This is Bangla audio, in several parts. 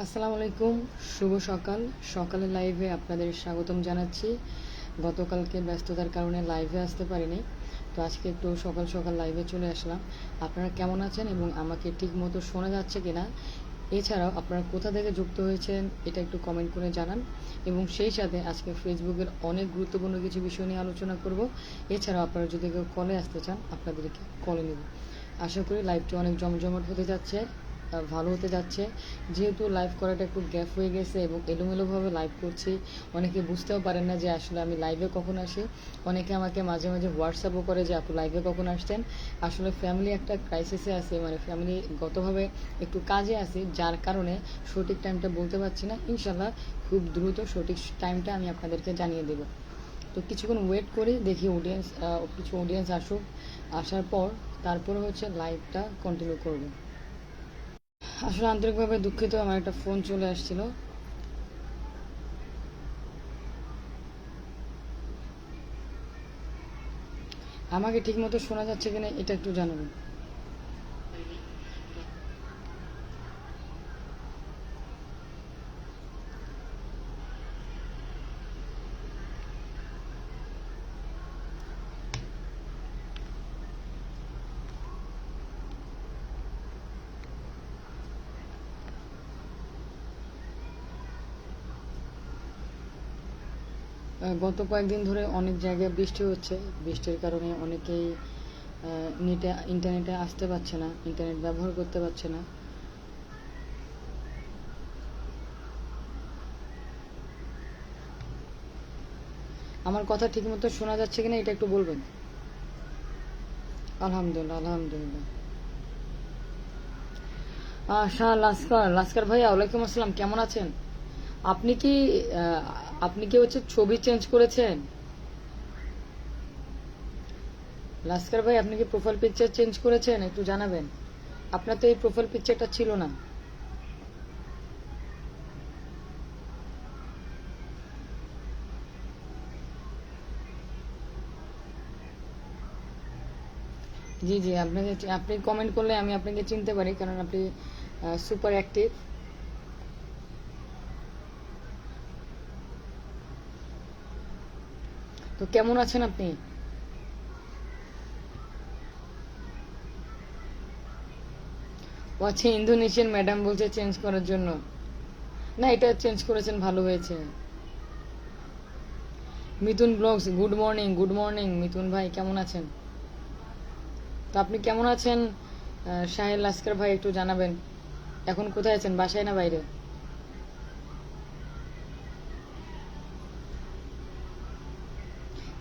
আসসালামু আলাইকুম, শুভ সকাল। সকালের লাইভে আপনাদের স্বাগতম জানাচ্ছি। গতকালকে ব্যস্ততার কারণে লাইভে আসতে পারিনি, তো আজকে একটু সকাল সকাল লাইভে চলে আসলাম। আপনারা কেমন আছেন এবং আমাকে ঠিক মতো শোনা যাচ্ছে কিনা, এছাড়াও আপনারা কোথা থেকে যুক্ত হয়েছেন এটা একটু কমেন্ট করে জানান। এবং সেই সাথে আজকে ফেসবুকের অনেক গুরুত্বপূর্ণ কিছু বিষয় নিয়ে আলোচনা করব। এছাড়াও আপনারা যদি কেউ কলে আসতে চান, আপনাদেরকে কলে নেব। আশা করি লাইভটি অনেক জমজমাট হতে যাচ্ছে, ভালো হতে যাচ্ছে। যেহেতু লাইভ করাটা একটু গ্যাপ হয়ে গেছে এবং এলোমেলোভাবে লাইভ করছি, অনেকে বুঝতেও পারেন না যে আসলে আমি লাইভে কখন আসি। অনেকে আমাকে মাঝে মাঝে হোয়াটসঅ্যাপও করে যে আপু লাইভে কখন আসছেন। আসলে ফ্যামিলি একটা ক্রাইসিসে আছে, মানে ফ্যামিলিগতভাবে একটু কাজে আছি, যার কারণে সঠিক টাইমটা বলতে পারছি না। ইনশাল্লাহ খুব দ্রুত সঠিক টাইমটা আমি আপনাদেরকে জানিয়ে দেব। তো কিছুক্ষণ ওয়েট করি, দেখি কিছু অডিয়েন্স আসুক। আসার পর তারপরে লাইভটা কন্টিনিউ করব। আসলে আন্তরিকভাবে দুঃখিত, আমার একটা ফোন চলে আসছিল। আমাকে ঠিক মতো শোনা যাচ্ছে কিনা এটা একটু জানাবেন। গত কয়েকদিন ধরে অনেক জায়গায় বৃষ্টি হচ্ছে। বৃষ্টির কারণে অনেকেই ইন্টারনেটে আসতে পারছে না, ইন্টারনেট ব্যবহার করতে পারছে না। আমার কথা ঠিকমতো শোনা যাচ্ছে কিনা এটা একটু বলবেন। আলহামদুলিল্লাহ, আলহামদুলিল্লাহ। শাহ লাস্কার ভাইয়া, ওয়ালাইকুম আসসালাম, কেমন আছেন? আপনি কি আহ, আপনি কি ছবি চেঞ্জ করেছেন? লাস্কার ভাই, আপনি কি প্রোফাইল পিকচার চেঞ্জ করেছেন? একটু জানাবেন। আপনার তো এই প্রোফাইল পিকচারটা ছিল না। জি জি, আপনি কমেন্ট করলে আমি আপনাকে চিনতে পারি, কারণ আপনি সুপার অ্যাক্টিভ। তো কেমন আছেন আপনি? ও আচ্ছা, ইন্দোনেশিয়ান ম্যাডাম বলছে চেঞ্জ করার জন্য। না, এটা চেঞ্জ করেছেন, ভালো হয়েছে। Mithun blogs, good morning, good morning Mithun ভাই, কেমন আছেন? তো আপনি কেমন আছেন সাহেল লাস্কার ভাই, একটু জানাবেন। এখন কোথায় আছেন, বাসায় না বাইরে?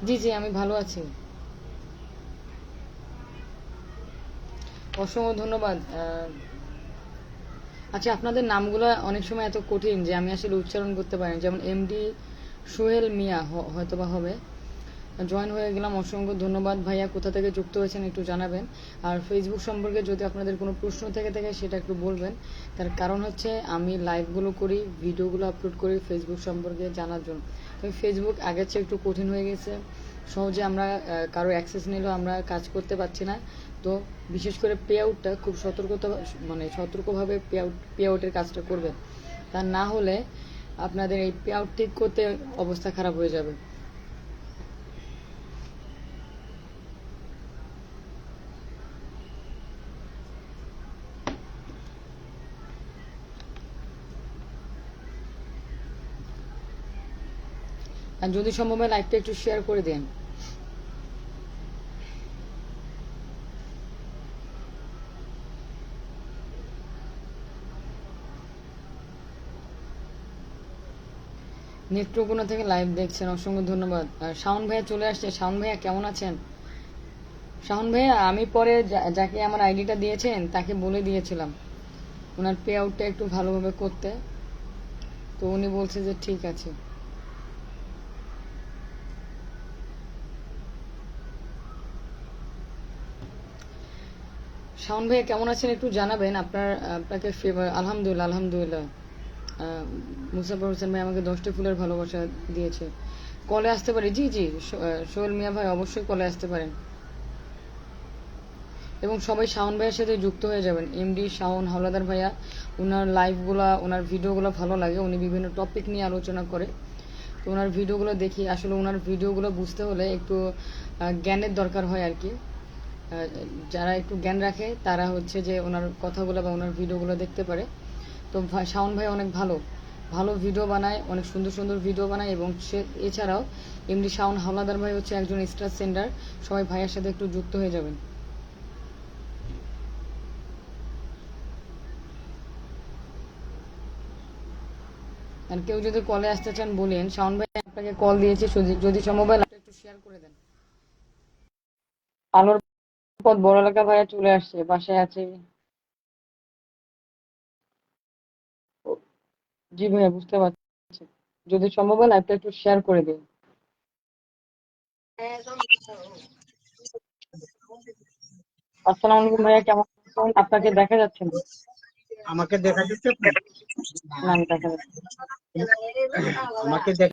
জি জি, আমি ভালো আছি। অসংখ্য ধন্যবাদ। আচ্ছা, আপনাদের নামগুলো অনেক সময় এত কঠিন যে আমি আসলে উচ্চারণ করতে পারি না। যেমন এমডি সোহেল মিয়া হয়তোবা হবে। জয়েন হয়ে গেলাম, অসংখ্য ধন্যবাদ ভাইয়া। কোথা থেকে যুক্ত হয়েছেন একটু জানাবেন। আর ফেসবুক সম্পর্কে যদি আপনাদের কোনো প্রশ্ন থেকে থাকে সেটা একটু বলবেন। তার কারণ আমি লাইভগুলো করি, ভিডিওগুলো আপলোড করি ফেসবুক সম্পর্কে জানার জন্য। তবে ফেসবুক আগের চেয়ে একটু কঠিন হয়ে গেছে। সহজে আমরা কারো অ্যাক্সেস নিলেও আমরা কাজ করতে পারছি না। তো বিশেষ করে পে আউটটা খুব সতর্কভাবে পে আউটের কাজটা করবেন। তা না হলে আপনাদের এই পে আউট ঠিক করতে অবস্থা খারাপ হয়ে যাবে। আর যদি সম্ভব হয় লাইভটা একটু শেয়ার করে দেন। নেত্রকোনা থেকে লাইভ দেখছেন, অসংখ্য ধন্যবাদ। আর শাওন ভাইয়া চলে আসছে। শাওন ভাইয়া কেমন আছেন? শাওন ভাইয়া, আমি পরে যাকে আমার আইডিটা দিয়েছেন তাকে বলে দিয়েছিলাম ওনার পে আউটটা একটু ভালোভাবে করতে, তো উনি বলছে যে ঠিক আছে। শাওন ভাইয়া কেমন আছেন একটু জানাবেন। আপনাকে আলহামদুলিল্লাহ, আলহামদুলিল্লাহ। মুসাফর হোসেন ভাই আমাকে 10টি ফুলের ভালোবাসা দিয়েছে। কলে আসতে পারি? জি জি, সোহেল মিয়া ভাই অবশ্যই কলে আসতে পারেন। এবং সবাই শাওন ভাইয়ের সাথে যুক্ত হয়ে যাবেন। এমডি শাওন হাওলাদার ভাইয়া, ওনার লাইভগুলা ওনার ভিডিওগুলো ভালো লাগে, উনি বিভিন্ন টপিক নিয়ে আলোচনা করে। তো ওনার ভিডিওগুলো দেখি, আসলে ওনার ভিডিওগুলো বুঝতে হলে একটু জ্ঞানের দরকার হয় আর কি। যারা একটু জ্ঞান রাখে তারা হচ্ছে যে ওনার কথাগুলো বা ওনার ভিডিওগুলো দেখতে পারে। তো শাওন ভাই অনেক ভালো ভালো ভিডিও বানায়, অনেক সুন্দর সুন্দর ভিডিও বানায়। এবং সে এছাড়াও এমডি শাওন হাওলাদার ভাই হচ্ছে একজন স্টার সেন্ডার, সবাই ভাইয়ের সাথে একটু যুক্ত হয়ে যাবেন। আর কেউ যদি কলে আসতে চান বলেন, শাওন ভাই আপনাকে কল দিয়েছে, যদি সম্ভব হয় একটু শেয়ার করে দেন। আলোর পথ বড় এলাকা ভাইয়া চলে আসছে, বাসায় আছে। জি ভাইয়া, বুঝতে পারছি। যদি সম্ভব হয় লাইভটা একটু শেয়ার করে দিন। আসসালামু আলাইকুম ভাইয়া, কেমন আছেন? আপনাকে দেখা যাচ্ছে না। আমাকে দেখা দিচ্ছে আপনি? না, আমি দেখা যাচ্ছে না। আমাকে দেখ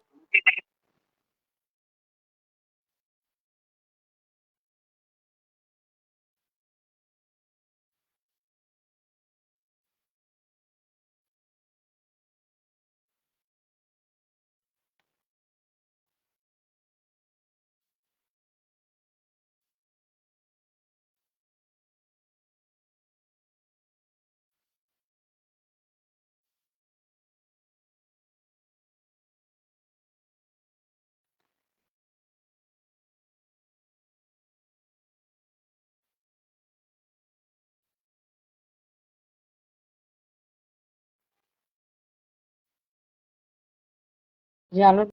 যে আলোর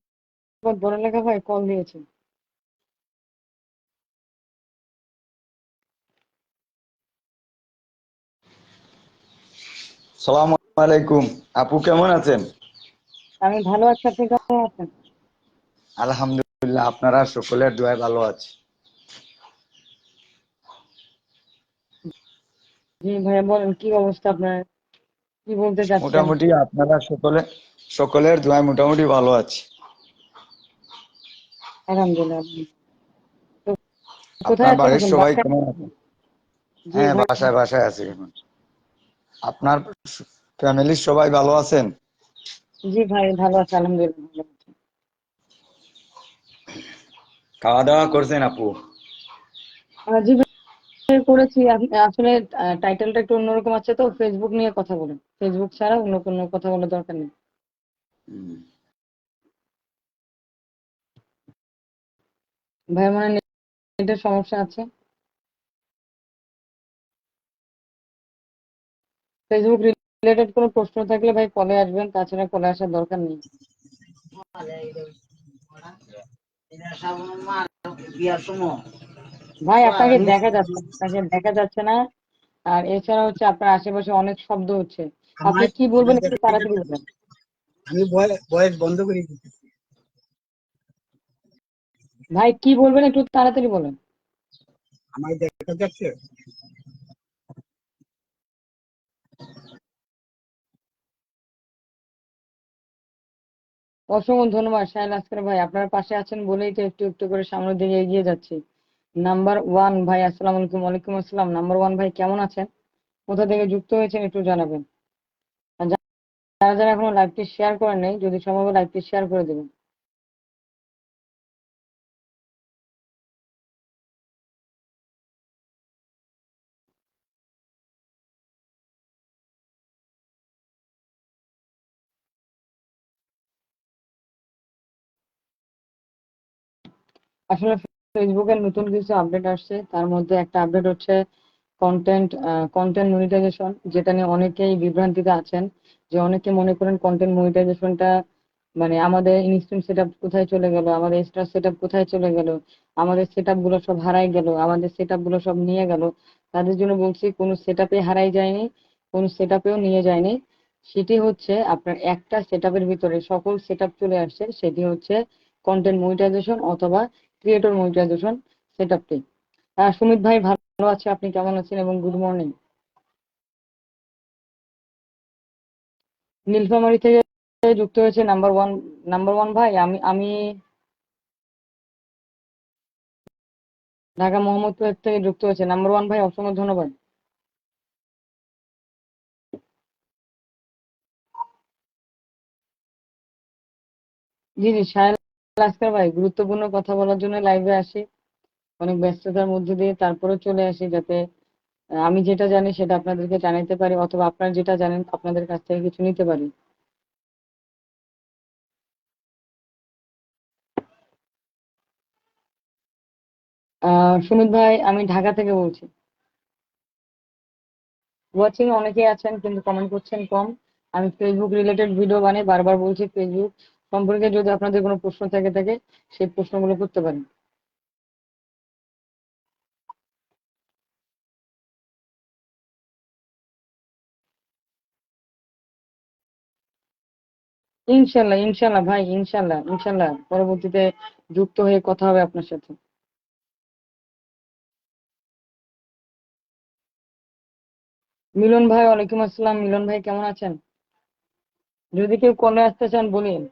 পথ বড় এলাকা ভাই কল দিয়েছে। সালাম আলাইকুম। আপু কেমন আছেন? আমি ভালো আছি, আপনি কেমন আছেন? আলহামদুলিল্লাহ, আপনারা সকলের দোয়ায় ভালো আছে। জি ভাইয়া, বলেন কি অবস্থা আপনার, কি বলতে চাচ্ছেন? মোটামুটি আপনারা সকলের দোয়ায় মোটামুটি ভালো আছে। আলহামদুলিল্লাহ। তো কোথায় আপনার আছেন বাড়ির এখন, সবাই বাসায়? কেমন আছে? জি হ্যাঁ, ভাই। বাসায় বাসায় আছে এখন। আপনার ফ্যামিলির সবাই ভালো আছেন? জি ভাই, ভালো আছে আলহামদুলিল্লাহ, ভালো আছি। খাওয়া দাওয়া করছেন আপু? জি ভাই, করেছি। আসলে টাইটেলটা একটু অন্যরকম আছে, তো ফেসবুক নিয়ে কথা বলেন, ফেসবুক ছাড়া অন্য কোনো কথা বলার দরকার নেই। হুম। ভাই মানে নেটের সমস্যা আছে। ফেসবুক রিলেটেড কোনো প্রশ্ন থাকলে ভাই কলে আসবেন, তাছাড়া কলে আসার দরকার নেই। ভাই আপনাকে দেখা যাচ্ছে না। আর এছাড়া হচ্ছে আপনার আশেপাশে অনেক শব্দ হচ্ছে। আপনি আমায় কি বলবেন আমায় একটু দেখা তাড়াতাড়ি দিচ্ছে। বলেন। আমি বয়স বন্ধ করে দিতেছি। ভাই কি বলবেন একটু তাড়াতাড়ি বলেন। আমায় দেখা যাচ্ছে। অসংখ্য ধন্যবাদ সাহেল আসকার ভাই, আপনার পাশে আছেন বলেই তো একটু একটু করে সামনের দিকে এগিয়ে যাচ্ছি। নাম্বার ওয়ান ভাই, আসসালামু আলাইকুম। ওয়ালাইকুম আসসালাম। নাম্বার ওয়ান ভাই, কেমন আছেন? কোথা থেকে যুক্ত হয়েছেন একটু জানাবেন। আর যারা যারা এখনো লাইভটি শেয়ার করেন নাই, যদি সম্ভব হয় লাইভটি শেয়ার করে দেবেন। আসলে ফেসবুকের নতুন কিছু আপডেট আসছে, তার মধ্যে একটা আপডেট হচ্ছে কন্টেন্ট মনিটাইজেশন, যেটা নিয়ে অনেকেই বিভ্রান্তিতে আছেন। যে অনেকে মনে করেন কন্টেন্ট মনিটাইজেশনটা মানে আমাদের ইনস্ট্যান্ট সেটআপ কোথায় চলে গেল, আমাদের এক্সট্রা সেটআপ কোথায় চলে গেল, আমাদের সেটআপ গুলো সব হারাই গেল, আমাদের সেটআপ গুলো সব নিয়ে গেল। তাদের জন্য বলছি, কোনো সেটআপে হারাই যায়নি, কোনো সেটআপেও নিয়ে যায়নি। সেটি হচ্ছে আপনার একটা সেটআপের ভিতরে সকল সেটআপ চলে আসছে, সেটি হচ্ছে কন্টেন্ট মনিটাইজেশন অথবা ক্রিয়েটর মনিটাইজেশন সেটআপটি। সুমিত ভাই, ভালো আছে, আপনি কেমন আছেন? এবং গুড মর্নিং। নীলফামারী থেকে যুক্ত হয়েছে নাম্বার ওয়ান ভাই। আমি ঢাকা মোহাম্মদপুর থেকে যুক্ত হয়েছে নাম্বার ওয়ান ভাই, অসংখ্য ধন্যবাদ। জি জি, সাহেল আসকার ভাই, গুরুত্বপূর্ণ কথা বলার জন্য লাইভে আসি। অনেক ব্যস্ততার মধ্যে দিয়ে তারপরে চলে আসি, যাতে আমি যেটা জানি সেটা আপনাদেরকে জানাইতে পারি, অথবা আপনারা যেটা জানেন আপনাদের কাছ থেকে কিছু নিতে পারি। সুমিত ভাই, আমি ঢাকা থেকে বলছি। ওয়াচিং অনেকেই আছেন কিন্তু কমেন্ট করছেন কম। আমি ফেসবুক রিলেটেড ভিডিও বানাই, বারবার বলছি ফেসবুক সম্পর্কে যদি আপনাদের কোনো প্রশ্ন থেকে থাকে সেই প্রশ্নগুলো করতে পারেন। ইনশাল্লাহ ইনশাল্লাহ ভাই, ইনশাল্লাহ ইনশাল্লাহ পরবর্তীতে যুক্ত হয়ে কথা হবে আপনার সাথে। মিলন ভাই, ওয়ালাইকুম আসসালাম। মিলন ভাই কেমন আছেন? যদি কেউ কলে আসতে চান বলিন।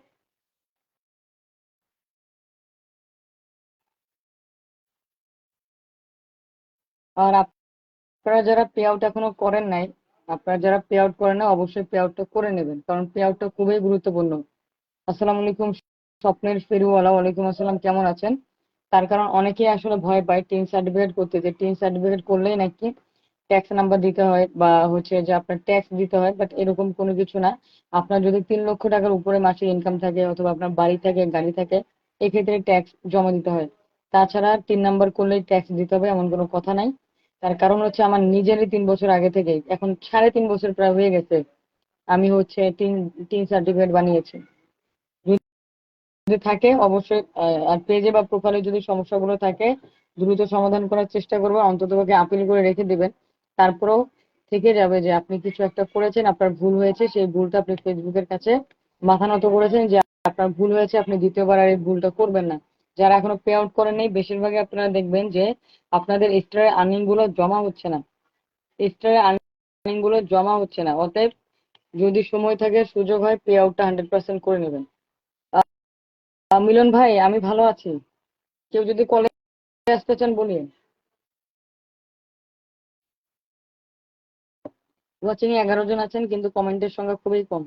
আর আপনারা যারা পে আউট এখনো করেন নাই, আপনারা যারা পে আউট করেন না, অবশ্যই পে আউটটা করে নেবেন, কারণ পে আউটটা খুবই গুরুত্বপূর্ণ। আসসালামু আলাইকুম স্বপ্নের ফেরিওয়ালা, ওয়ালাইকুম আসসালাম, কেমন আছেন? তার কারণ অনেকেই আসলে ভয় পায় টিন সার্টিফিকেট করতে, যে টিন সার্টিফিকেট করলেই নাকি ট্যাক্স নাম্বার দিতে হয় বা হচ্ছে যে আপনার ট্যাক্স দিতে হয়, বাট এরকম কোনো কিছু না। আপনার যদি 3 লক্ষ টাকার উপরে মাসিক ইনকাম থাকে অথবা আপনার বাড়ি থাকে, গাড়ি থাকে, এক্ষেত্রে ট্যাক্স জমা দিতে হয়। তাছাড়া 3 নাম্বার করলেই ট্যাক্স দিতে হবে এমন কোনো কথা নাই। তার কারণ হচ্ছে আমার নিজেরই 3 বছর আগে থেকে, এখন 3.5 বছর প্রায় হয়ে গেছে, আমি হচ্ছে টিন টিন সার্টিফিকেট বানিয়েছি। যদি থাকে অবশ্যই আর পেজে বা প্রোফাইলে যদি সমস্যাগুলো থাকে দ্রুত সমাধান করার চেষ্টা করবো, অন্ততপক্ষে আপিল করে রেখে দিবেন। তারপরেও থেকে যাবে যে আপনি কিছু একটা করেছেন, আপনার ভুল হয়েছে, সেই ভুলটা আপনি ফেসবুকের কাছে মাথা নত করেছেন যে আপনার ভুল হয়েছে, আপনি দ্বিতীয়বার আর এই ভুলটা করবেন না। যারা এখনো পে আউট করেন নাই, বেশিরভাগই আপনারা দেখবেন যে আপনাদের এক্সট্রা আর্নিং গুলো জমা হচ্ছে না, এক্সট্রা আর্নিং গুলো জমা হচ্ছে না। অতএব যদি সময় থাকে, সুযোগ হয়, পে আউটটা 100% করে নেবেন। মিলন ভাই, আমি ভালো আছি। কেউ যদি কলে আসতে চান বলিয়ে। ওয়াচিং এ 11 জন আছেন কিন্তু কমেন্টের সংখ্যা খুবই কম।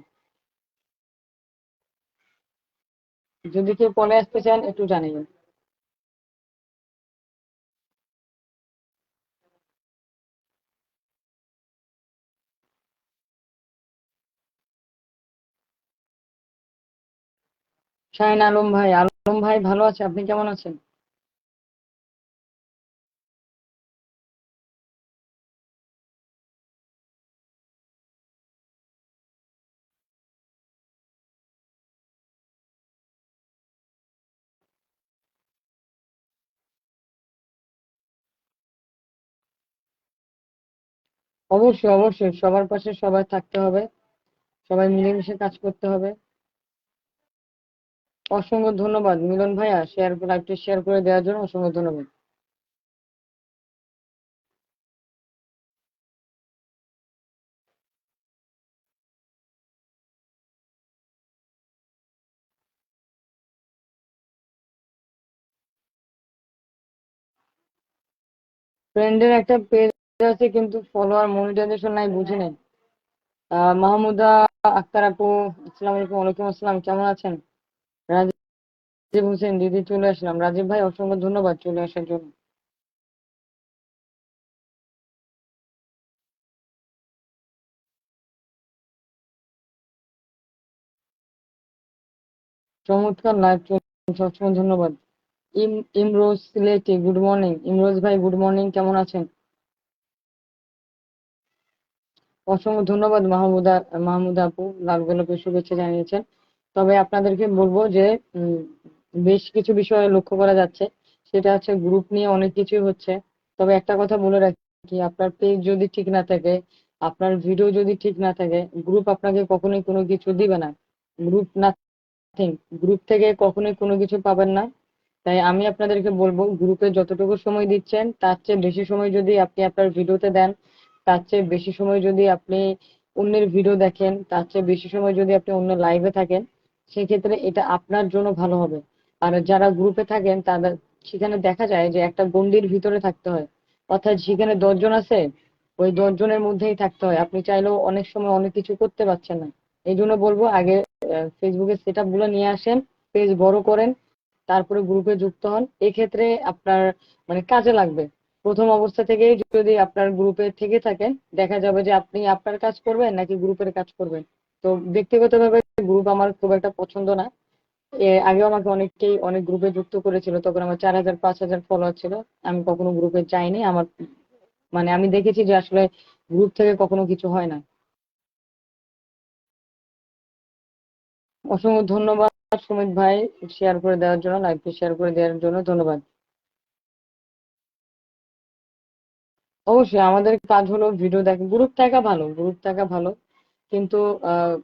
যদি কেউ কলে আসতে চান একটু জানিবেন। শাহিন আলম ভাই, আলম ভাই ভালো আছে, আপনি কেমন আছেন? অবশ্যই অবশ্যই, সবার পাশে সবাই থাকতে হবে, সবাই মিলেমিশে কাজ করতে হবে। অসংখ্য ধন্যবাদ মিলন ভাইয়া, লাইভটি শেয়ার করে দেওয়ার জন্য অসংখ্য ধন্যবাদ। ফ্রেন্ডের একটা পেজ আছে কিন্তু ফলোয়ার মনিটাইজেশন নাই, বুঝি নাই। মাহমুদা আক্তার আপু, আসসালামু আলাইকুম। ওয়ালাইকুম আসসালাম, কেমন আছেন? রাজীব হোসেন দিদি, চলে আসলাম। রাজীব ভাই, অসংখ্য ধন্যবাদ চলে আসার জন্য। চমৎকার লাইভ চলছে, অসংখ্য ধন্যবাদ। ইম ইমরোজ সিলেটি, গুড মর্নিং। ইমরোজ ভাই, গুড মর্নিং, কেমন আছেন? অসংখ্য ধন্যবাদ মাহমুদা আপু, লাল গোলাপের শুভেচ্ছা জানিয়েছেন। তবে আপনাদেরকে বলবো যে উম, বেশ কিছু বিষয় লক্ষ্য করা যাচ্ছে, সেটা হচ্ছে গ্রুপ নিয়ে অনেক কিছুই হচ্ছে। তবে একটা কথা বলে রাখি, আপনার পেজ যদি ঠিক না থাকে, আপনার ভিডিও যদি ঠিক না থাকে, গ্রুপ আপনাকে কখনোই কোনো কিছু দিবে না। গ্রুপ নাথিং, গ্রুপ থেকে কখনোই কোনো কিছু পাবেন না। তাই আমি আপনাদেরকে বলবো, গ্রুপে যতটুকু সময় দিচ্ছেন তার চেয়ে বেশি সময় যদি আপনি আপনার ভিডিওতে দেন, তার চেয়ে বেশি সময় যদি আপনি অন্যের ভিডিও দেখেন, তার চেয়ে বেশি সময় যদি আপনি অন্য লাইভে থাকেন, সেক্ষেত্রে এটা আপনার জন্য ভালো হবে। আর যারা গ্রুপে থাকেন তাদের সেখানে দেখা যায় যে একটা গণ্ডির ভিতরে থাকতে হয়, অর্থাৎ সেখানে 10 জন আছে, ওই 10 জনের মধ্যেই থাকতে হয়। আপনি চাইলেও অনেক সময় অনেক কিছু করতে পারছেন না। এই জন্য বলবো, আগে ফেসবুকের সেট আপ গুলো নিয়ে আসেন, পেজ বড় করেন, তারপরে গ্রুপে যুক্ত হন, এক্ষেত্রে আপনার মানে কাজে লাগবে। প্রথম অবস্থা থেকেই যদি আপনার গ্রুপে থেকে থাকেন, দেখা যাবে যে আপনি আপনার কাজ করবেন নাকি গ্রুপের কাজ করবেন। তো ব্যক্তিগতভাবে গ্রুপ আমার খুব একটা পছন্দ না। এর আগেও আমাকে অনেকেই অনেক গ্রুপে যুক্ত করেছিল, তখন আমার 4,000 5,000 ফলোয়ার ছিল। আমি কখনো গ্রুপে যাইনি। আমার মানে আমি দেখেছি যে আসলে গ্রুপ থেকে কখনো কিছু হয় না। অসংখ্য ধন্যবাদ সুমিত ভাই, শেয়ার করে দেওয়ার জন্য, লাইভটি শেয়ার করে দেওয়ার জন্য ধন্যবাদ। অবশ্যই আমাদের কাজ হলো ভিডিও দেখা, গ্রুপ থাকা ভালো, গ্রুপ থাকা ভালো, কিন্তু আহ,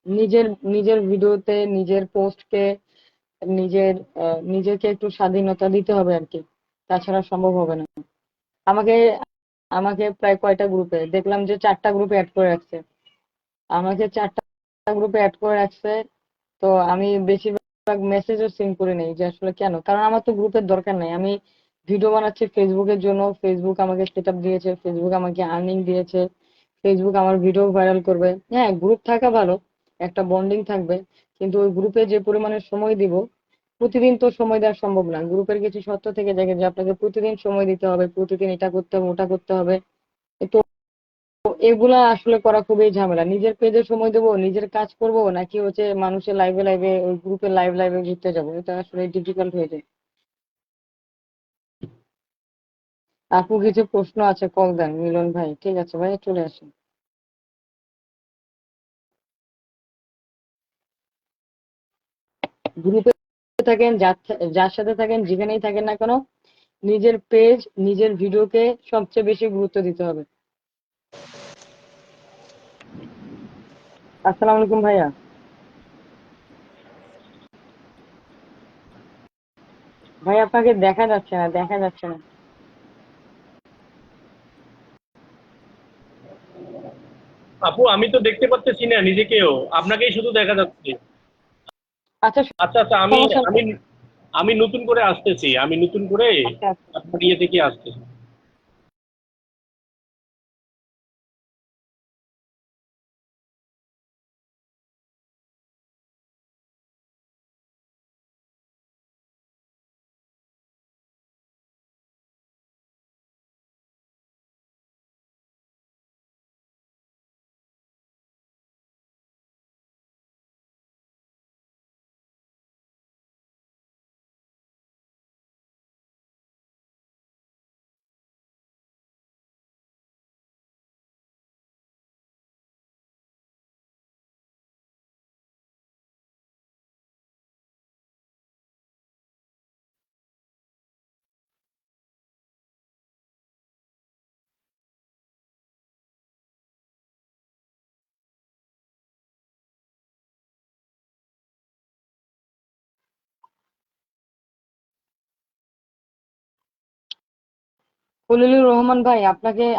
নিজের নিজের ভিডিওতে নিজের পোস্টকে নিজের নিজেকে একটু স্বাধীনতা দিতে হবে আর কি, তাছাড়া সম্ভব হবে না। আমাকে আমাকে প্রায় কয়টা গ্রুপে দেখলাম যে 4টা গ্রুপে অ্যাড করে রাখছে। আমাকে 4টা গ্রুপে অ্যাড করে রাখছে। তো আমি বেশিরভাগ মেসেজও সিন করে নেই যে আসলে কেন, কারণ আমার তো গ্রুপের দরকার নাই। আমি ভিডিও বানাচ্ছি ফেসবুকের জন্য, ফেসবুক আমাকে সেট আপ দিয়েছে, ফেসবুক আমাকে আর্নিং দিয়েছে, ফেসবুক আমার ভিডিও ভাইরাল করবে। হ্যাঁ, গ্রুপ থাকা ভালো, একটা বন্ডিং থাকবে, কিন্তু ওই গ্রুপে যে পরিমাণে সময় দিব, প্রতিদিন তো সময় দেওয়া সম্ভব না। গ্রুপের কিছু শর্ত থেকে যায় যে আপনাকে প্রতিদিন সময় দিতে হবে, প্রতিদিন এটা করতে হবে, ওটা করতে হবে। তো এগুলা আসলে করা খুবই ঝামেলা। নিজের পেজে সময় দেবো, নিজের কাজ করব, নাকি হচ্ছে মানুষের লাইভে লাইভে ওই গ্রুপে লাইভে ঘুরতে যাবো, এটা আসলে ডিফিকাল্ট হয়ে যায়। আপু কিছু প্রশ্ন আছে, কল দেন মিলন ভাই। ঠিক আছে ভাই, চলে আসেন। গ্রুপে থাকেন, যার সাথে থাকেন, যেখানেই থাকেন না কেন, নিজের পেজ নিজের ভিডিওকে সবচেয়ে বেশি গুরুত্ব দিতে হবে। আসসালামু আলাইকুম ভাইয়া। ভাই আপনাকে দেখা যাচ্ছে না, দেখা যাচ্ছে না। আপু আমি তো দেখতে পাচ্তেছি না নিজেকেও, আপনাকেই শুধু দেখা যাচ্ছে। আচ্ছা, আচ্ছা আচ্ছা, আমি সমস্যা আমি নেই। আমি নতুন করে আসতেছি, আমি নতুন করে আচ্ছা আচ্ছা। আপনার ইয়ে থেকে আসতেছি। খলিলুর রহমান ভাই,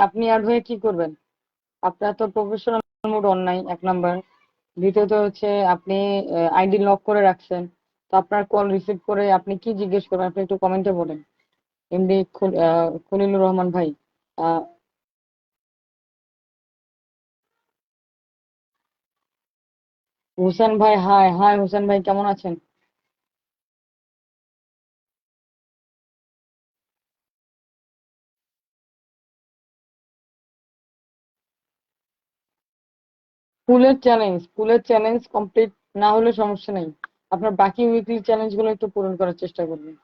আপনি অ্যাড হয়ে কি করবেন? আপনার তো প্রফেশনাল মোড অন নাই, এক নাম্বার। দ্বিতীয়ত হচ্ছে আপনি আইডি লক করে রাখছেন। তো আপনার কল রিসিভ করে আপনি কি জিজ্ঞেস করবেন, আপনি একটু কমেন্টে বলেন। এমডি খলিলুর রহমান ভাই। আহ, হুসেন ভাই, হাই হাই হুসেন ভাই, কেমন আছেন? ফুলের চ্যালেঞ্জ কমপ্লিট না হলে সমস্যা নেই, আপনার বাকি উইকলি চ্যালেঞ্জ গুলো একটু পূরণ করার চেষ্টা করবেন।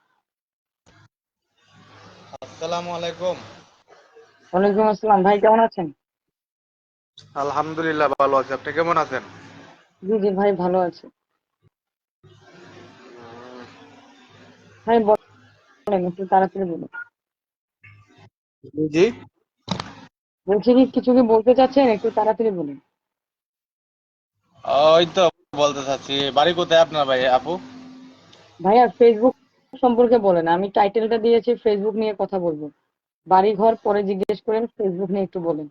আসসালামু আলাইকুম। ওয়ালাইকুম আসসালাম ভাই, কেমন আছেন? আলহামদুলিল্লাহ ভালো আছি। আপনি কেমন আছেন? জি জি ভাই, ভালো আছে। ভাই বলেন, একটু তাড়াতাড়ি বলুন। জি। বলছি কি, কিছু কি বলতে চাচ্ছেন? একটু তাড়াতাড়ি বলুন। ওই তো বলতে চাচ্ছি, বাড়ি কোথায় আপনার ভাই আপু? ভাইয়া ফেসবুক সম্পর্কে বলেন, আমি টাইটেলটা দিয়েছি ফেসবুক নিয়ে কথা বলবো। বাড়ি ঘর পরে জিজ্ঞেস করেন, ফেসবুক নিয়ে একটু বলেন।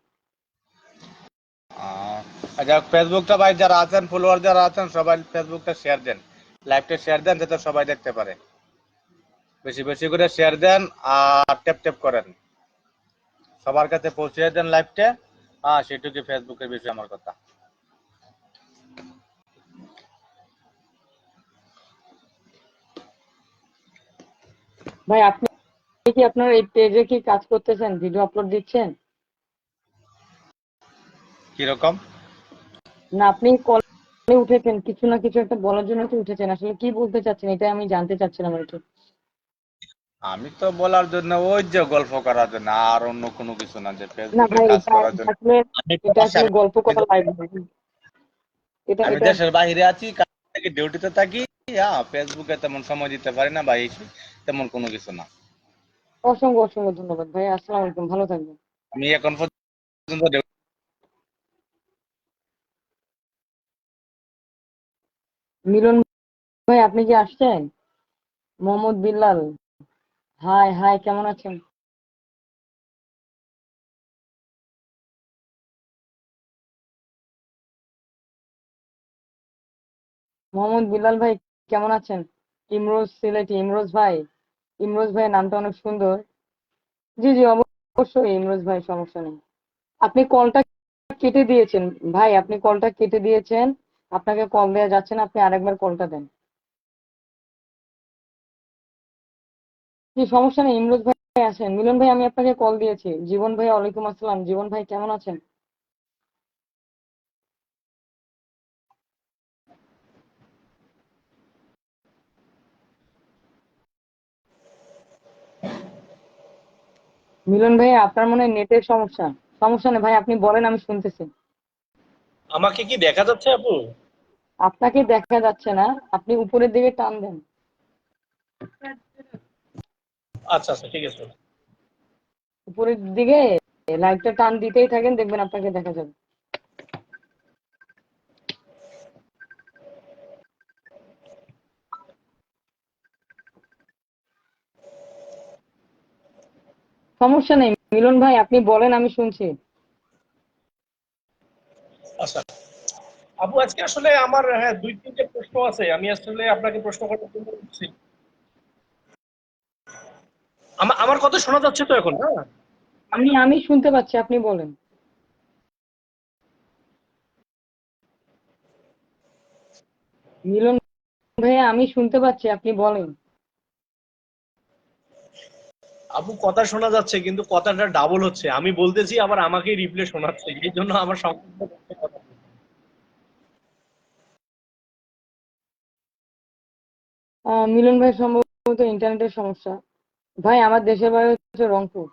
আচ্ছা, ফেসবুকটা ভাই যারা আছেন, ফলোয়ার যারা আছেন সবাই ফেসবুকটা শেয়ার দেন, লাইভটা শেয়ার দেন যাতে সবাই দেখতে পারে। বেশি বেশি করে শেয়ার দেন আর ট্যাপ ট্যাপ করেন, সবার কাছে পৌঁছে দেন লাইভটা। সেটুকু ফেসবুকের বিষয়ে আমার কথা। ভাই আপনি কি আপনার এই পেজে কি কাজ করতেছেন, ভিডিও আপলোড দিচ্ছেন? কিরকম? না আপনি কলে উঠেছেন, কিছু না কিছু একটা বলার জন্য তো উঠেছেন, আসলে কি বলতে চাচ্ছেন এটা আমি জানতে চাচ্ছিলাম আর কি। আমি তো বলার জন্য ওই যে গল্প করার জন্য, আর অন্য কোনো কিছু না, যে না ফেসবুকে ভাই কাজ এটা করার এটা জন্য। আসলে আমি এটা প্রবাসী, আসলে গল্প করা লাইভ নয়। এটা আমি এটা দেশের বাইরে আছি, কাজ থেকে ডিউটিতে থাকি। হ্যাঁ, ফেসবুকে তেমন সময় দিতে পারি না, বা এই তেমন কোনো কিছু না। অসংখ্য অসংখ্য ধন্যবাদ ভাই, আসসালামু আলাইকুম, ভালো থাকবেন। আমি এখন পর্যন্ত মিলন ভাই আপনি কি আসছেন? মোহাম্মদ বিল্লাল, হাই হাই, কেমন আছেন? মোহাম্মদ বিল্লাল ভাই কেমন আছেন? ইমরোজ সিলেটি, ইমরোজ ভাই, ইমরোজ ভাই নামটা অনেক সুন্দর। জি জি অবশ্যই ইমরোজ ভাই, সমস্যা নেই। আপনি কলটা কেটে দিয়েছেন ভাই, আপনি কলটা কেটে দিয়েছেন, আপনাকে কল দেওয়া যাচ্ছে না, আপনি আরেকবার কলটা দেন। জি সমস্যা নেই, ইমরোজ ভাই আছেন। মিলন ভাই আমি আপনাকে কল দিয়েছি। জীবন ভাই ওয়ালাইকুম আসসালাম, জীবন ভাই কেমন আছেন? মিলন ভাই আপনার মনে হয় নেটের সমস্যা। সমস্যা নেই ভাই, আপনি বলেন, আমি শুনতেছি। আমাকে কি দেখা যাচ্ছে আপু? আপনাকে দেখা যাচ্ছে না, আপনি উপরের দিকে টান দেন। আচ্ছা আচ্ছা, ঠিক আছে। উপরের দিকে লাইটটা টান দিতেই থাকেন, দেখবেন আপনাকে দেখা যাবে। সমস্যা নেই মিলন ভাই, আপনি বলেন, আমি শুনছি। আচ্ছা আপু, আজকে আসলে আমার হ্যাঁ 2-3টে প্রশ্ন আছে, আমি আসলে আপনাকে প্রশ্ন করার জন্য বলছি। আমার আমার কথা শোনা যাচ্ছে তো এখন? হ্যাঁ। আমি শুনতে পাচ্ছি, আপনি বলেন। মিলন ভাইয়া আমি শুনতে পাচ্ছি, আপনি বলেন। আপু কথা শোনা যাচ্ছে কিন্তু কথাটা ডাবল হচ্ছে, আমি বলতেছি আবার আমাকেই রিপ্লে শোনাচ্ছে, এই জন্য আমার সম্পূর্ণ কথা বলতে। মিলন ভাই সম্ভবত ইন্টারনেটের সমস্যা। ভাই আমার দেশের বাড়ি হচ্ছে রংপুর।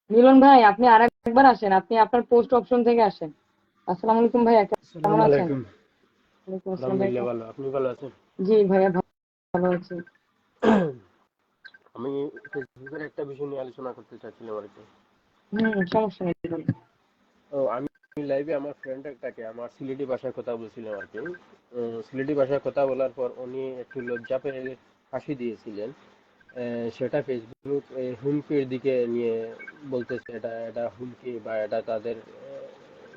মিলন ভাই আপনি আরেকবার আসেন, আপনি আপনার পোস্ট অপশন থেকে আসেন। আসসালামু আলাইকুম ভাইয়া, কেমন আসসালামু আছেন? আলাইকুম। ওয়ালাইকুম আসসালাম ভাই, আলহামদুলিল্লাহ ভালো। আপনি ভালো আছেন? জি ভাইয়া ভালো আছি। আমি ফেসবুকের একটা বিষয় নিয়ে আলোচনা করতে চাচ্ছিলাম আর কি। সমস্যা নেই বলুন। আমি লাইভে আমার ফ্রেন্ড একটাকে আমার সিলেটি ভাষায় কথা বলছিলাম আর কি। সিলেটি ভাষায় কথা বলার পর উনি একটু লজ্জা পেয়ে হাসি দিয়েছিলেন। সেটা ফেসবুক হুমকির দিকে নিয়ে বলতেছে এটা এটা হুমকি বা এটা তাদের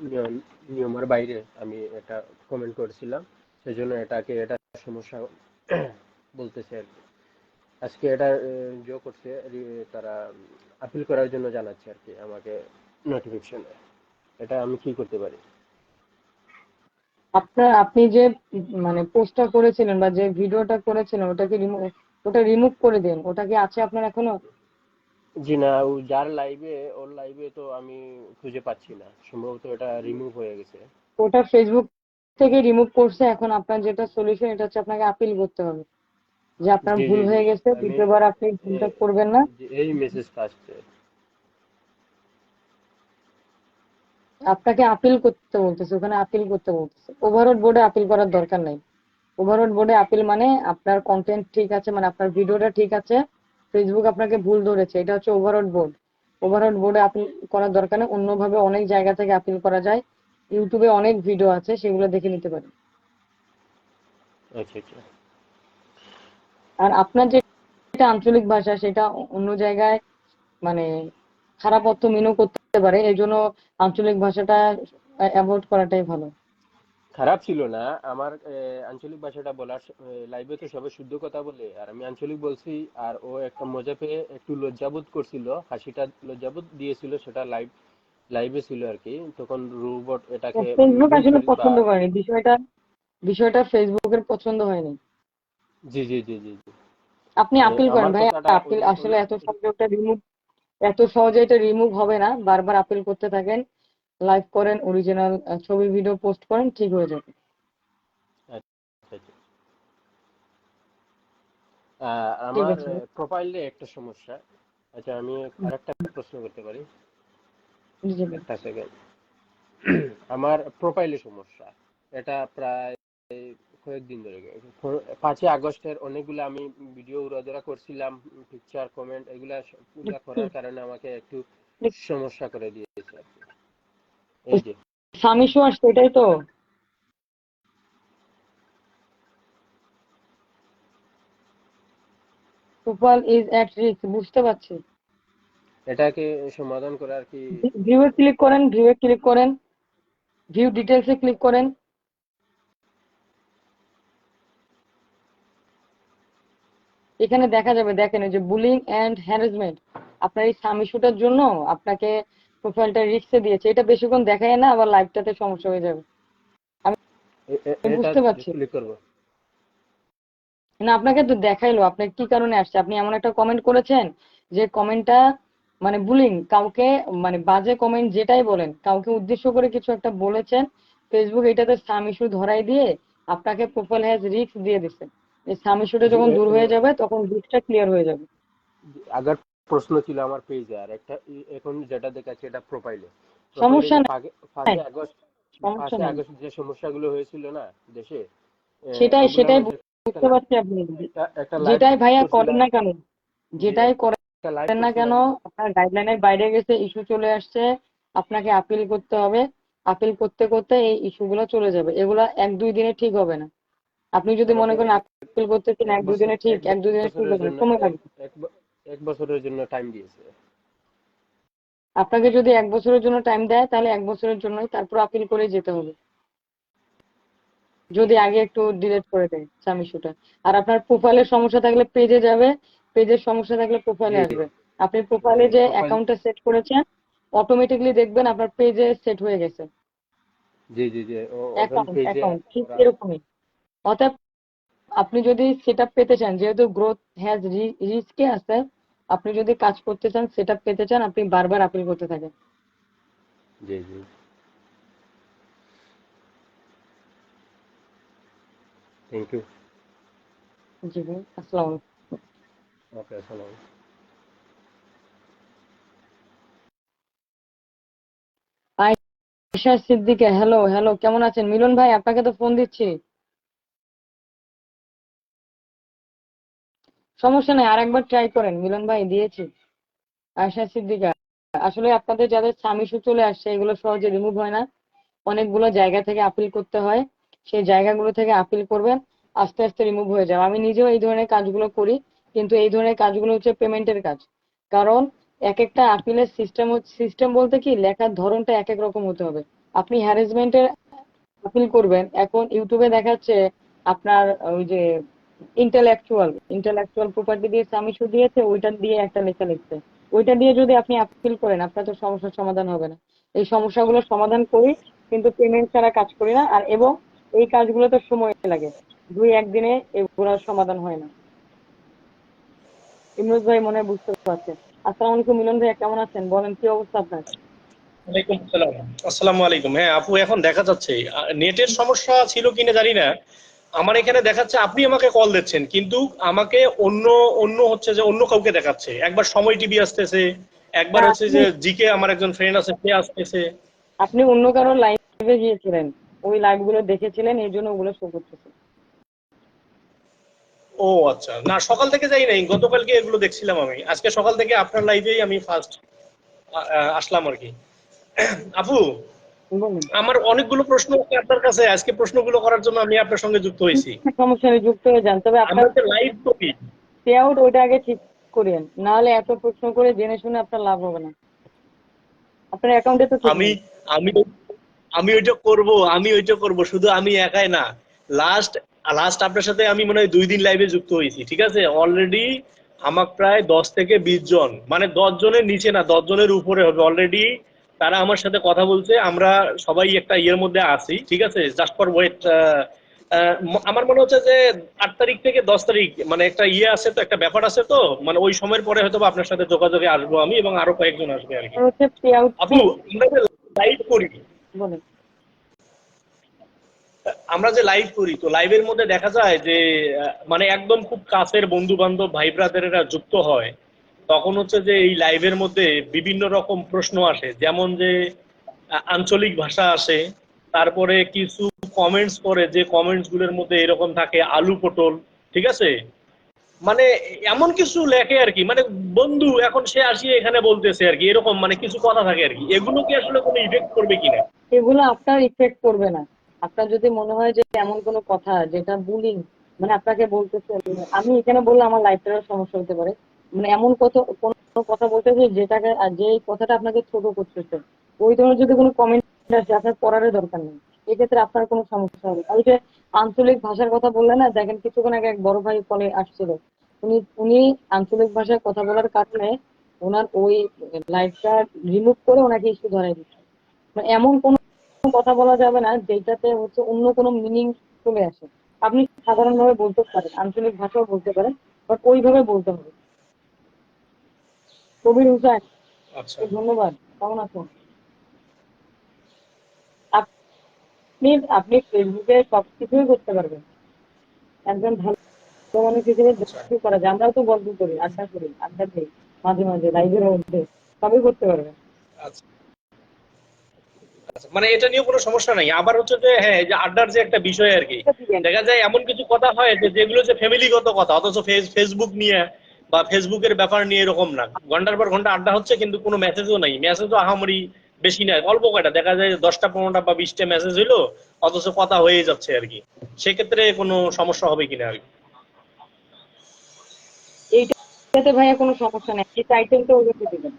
নিয়ম নিয়মের বাইরে। আমি এটা কমেন্ট করেছিলাম, সেজন্য এটাকে এটা সমস্যা বলতেছে আর কি। আজকে এটা করছে তারা আপিল করার জন্য জানাচ্ছে আর কি আমাকে নোটিফিকেশনে। এটা আমি কি করতে পারি? আপনি যে মানে পোস্টটা করেছিলেন বা যে ভিডিওটা করেছিলেন ওটা রিমুভ করে দিন, ওটা কি আছে আপনার এখনো? জি না, ও যার লাইভে ওর লাইভে তো আমি খুঁজে পাচ্ছি না, সম্ভবত এটা রিমুভ হয়ে গেছে। ওটা ফেসবুক থেকে রিমুভ করছে, এখন আপনার যেটা সলিউশন এটা হচ্ছে আপনাকে আপিল করতে হবে, যে আপনার জি ভুল জি জি, হয়ে গেছে, আমি দ্বিতীয়বার আপনি ভুলটা করবেন না। এই মেসেজটা আসছে। আপনাকে আপিল করতে বলতেছে, ওখানে আপিল করতে বলতেছে। ওভারঅল বোর্ডে আপিল করার দরকার নাই। ওভারঅল বোর্ডে আপিল মানে আপনার কন্টেন্ট ঠিক আছে, মানে আপনার ভিডিওটা ঠিক আছে, ফেসবুক আপনাকে ভুল ধরেছে, এটা হচ্ছে ওভারঅল বোর্ড। ওভারঅল বোর্ডে আপিল করার দরকার নেই, অন্যভাবে অনেক জায়গা থেকে আপিল করা যায়। ইউটিউবে অনেক ভিডিও আছে, সেগুলো দেখে নিতে পারেন। আচ্ছা আচ্ছা। আর আপনার যেটা আঞ্চলিক ভাষা সেটা অন্য জায়গায় মানে খারাপ অর্থ মিনও করতে পারে, এই জন্য আঞ্চলিক ভাষাটা অ্যাভয়েড করাটাই ভালো। খারাপ ছিল না আমার আঞ্চলিক ভাষাটা বলার। লাইভে তো সবাই শুদ্ধ কথা বলে, আর আমি আঞ্চলিক বলছি। আর ও একটা মজা পেয়ে একটু লজ্জাবোধ করছিল, হাসিটা লজ্জাবোধ দিয়েছিল, সেটা লাইভ লাইভে ছিল আর কি, তখন রোবট এটাকে ফেসবুক ভুল আসলে করে বা পছন্দ করেনি বিষয়টা ফেসবুকের পছন্দ হয়নি। জি জি জি জি জি আপনি আপিল করেন আমার ভাই, কথাটা আপিল আসলে এত সহজে এটা রিমুভ হবে না, বারবার আপিল করতে থাকেন, লাইভ করেন, অরিজিনাল ছবি ভিডিও পোস্ট করেন, ঠিক হয়ে যাবে। আচ্ছা, আচ্ছা। ঠিক আমার আছে। প্রোফাইলে একটা সমস্যা। আচ্ছা, আমি আরেকটা প্রশ্ন করতে পারি? জি জি। একটা সেকেন্ড। আমার প্রোফাইলে সমস্যা, এটা প্রায় কয়েকদিন ধরে। 5ই আগস্টের অনেকগুলো আমি ভিডিও উড়াধরা করছিলাম, পিকচার কমেন্ট এগুলা পুরা করার কারণে আমাকে একটু সমস্যা করে দিয়েছে আর কি। এই যে স্বামী শো আসছে, এটাই তো। প্রোফাইল ইজ অ্যাট রিস্ক, বুঝতে পারছি। এটাকে সমাধান করার কি? ভিউয়ে ক্লিক করেন, ভিউ ডিটেলসে ক্লিক করেন। এখানে দেখা যাবে, দেখেন এই যে বুলিং এন্ড হ্যারাসমেন্ট, আপনার এই স্বামী শুটার জন্য আপনাকে প্রোফাইলটা রিস্কে দিয়েছে। এটা বেশিক্ষণ দেখায় না, আবার লাইভটাতে সমস্যা হয়ে যাবে। আমি এটা বুঝতে পারছি। ক্লিক করব? না, আপনাকে তো দেখাইলো আপনার কি কারণে আসছে। আপনি এমন একটা কমেন্ট করেছেন যে কমেন্টটা মানে বুলিং, কাউকে মানে বাজে কমেন্ট যেটাই বলেন, কাউকে উদ্দেশ্য করে কিছু একটা বলেছেন, ফেসবুক এটাতে স্যাম ইস্যু ধরাই দিয়ে আপনাকে প্রোফাইল হ্যাজ রিস্ক দিয়ে দিচ্ছে। এই স্যাম ইস্যুটা জি, যখন দূর হয়ে যাবে তখন রিস্কটা ক্লিয়ার হয়ে যাবে। আগের প্রশ্ন ছিল আমার পেজে, আর একটা এখন যেটা দেখাচ্ছে এটা প্রোফাইলে। প্রোফাইলে সমস্যা যে নাই, 5ই আগস্ট সমস্যা 5ই নাই। আগস্ট যে সমস্যাগুলো হয়েছিল না দেশে, সেটাই ওগুলোর সেটাই মধ্যে বুঝতে পারছি আপনি। একটা লাইভ যেটাই ভাইয়া করেন করছিলাম। না কেন, জি, যেটাই একটা লাইভ করেন না কেন, করছিলাম। আপনার গাইডলাইনের বাইরে গেছে, ইস্যু চলে আসছে, আপনাকে আপিল করতে হবে। আপিল করতে করতে এই ইস্যুগুলো চলে যাবে, এগুলা 1-2 দিনে ঠিক হবে না। আপনি যদি মনে আমাকে করেন আপিল করতেছেন এক এক দুই বছর দিনে ঠিক, এক 1-2 দিনে ঠিক বছরের হবে না, জন্য সময় লাগবে। এক বছরের জন্য টাইম দিয়েছে। আপনাকে যদি 1 বছরের জন্য টাইম দেয় তাহলে 1 বছরের জন্যই, তারপর আপিল করে যেতে হবে, যদি আগে একটু ডিলেট করে দেয় সাম ইস্যুটা। আর আপনার প্রোফাইলের সমস্যা থাকলে পেজে যাবে, পেজের সমস্যা থাকলে প্রোফাইলে জি আসবে। আপনি প্রোফাইলে যে প্রোফাইল। অ্যাকাউন্টটা সেট করেছেন, অটোমেটিকলি দেখবেন আপনার পেজে সেট হয়ে গেছে। জি জি জি ওখান অ্যাকাউন্ট পেজে অ্যাকাউন্ট ঠিক ওরা। এরকমই। অতএব আপনি যদি সেটআপ পেতে চান, যেহেতু গ্রোথ হ্যাজ রিস্কে আছে, আপনি যদি কাজ করতে চান, সেটআপ পেতে চান, আপনি বারবার আপিল করতে থাকেন। জি জি থ্যাংক ইউ। জি ভাই, আসসালামু আলাইকুম। ওকে, আসসালাম। আয়েশা সিদ্দিকা, হ্যালো হ্যালো, কেমন আছেন? মিলন ভাই, আপনাকে তো ফোন দিচ্ছি। সমস্যা নেই, আরেকবার ট্রাই করেন মিলন ভাই, দিয়েছি। আয়েশা সিদ্দিকা, আসলে আপনাদের যাদের স্বামী ইস্যু চলে আসছে, এগুলো সহজে রিমুভ হয় না, অনেকগুলো জায়গা থেকে আপিল করতে হয়। সেই জায়গাগুলো থেকে আপিল করবেন, আস্তে আস্তে রিমুভ হয়ে যাবে। আমি নিজেও এই ধরনের কাজগুলো করি, কিন্তু এই ধরনের কাজগুলো হচ্ছে পেমেন্টের কাজ। কারণ এক একটা আপিলের সিস্টেম বলতে কি, লেখার ধরনটা এক এক রকম হতে হবে। আপনি হ্যারাসমেন্টের আপিল করবেন, এখন ইউটিউবে দেখাচ্ছে আপনার ওই যে ইন্টেলেকচুয়াল প্রপার্টি দিয়ে স্বামী ইস্যু দিয়েছে, ওইটা দিয়ে একটা লেখা লিখছে, ওইটা দিয়ে যদি আপনি আপিল করেন, আপনার তো সমস্যার সমাধান হবে না। এই সমস্যাগুলো সমাধান করি, কিন্তু পেমেন্ট ছাড়া কাজ করি না। আর এবং এই কাজগুলো তো সময় লাগে, 2-1 দিনে এগুলোর সমাধান হয় না। ইমরোজ ভাই মনে হয় বুঝতে পারছেন। আসসালামু আলাইকুম মিলন ভাই, কেমন আছেন? বলেন, কি অবস্থা আপনার? ওয়ালাইকুম আসসালাম। আসসালামু আলাইকুম। হ্যাঁ আপু, এখন দেখা যাচ্ছে নেটের সমস্যা ছিল কিনা জানি না, আমার এখানে দেখাচ্ছে আপনি আমাকে কল দিচ্ছেন, কিন্তু আমাকে অন্য অন্য হচ্ছে যে অন্য কাউকে দেখাচ্ছে। একবার সময় টিভি আসতেছে, একবার না, হচ্ছে যে জিকে আমার একজন ফ্রেন্ড আছে সে আসতেছে। আপনি অন্য কারো লাইভে গিয়েছিলেন, ওই লাইভ গুলো দেখেছিলেন, এই জন্য ওগুলো শো করতেছে। ও আচ্ছা, না সকাল থেকে যাই নাই, গতকালকে এগুলো দেখছিলাম। আমি আজকে সকাল থেকে আপনার লাইভেই আমি ফার্স্ট আসলাম আর কি। আপু, বলুন। আমার অনেকগুলো প্রশ্ন আছে আপনার কাছে, আজকে প্রশ্নগুলো করার জন্য আমি আপনার সঙ্গে যুক্ত হয়েছি। সমস্যা নেই, যুক্ত হয়ে যান, তবে আপনার আমরা যে লাইভ করি, পে আউট ওইটা আগে ঠিক করেন, নাহলে এত প্রশ্ন করে জেনে শুনে আপনার লাভ হবে না। আপনার অ্যাকাউন্টে তো ঠিক আমি নেই। আমি আমি ওইটা করব, শুধু আমি একাই না। লাস্ট লাস্ট আপনার সাথে আমি মনে হয় 2 দিন লাইভে যুক্ত হয়েছি, ঠিক আছে? অলরেডি আমার প্রায় 10 থেকে 20 জন, মানে 10 জনের নিচে না, 10 জনের উপরে হবে অলরেডি। তারা আমার সাথে কথা বলছে, আমরা সবাই একটা ইয়ের মধ্যে আছি, ঠিক আছে, জাস্ট ফর ওয়েট। আমার মনে হচ্ছে যে 8 তারিখ থেকে 10 তারিখ মানে একটা ইয়ে আছে, তো একটা ব্যাপার আছে, তো মানে ওই সময়ের পরে হয়তো বা আপনার সাথে যোগাযোগে আসবো আমি এবং আরো কয়েকজন আসবে আর কি। আর হচ্ছে পে আউট আপু, বলেন। আমরা যে লাইভ করি, তো লাইভের মধ্যে দেখা যায় যে মানে একদম খুব কাছের বন্ধু বান্ধব ভাই ব্রাদারেরা যুক্ত হয়, তখন হচ্ছে যে এই লাইভের মধ্যে বিভিন্ন রকম প্রশ্ন আসে, যেমন যে আঞ্চলিক ভাষা আসে, তারপরে কিছু কমেন্টস করে, যে কমেন্টস গুলোর মধ্যে এরকম থাকে আলু পটল, ঠিক আছে, মানে এমন কিছু লেখে আর কি, মানে বন্ধু এখন সে আসিয়ে এখানে বলতেছে আর কি, এরকম মানে কিছু কথা থাকে আর কি। এগুলো কি আসলে কোনো ইফেক্ট করবে কিনা? এগুলো আপনার ইফেক্ট করবে না। আপনার যদি মনে হয় যে এমন কোনো কথা যেটা বুলিং, মানে আপনাকে বলতেছে, আমি এখানে বললে আমার লাইফটারও সমস্যা হতে পারে, মানে এমন কোনো কথা বলতেছে যেটাকে, আর যে কথাটা আপনাকে ছোট করতেছে, ওই ধরনের যদি কোনো কমেন্ট আসে, আপনার পড়ারও দরকার নেই, এক্ষেত্রে আপনার কোনো সমস্যা হবে। আর ওই যে আঞ্চলিক ভাষার কথা বললেন না, দেখেন কিছুক্ষণ আগে এক বড় ভাই কলে আসছিল, উনি উনি আঞ্চলিক ভাষায় কথা বলার কারণে ওনার ওই লাইফটা রিমুভ করে ওনাকে ইস্যু ধরাই দিচ্ছে। মানে এমন কোনো কথা বলা যাবে না যেটাতে হচ্ছে অন্য কোনো মিনিং চলে আসে। আপনি সাধারণভাবে বলতে পারেন, আঞ্চলিক ভাষাও বলতে পারেন, বাট ওইভাবে বলতে হবে। কবির হুসাইন, আচ্ছা, ধন্যবাদ। কেমন আছেন আপনি? আপনি ফেসবুকে সবকিছুই করতে পারবেন, একজন ভালো মানুষ হিসেবে আচ্ছা, দেখতে করা যায়। আমরাও তো গল্প করি, আড্ডা দিই মাঝে মাঝে লাইভের মধ্যে, সবই করতে পারবেন। আচ্ছা, আচ্ছা। মানে এটা নিয়ে কোনো সমস্যা নাই। আবার হচ্ছে যে হ্যাঁ, এই যে আড্ডার যে একটা বিষয় আর কি, এটা দিবেন। দেখা যায় এমন কিছু কথা হয় যে যেগুলো যে ফ্যামিলিগত কথা, অথচ ফেসবুক নিয়ে বা ফেসবুকের ব্যাপার নিয়ে এরকম না, ঘন্টার পর ঘন্টা আড্ডা হচ্ছে কিন্তু কোনো মেসেজও নাই, মেসেজও আহামরি বেশি নাই, অল্প কয়টা, দেখা যায় 10টা 15টা বা 20টা মেসেজ হইলো, অথচ কথা হয়ে যাচ্ছে আর কি। সেক্ষেত্রে কোনো সমস্যা হবে কিনা আর কি। এইটাতে ভাইয়া কোনো সমস্যা নেই, এই টাইটেলটা ওদেরকে দিবেন।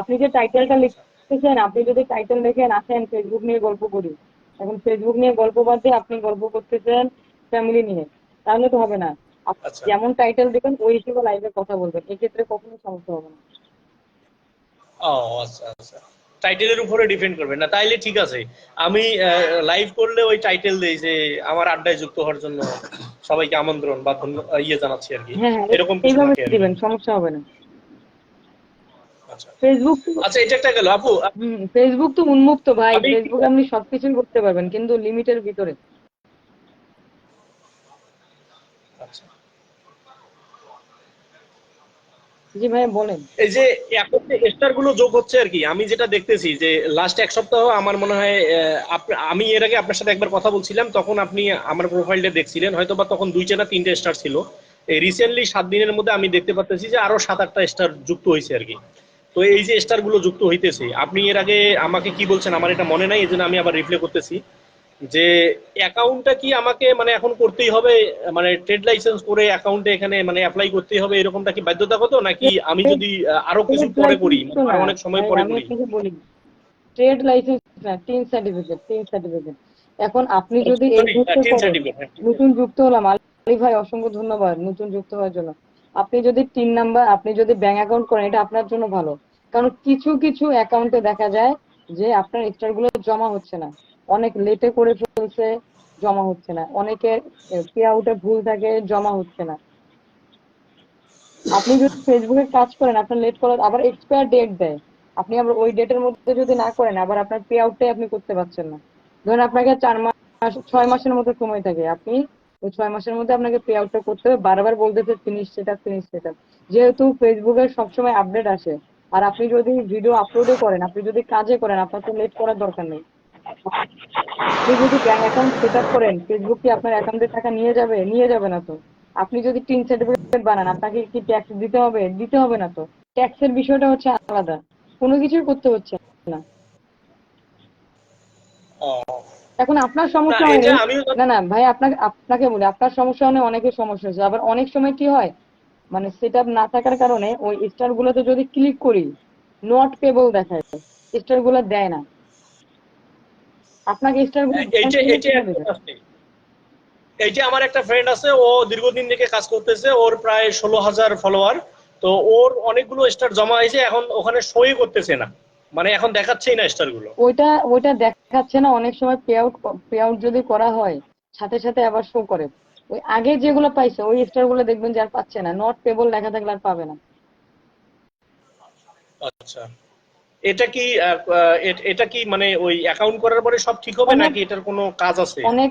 আপনি যে টাইটেলটা লিখতেছেন, আপনি যদি টাইটেল লিখেন আসেন ফেসবুক নিয়ে গল্প করি, এখন ফেসবুক নিয়ে গল্প বাদ দিয়ে আপনি গল্প করতেছেন ফ্যামিলি নিয়ে, তাহলে তো হবে না। আপনি আচ্ছা, যেমন টাইটেল দিবেন ওই হিসেবে লাইভে কথা বলবেন, এক্ষেত্রে কখনো সমস্যা হবে না। ও আচ্ছা, আচ্ছা, টাইটেলের উপরে ডিপেন্ড করবে না, তাইলে ঠিক আছে। আমি লাইভ করলে ওই টাইটেল দেই যে আমার আড্ডায় যুক্ত হওয়ার জন্য সবাইকে আমন্ত্রণ বা ইয়ে জানাচ্ছি আর কি, হ্যাঁ হ্যাঁ, এরকম কিছু এইভাবে থাকে আর কি। দিবেন, সমস্যা হবে না। আচ্ছা, ফেসবুক তো, আচ্ছা, এটা একটা গেল আপু। ফেসবুক তো উন্মুক্ত ভাই, আমি ফেসবুকে আপনি সবকিছুই করতে পারবেন কিন্তু লিমিটের ভিতরে। আচ্ছা, জি ভাই বলেন। এই যে এখন যে স্টার গুলো যোগ হচ্ছে আর কি, আমি যেটা দেখতেছি যে লাস্ট এক সপ্তাহ আমার মনে হয় আমি এর আগে আপনার সাথে একবার কথা বলছিলাম, তখন আপনি আমার প্রোফাইলটা দেখছিলেন হয়তো, বা তখন 2টা না 3টে স্টার ছিল। এই রিসেন্টলি 7 দিনের মধ্যে আমি দেখতে পাচ্ছি যে আরো 7-8টা স্টার যুক্ত হয়েছে আর কি। তো এই যে স্টার গুলো যুক্ত হইতেছে, আপনি এর আগে আমাকে কি বলছেন আমার এটা মনে নাই, এই জন্য আমি আবার রিপ্লে করতেছি যে অ্যাকাউন্টটা কি আমাকে মানে এখন করতেই হবে, মানে ট্রেড লাইসেন্স করে অ্যাকাউন্টে এখানে মানে অ্যাপ্লাই করতেই হবে, এরকমটা কি বাধ্যতাগত, নাকি আমি যদি আরো কিছু ট্রেড পরে করি, লাইসেন্স মানে তো আরো না অনেক সময় ভাই, পরে আমি করি? আপনাকে বলি, ট্রেড লাইসেন্স না, টিন সার্টিফিকেট। এখন আপনি যদি এই সরি, মুহূর্তে টিন করেন, সার্টিফিকেট। নতুন যুক্ত হলাম আলী ভাই, অসংখ্য ধন্যবাদ নতুন যুক্ত হওয়ার জন্য। আপনি যদি 3 নাম্বার, আপনি যদি ব্যাংক অ্যাকাউন্ট করেন, এটা আপনার জন্য ভালো। কারণ কিছু কিছু অ্যাকাউন্টে দেখা যায় যে আপনার স্টার গুলো জমা হচ্ছে না, অনেক লেটে করে ফেলছে, জমা হচ্ছে না, অনেকের পে আউটে ভুল থাকে, জমা হচ্ছে না। আপনি যদি ফেসবুকে কাজ করেন, আপনার লেট করার আবার এক্সপায়ার ডেট দেয়, আপনি আবার ওই ডেটের মধ্যে যদি না করেন, আবার আপনার পে আউটটাই আপনি করতে পারছেন না। ধরেন আপনাকে 4 মাস 6 মাসের মতো সময় থাকে, আপনি ওই 6 মাসের মধ্যে আপনাকে পে আউটটা করতে হবে, বারবার বলতেছে ফিনিশ সেটআপ, ফিনিশ সেটআপ। যেহেতু ফেসবুকের সবসময় আপডেট আসে, আর আপনি যদি ভিডিও আপলোডও করেন, আপনি যদি কাজে করেন, আপনার তো লেট করার দরকার নেই। আপনি যদি ব্যাংক অ্যাকাউন্ট সেট আপ করেন, ফেসবুক কি আপনার অ্যাকাউন্টে টাকা নিয়ে যাবে? নিয়ে যাবে না তো। আপনি যদি টিন সার্টিফিকেট বানান, আপনাকে কি ট্যাক্স দিতে হবে? দিতে হবে না তো। ট্যাক্সের বিষয়টা হচ্ছে আলাদা, কোনো কিছুই করতে হচ্ছে না। ও, এখন আপনার না সমস্যা এটা হয়নি, আমিও না না ভাই, আপনাকে আপনাকে বলি, আপনার সমস্যা হলে অনেকের সমস্যা হয়েছে। আবার অনেক সময় কি হয়, মানে সেট আপ না থাকার কারণে ওই স্টার গুলোতে যদি ক্লিক করি, নট পেবল দেখায়, স্টার গুলো দেয় না। আপনাকে স্টার গুলো এইটা এইটা কিভাবে একদম দেবে? আছে। এই যে আমার একটা ফ্রেন্ড আছে, ও দীর্ঘদিন থেকে কাজ করতেছে, ওর প্রায় 16,000 ফলোয়ার। তো ওর অনেকগুলো স্টার জমা হয়েছে, এখন ওখানে সই করতেছে না। মানে এখন দেখাচ্ছেই না স্টার গুলো। ওইটা দেখাচ্ছে না, অনেক সময় পে আউট যদি করা হয় সাথে সাথে আবার শো করে। ওই আগে যেগুলো পাইছে ওই স্টার গুলো দেখবেন যে আর পাচ্ছে না, নট পেবল লেখা থাকলে আর পাবে না। আচ্ছা, এটা কি এটা কি মানে ওই অ্যাকাউন্ট করার পরে সব ঠিক হবে অনেক নাকি এটার কোনো কাজ আছে? অনেক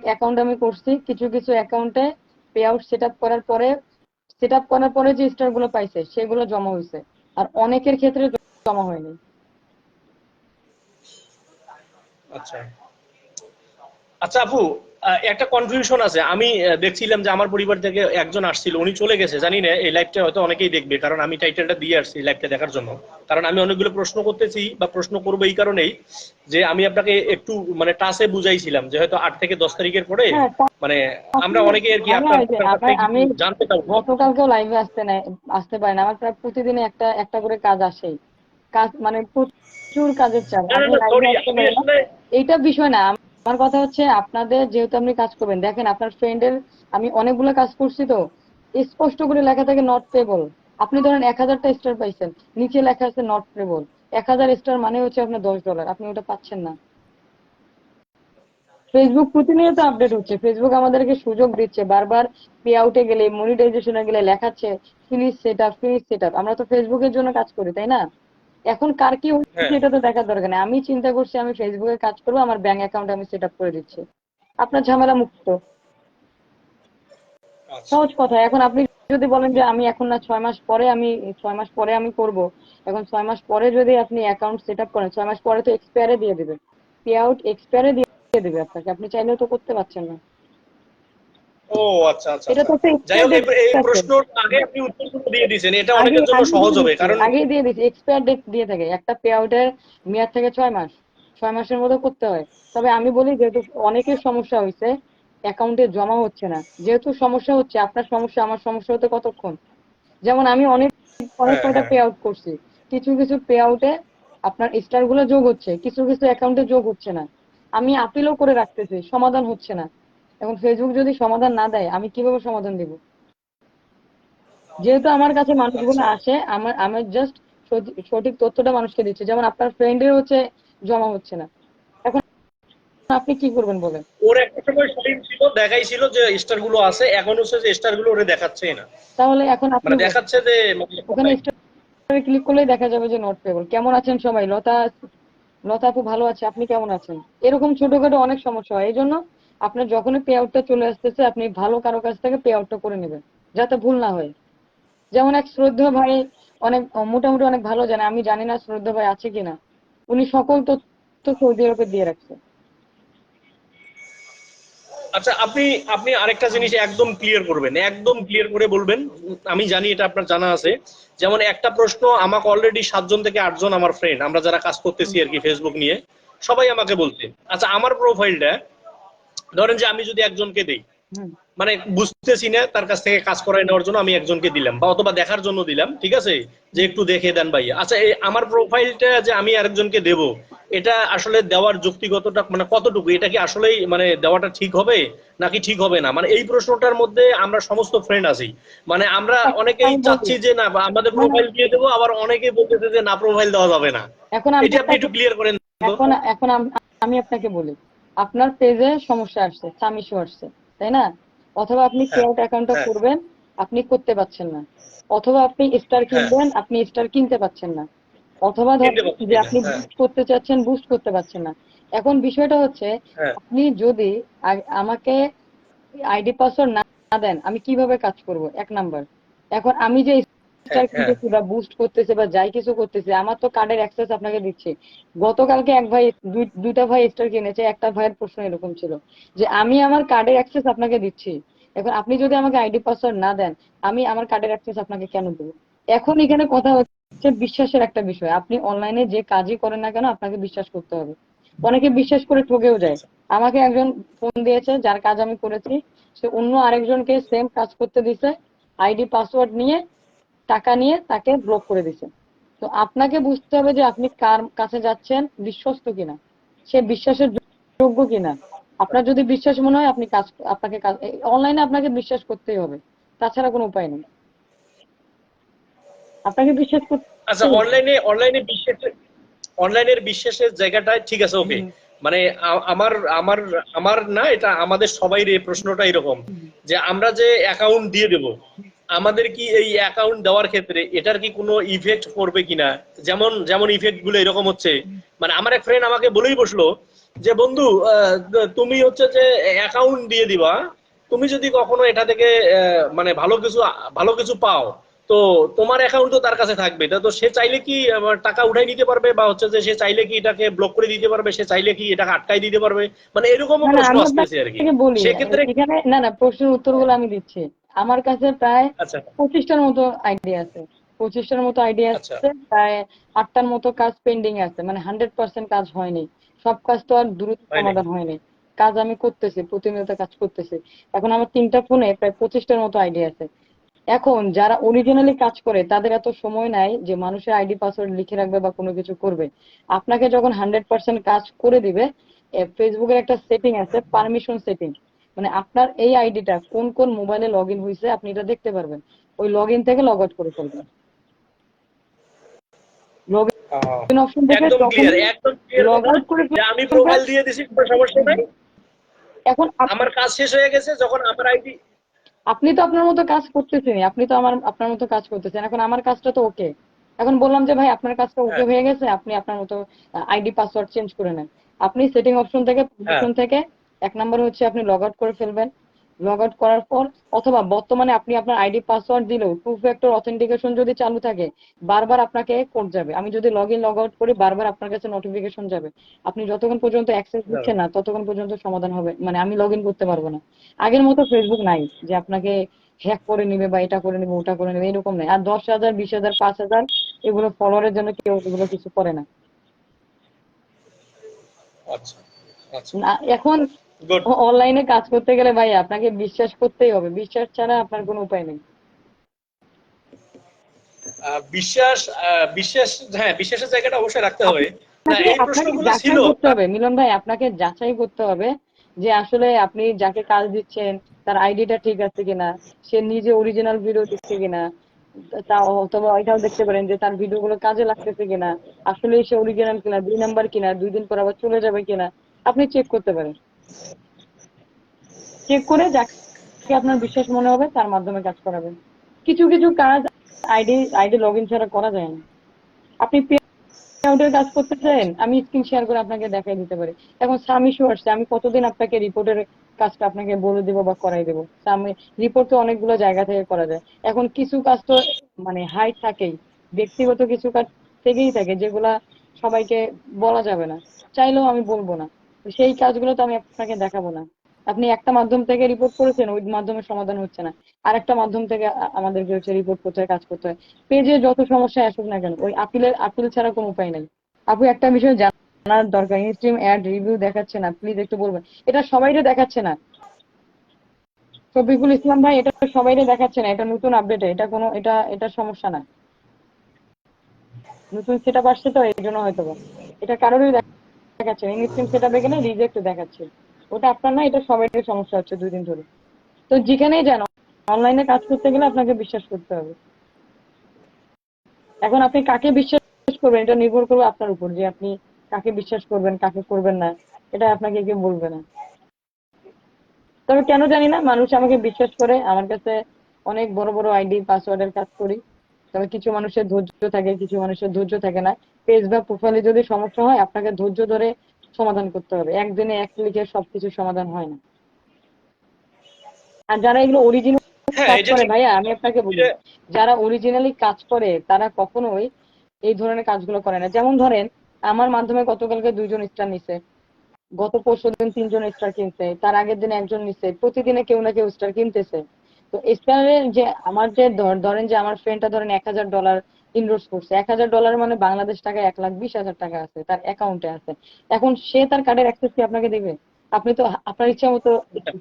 অ্যাকাউন্ট আমি করছি, কিছু কিছু অ্যাকাউন্টে পে আউট সেট আপ করার পরে যে স্টার গুলো পাইছে সেগুলো জমা হয়েছে, আর অনেকের ক্ষেত্রে জমা হয়নি। আচ্ছা আচ্ছা আপু, একটা কনফিউশন আছে। আমি দেখছিলাম যে আমার পরিবার থেকে একজন আসছিল, উনি চলে গেছে, জানি না এই লাইভটা হয়তো অনেকেই দেখবে, কারণ আমি টাইটেলটা দিয়ে আসছি লাইভটা দেখার জন্য। কারণ আমি অনেকগুলো প্রশ্ন করতেছি বা প্রশ্ন করবো এই কারণেই যে আমি আপনাকে একটু মানে টাসে বুঝাইছিলাম যে হয়তো 8 থেকে 10 তারিখের পরে হ্যাঁ, মানে আমরা অনেকে আর কি আমি আপনার ওই যে কাছ থেকে আমি কিছু জানতে চাবো। গতকালকেও লাইভে আসতে পারি না, আমার প্রায় প্রতিদিনে একটা একটা করে কাজ আসেই, কাজ মানে প্রচুর কাজের চাপ, না না আমি না, লাইভে সরি, আসতে আমি পারি না। আসলে এইটা বিষয় না, আমার কথা হচ্ছে আপনাদের যেহেতু আপনি কাজ করবেন, দেখেন আপনার ফ্রেন্ডের আমি অনেকগুলো কাজ করছি তো স্পষ্ট করে লেখা থাকে নট পেবল। আপনি ধরেন 1000টা স্টার পাইছেন, নিচে লেখা আছে নট পেবল। 1000 স্টার মানে হচ্ছে আপনার $10, আপনি ওটা পাচ্ছেন না। ফেসবুক প্রতিনিয়ত আপডেট হচ্ছে, ফেসবুক আমাদেরকে সুযোগ দিচ্ছে, বারবার পে আউটে গেলে মনিটাইজেশনে গেলে লেখাচ্ছে ফিনিশ সেট আপ। আমরা তো ফেসবুকের জন্য কাজ করি, তাই না? এখন কার কি হচ্ছে হ্যাঁ। এটা তো দেখার দরকার নেই, আমি চিন্তা করছি আমি ফেসবুকে কাজ করবো, আমার ব্যাংক অ্যাকাউন্ট আমি সেট আপ করে দিচ্ছি, আপনার ঝামেলা মুক্ত। আচ্ছা সহজ কথা। এখন আপনি যদি বলেন যে আমি এখন না 6 মাস পরে, আমি 6 মাস পরে আমি করব, এখন 6 মাস পরে যদি আপনি অ্যাকাউন্ট সেট আপ করেন, 6 মাস পরে তো এক্সপায়ারে দিয়ে দেবে, পে আউট এক্সপায়ারে দিয়ে দেবে আপনাকে, আপনি চাইলেও তো করতে পারছেন না। ও আচ্ছা আচ্ছা এটা আচ্ছা। তো একটা যাই এক্সপায়ার হোক, ডেট এই আছে, প্রশ্নর আগে আপনি উত্তরগুলো দিয়ে দিয়েছেন, এটা আগে অনেকের জন্য আগে সহজ দিয়ে হবে, দিচ্ছি কারণ আগে দিয়ে দিচ্ছি এক্সপায়ার ডেট দিয়ে থাকে, একটা পে আউটের মেয়াদ থেকে 6 মাস, 6 মাসের মধ্যে করতে হয়। তবে আমি বলি যেহেতু অনেকের সমস্যা হয়েছে, অ্যাকাউন্টে জমা হচ্ছে না, যেহেতু সমস্যা হচ্ছে, আপনার সমস্যা আমার সমস্যা হতে কতক্ষণ? যেমন আমি অনেক অনেক হ্যাঁ কয়টা হ্যাঁ। পে আউট করছি, কিছু কিছু পে আউটে আপনার স্টার গুলো যোগ হচ্ছে, কিছু কিছু অ্যাকাউন্টে যোগ হচ্ছে না, আমি আপিলও করে রাখতেছি, সমাধান হচ্ছে না। এখন ফেসবুক যদি সমাধান না দেয় আমি কিভাবে সমাধান দিব? যেহেতু আমার কাছে মানুষগুলো আচ্ছা, আসে, আমার জাস্ট সঠিক তথ্যটা মানুষকে দিচ্ছে, যেমন আপনার ফ্রেন্ডের হচ্ছে জমা হচ্ছে না, এখন আপনি কি করবেন বলেন? ওর একটা সময় শরীর ছিল, দেখাইছিল যে স্টার গুলো আছে, এখন হচ্ছে যে স্টার গুলো ওরে দেখাচ্ছেই না। তাহলে এখন আপনি মানে দেখাচ্ছে যে মানে ওখানে স্টারে ক্লিক করলেই দেখা যাবে যে নট পেবল। কেমন আছেন সবাই? লতা আপু ভালো আছে, আপনি কেমন আছেন? এরকম ছোটখাটো অনেক সমস্যা হয়, এই জন্য আপনার যখনই পে আউটটা চলে আসতেছে আপনি ভালো কারো কাছ থেকে পে আউটটা করে নেবেন, যাতে ভুল না হয়। যেমন এক শ্রদ্ধেয় ভাই, অনেক মোটামুটি অনেক ভালো জানে, আমি জানি না শ্রদ্ধেয় ভাই আছে কিনা, উনি সকল তথ্য সৌদি আরবে দিয়ে রাখছে। আচ্ছা, আপনি আপনি আরেকটা জিনিস একদম ক্লিয়ার করবেন, একদম ক্লিয়ার করে বলবেন। আমি জানি এটা আপনার জানা আছে। যেমন একটা প্রশ্ন আমাকে অলরেডি 7 জন থেকে 8 জন আমার ফ্রেন্ড, আমরা যারা কাজ করতেছি হুম আর কি ফেসবুক নিয়ে, সবাই আমাকে বলছে, আচ্ছা আমার প্রোফাইলটা ধরেন যে আমি যদি একজনকে দেই, হুম মানে বুঝতেছি না তার কাছ থেকে কাজ করাই নেওয়ার জন্য আমি একজনকে দিলাম বা অথবা দেখার জন্য দিলাম, ঠিক আছে, যে হুম। একটু দেখে দেন ভাই। আচ্ছা, এই আমার প্রোফাইলটা যে আমি আরেকজনকে দেব, এটা আসলে দেওয়ার যুক্তিগতটা মানে কতটুকু, এটা কি আসলেই মানে দেওয়াটা ঠিক হবে নাকি ঠিক হবে না, মানে এই প্রশ্নটার মধ্যে আমরা সমস্ত ফ্রেন্ড আছি। মানে আমরা অনেকেই আমি বলি, চাচ্ছি যে না বা আমাদের মানে প্রোফাইল দিয়ে দেবো, আবার অনেকেই বলতেছে যে না, প্রোফাইল দেওয়া যাবে না। এখন আমি এটা আপনি আপনাকে একটু ক্লিয়ার করেন তো। এখন এখন আমি আপনাকে বলি, আপনার পেজে সমস্যা আসছে, সাম ইস্যু আসছে, তাই না? অথবা আপনি পে হ্যাঁ আউট অ্যাকাউন্টটা হ্যাঁ করবেন, আপনি করতে পারছেন না। অথবা আপনি স্টার হ্যাঁ। কিনবেন, আপনি স্টার কিনতে পারছেন না। অথবা কিনতে ধরেন পারছি যে না, আপনি হ্যাঁ বুস্ট করতে চাচ্ছেন, বুস্ট করতে পারছেন না। এখন বিষয়টা হচ্ছে, হ্যাঁ আপনি যদি আমাকে আইডি পাসওয়ার্ড না না দেন, আমি কিভাবে কাজ করব? 1 নাম্বার, এখন আমি যে হ্যাঁ স্টার হ্যাঁ। কিনতেছি বা বুস্ট করতেছি বা যাই কিছু করতেছি, আমার তো কার্ডের অ্যাক্সেস আপনাকে দিচ্ছি। গতকালকে এক ভাই, দুইটা ভাই স্টার কিনেছে, একটা ভাইয়ের প্রশ্ন এরকম ছিল যে আমি আমার কার্ডের অ্যাক্সেস আপনাকে দিচ্ছি, এখন আপনি যদি আমাকে আইডি পাসওয়ার্ড না দেন, আমি আমার কার্ডের অ্যাক্সেস আপনাকে কেন দেবো? এখন এখানে কথা হচ্ছে বিশ্বাসের একটা বিষয়, আপনি অনলাইনে যে কাজই করেন না কেন আপনাকে বিশ্বাস করতে হবে। অনেকে বিশ্বাস করে ঠকেও যায়। আচ্ছা আমাকে একজন ফোন দিয়েছে, যার কাজ আমি করেছি, সে অন্য আরেকজনকে সেম কাজ করতে দিছে, আইডি পাসওয়ার্ড নিয়ে টাকা নিয়ে তাকে ব্লক করে দিছে। তো আপনাকে বুঝতে হবে যে আপনি কার কাছে যাচ্ছেন, বিশ্বস্ত কিনা, সে বিশ্বাসের যোগ্য কিনা। আপনার যদি বিশ্বাস মনে হয় আপনি আপনাকে কাজ অনলাইনে আপনাকে বিশ্বাস করতেই হবে, তাছাড়া কোনো উপায় নেই, আপনাকে বিশ্বাস করতে আচ্ছা, অনলাইনের বিশ্বাসের জায়গাটায় ঠিক আছে, ওকে। মানে আমার আমার আমার না, এটা আমাদের সবাই এই প্রশ্নটা এরকম যে আমরা যে অ্যাকাউন্ট দিয়ে দেব, আমাদের কি এই অ্যাকাউন্ট দেওয়ার ক্ষেত্রে এটার কি কোনো ইফেক্ট পড়বে কিনা? যেমন যেমন ইফেক্ট গুলো এরকম হচ্ছে, মানে আমার এক ফ্রেন্ড আমাকে বলেই বসলো যে বন্ধু, তুমি হচ্ছে যে অ্যাকাউন্ট দিয়ে দিবা, তুমি যদি কখনো এটা থেকে মানে ভালো কিছু পাও, তো তোমার অ্যাকাউন্ট তো তার কাছে থাকবে, তা তো সে চাইলে কি টাকা উঠাই নিতে পারবে, বা হচ্ছে যে সে চাইলে কি এটাকে ব্লক করে দিতে পারবে, সে চাইলে কি এটাকে আটকাই দিতে পারবে, মানে এরকমও না না, প্রশ্ন আমি আসতেছে আর কি। আপনাকে বলি সেক্ষেত্রে এখানে, না না, প্রশ্নের উত্তরগুলো আমি দিচ্ছি। আমার কাছে প্রায় আচ্ছা 25টার মতো আইডিয়া আছে, 25টার মতো আইডিয়া আচ্ছা আছে, প্রায় 8টার মতো কাজ পেন্ডিং আছে, মানে 100% কাজ হয়নি। সব কাজ তো আর দ্রুত হয় নাই। সমাধান হয়নি, কাজ আমি করতেছি, প্রতিনিয়ত কাজ করতেছি। এখন আমার 3টা ফোনে প্রায় 25টার মতো আইডিয়া আছে। এখন যারা অরিজিনালি কাজ করে তাদের এত সময় নাই যে মানুষের আইডি পাসওয়ার্ড লিখে রাখবে বা কোনো কিছু করবে। আপনাকে যখন 100% কাজ করে দিবে, ফেসবুকের একটা সেটিং আছে, পারমিশন সেটিং, মানে আপনার এই আইডিটা কোন কোন মোবাইলে লগ ইন হয়েছে আপনি এটা দেখতে পারবেন। ওই লগ ইন থেকে লগ আউট করে ফেলবেন। লগ আহ, ইন অপশন থেকে একদম ক্লিয়ার, যখনই একদম ক্লিয়ার লগ কথা আউট করে যে আমি ফেলবেন, প্রোফাইল দিয়ে দিছি, কোনো সমস্যা নাই। এখন আমার কাজ শেষ হয়ে গেছে যখন আমার আইডি। আপনি তো আপনার মতো কাজ করতেছেন, আপনি তো আপনার মতো কাজ করতেছেন, এখন আমার কাজটা তো ওকে। এখন বললাম যে ভাই আপনার কাজটা ওকে হ্যাঁ হয়ে গেছে, আপনি আপনার মতো আইডি পাসওয়ার্ড চেঞ্জ করে নেন। আপনি সেটিং অপশন থেকে, হ্যাঁ পারমিশন থেকে, এক নাম্বার হচ্ছে আপনি লগ আউট করে ফেলবেন। লগ আউট করার পর, অথবা বর্তমানে আপনি আপনার আইডি পাসওয়ার্ড দিলেও টু ফ্যাক্টর অথেন্টিকেশন যদি চালু থাকে, বারবার আপনাকে কোড যাবে। আমি যদি লগ ইন লগ আউট করি, বারবার আপনার কাছে নোটিফিকেশন যাবে। আপনি যতক্ষণ পর্যন্ত অ্যাক্সেস যাবে। দিচ্ছেন না ততক্ষণ পর্যন্ত সমাধান হবে, মানে আমি লগ ইন করতে পারবো না। আগের মতো ফেসবুক নাই যে আপনাকে হ্যাক করে নিবে বা এটা করে নিবে ওটা করে নিবে, এরকম নাই। আর 10,000 20,000 5,000 এগুলো ফলোয়ারের জন্য কেউ এগুলো কিছু করে না। আচ্ছা আচ্ছা, এখন গুড। অনলাইনে কাজ করতে গেলে ভাই আপনাকে বিশ্বাস করতেই হবে, বিশ্বাস ছাড়া আপনার কোনো উপায় নেই। বিশ্বাস, বিশ্বাস, হ্যাঁ বিশ্বাসের জায়গাটা অবশ্যই রাখতে হবে। না, আপনাকে এই আপনাকে প্রশ্নগুলো ছিল। যাচাই করতে হবে মিলন ভাই, আপনাকে যাচাই করতে হবে যে আসলে আপনি যাকে কাজ দিচ্ছেন তার আইডিটা ঠিক আছে কিনা, সে নিজে অরিজিনাল ভিডিও দিচ্ছে কিনা, তা অথবা এটাও দেখতে পারেন যে তার ভিডিও গুলো কাজে লাগতেছে কিনা, আসলে সে অরিজিনাল কিনা, 2 নাম্বার কিনা, 2 দিন পর আবার চলে যাবে কিনা, আপনি চেক করতে পারেন। চেক করে যাকে আপনার বিশ্বাস মনে হবে তার মাধ্যমে কাজ করাবেন। কিছু কিছু কাজ আইডি আইডি লগ ইন ছাড়া করা যায় না। আপনি আউটের কাজ করতেছেন, আমি স্ক্রিন শেয়ার করে আপনাকে দেখাই দিতে পারি। এখন সাম ইস্যু আসছে, আমি কতদিন আপনাকে রিপোর্টের কাজটা আপনাকে বলে দেবো বা করাই দেবো? সামনে রিপোর্ট তো অনেকগুলো জায়গা থেকে করা যায়। এখন কিছু কাজ তো মানে হাই থাকেই, ব্যক্তিগত কিছু কাজ থেকেই থাকে যেগুলা সবাইকে বলা যাবে না, চাইলেও আমি বলবো না। তো সেই কাজগুলো তো আমি আপনাকে দেখাবো না। আপনি একটা মাধ্যম থেকে রিপোর্ট করেছেন, ওই মাধ্যমে সমাধান হচ্ছে না, আর একটা মাধ্যম থেকে আমাদেরকে হচ্ছে রিপোর্ট করতে হয়, কাজ করতে হয়। পেজে যত সমস্যা আসুক না কেন, ওই আপিল ছাড়া কোনো উপায় নাই। আপু একটা বিষয় জানার দরকার, ইনস্ট্রিম অ্যাড রিভিউ দেখাচ্ছে না, প্লিজ একটু বলবেন। এটা সবাইরে দেখাচ্ছে না শফিকুল ইসলাম ভাই, এটা সবাইরে দেখাচ্ছে না, এটা নতুন আপডেটে, এটা কোনো এটা এটা সমস্যা না। নতুন সেটআপ আসছে তো এই জন্য হয়তো বা এটা কারোরই দেখাচ্ছে না। ইনস্ট্রিম সেটআপে গেলে রিজেক্ট দেখাচ্ছে, ওটা আপনার না, এটা সবাইরই সমস্যা হচ্ছে 2 দিন ধরে। তো যেখানেই যান, অনলাইনে কাজ করতে গেলে আপনাকে বিশ্বাস করতে হবে। এখন আপনি কাকে বিশ্বাস করবেন এটা নির্ভর করবে আপনার উপর, যে আপনি কাকে বিশ্বাস করবেন কাকে করবেন না, এটা আপনাকে কেউ বলবে না। তবে কেন জানি না মানুষ আমাকে বিশ্বাস করে, আমার কাছে অনেক বড় বড় আইডি পাসওয়ার্ডের কাজ করি। তবে কিছু মানুষের ধৈর্য থাকে, কিছু মানুষের ধৈর্য থাকে না। পেজ বা প্রোফাইলে যদি সমস্যা হয় আপনাকে ধৈর্য ধরে সমাধান করতে হবে, একদিনে এক ক্লিকে সবকিছু সমাধান হয় না। আর যারা এগুলো অরিজিনাল হ্যাঁ, কাজ এটা করে ঠিক। ভাইয়া, আমি আপনাকে বলি, এটা যারা অরিজিনালি কাজ করে তারা কখনোই এই ধরনের কাজগুলো করে না। যেমন ধরেন, আমার মাধ্যমে গতকালকে 2জন স্টার নিছে, গত পরশুদিন 3জন স্টার কিনছে, তার আগের দিন একজন নিছে, প্রতিদিনে কেউ না কেউ স্টার কিনতেছে। তো স্টারের যে আমার যে ধরেন যে আমার ফ্রেন্ডটা ধরেন $1,000 ইনভেস্ট করছে, $1,000 মানে বাংলাদেশ টাকায় 1,20,000 টাকা আছে তার অ্যাকাউন্টে আছে। এখন সে তার কার্ডের অ্যাক্সেস কি আপনাকে দিবে? আপনি তো আপনার ইচ্ছা মতো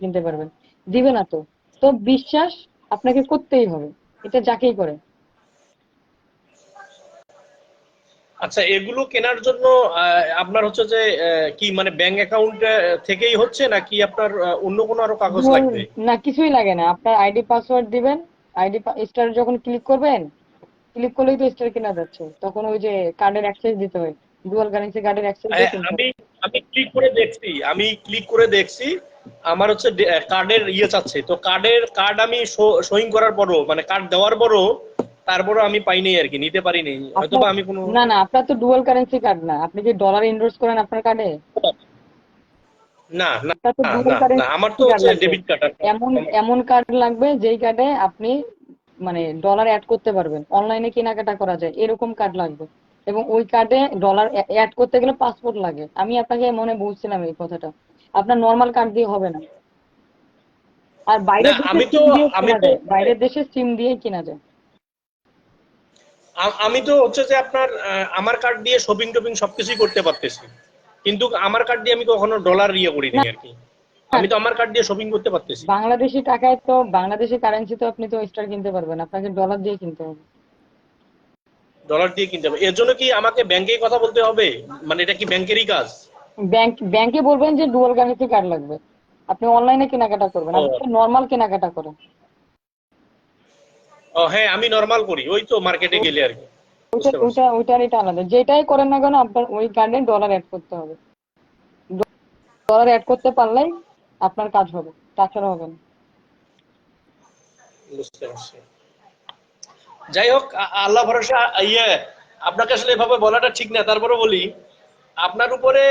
কিনতে পারবেন, দিবে না তো। তো বিশ্বাস আপনাকে করতেই হবে, এটা যাকেই করে। আচ্ছা, এগুলো কেনার জন্য আপনার হচ্ছে যে কি মানে ব্যাংক অ্যাকাউন্ট থেকেই হচ্ছে, নাকি আপনার অন্য কোনো আরো কাগজ ধর, লাগবে? না কিছুই লাগে না, আপনার আইডি পাসওয়ার্ড দিবেন, আইডি স্টার যখন ক্লিক করবেন ক্লিক করলেই তো স্টার কেনা যাচ্ছে, তখন ওই যে কার্ডের অ্যাক্সেস দিতে হয়, ডুয়াল কারেন্সি কার্ডের অ্যাক্সেস দিয়ে কিনতে আমি হয়। আমি ক্লিক করে দেখছি আমার হচ্ছে কার্ডের চাচ্ছে, তো কার্ড আমি সইং করার পরও মানে কার্ড দেওয়ার পরও তারপরও আমি পাইনি আর কি, নিতে পারিনি, হয়তো আপনার বা আমি কোনো না না, আপনার তো ডুয়াল কারেন্সি কার্ড না, আপনি কি ডলার ইনভেস্ট করেন আপনার কার্ডে? না না আপনার তো না ডুয়াল না না আমার তো কারেন্সি কার্ড হচ্ছে লাগবে। Debit card. এমন এমন কার্ড লাগবে যেই কার্ডে আপনি মানে ডলার অ্যাড করতে পারবেন, অনলাইনে কেনাকাটা করা যায় এরকম কার্ড লাগবে। এবং ওই কার্ডে ডলার অ্যাড করতে গেলে পাসপোর্ট লাগে। আমি আপনাকে মনে বলছিলাম এই কথাটা, আপনার নর্মাল কার্ড দিয়ে হবে না। আর না বাইরের দেশে আমি তো সিম দিয়ে আমি কেনা তো যায়, বাইরের দেশে সিম দিয়ে কেনা যায়। আমি তো হচ্ছে যে আপনার আমার কার্ড দিয়ে শপিং টপিং সবকিছুই করতে পারতেছি, কিন্তু আমার কার্ড দিয়ে আমি কখনো ডলার করিনি না আর কি। আমি তো আমার কার্ড দিয়ে শপিং করতে পারতেছি। বাংলাদেশি টাকায় তো, বাংলাদেশি কারেন্সি তো আপনি তো স্টার কিনতে পারবেন, আপনাকে ডলার দিয়ে কিনতে হবে। ডলার দিয়ে কিনতে হবে, এর জন্য কি আমাকে ব্যাংকে কথা বলতে হবে? মানে এটা কি ব্যাংকেরই কাজ? ব্যাংকে বলবেন যে ডুয়াল কারেন্সি কার্ড লাগবে, আপনি অনলাইনে কেনাকাটা করবেন, ও আপনি নর্মাল কেনাকাটা করেন। ও হ্যাঁ, আমি নরমাল করি, ওই তো মার্কেটে গেলে আর কি। ওইটা বুঝতে পারছি। ওইটা ওইটার এটা আলাদা, যেটাই করেন না কেন আপনার ওই কার্ডে ডলার অ্যাড করতে হবে। ডলার অ্যাড করতে পারলেই আপনার কাজ হবে, তাছাড়া হবে না। বুঝতে পারছি। যাই হোক, আল্লাহ ভরসা। ইয়ে আপনাকে আসলে এভাবে বলাটা ঠিক না, তারপরে বলি আপনার উপরে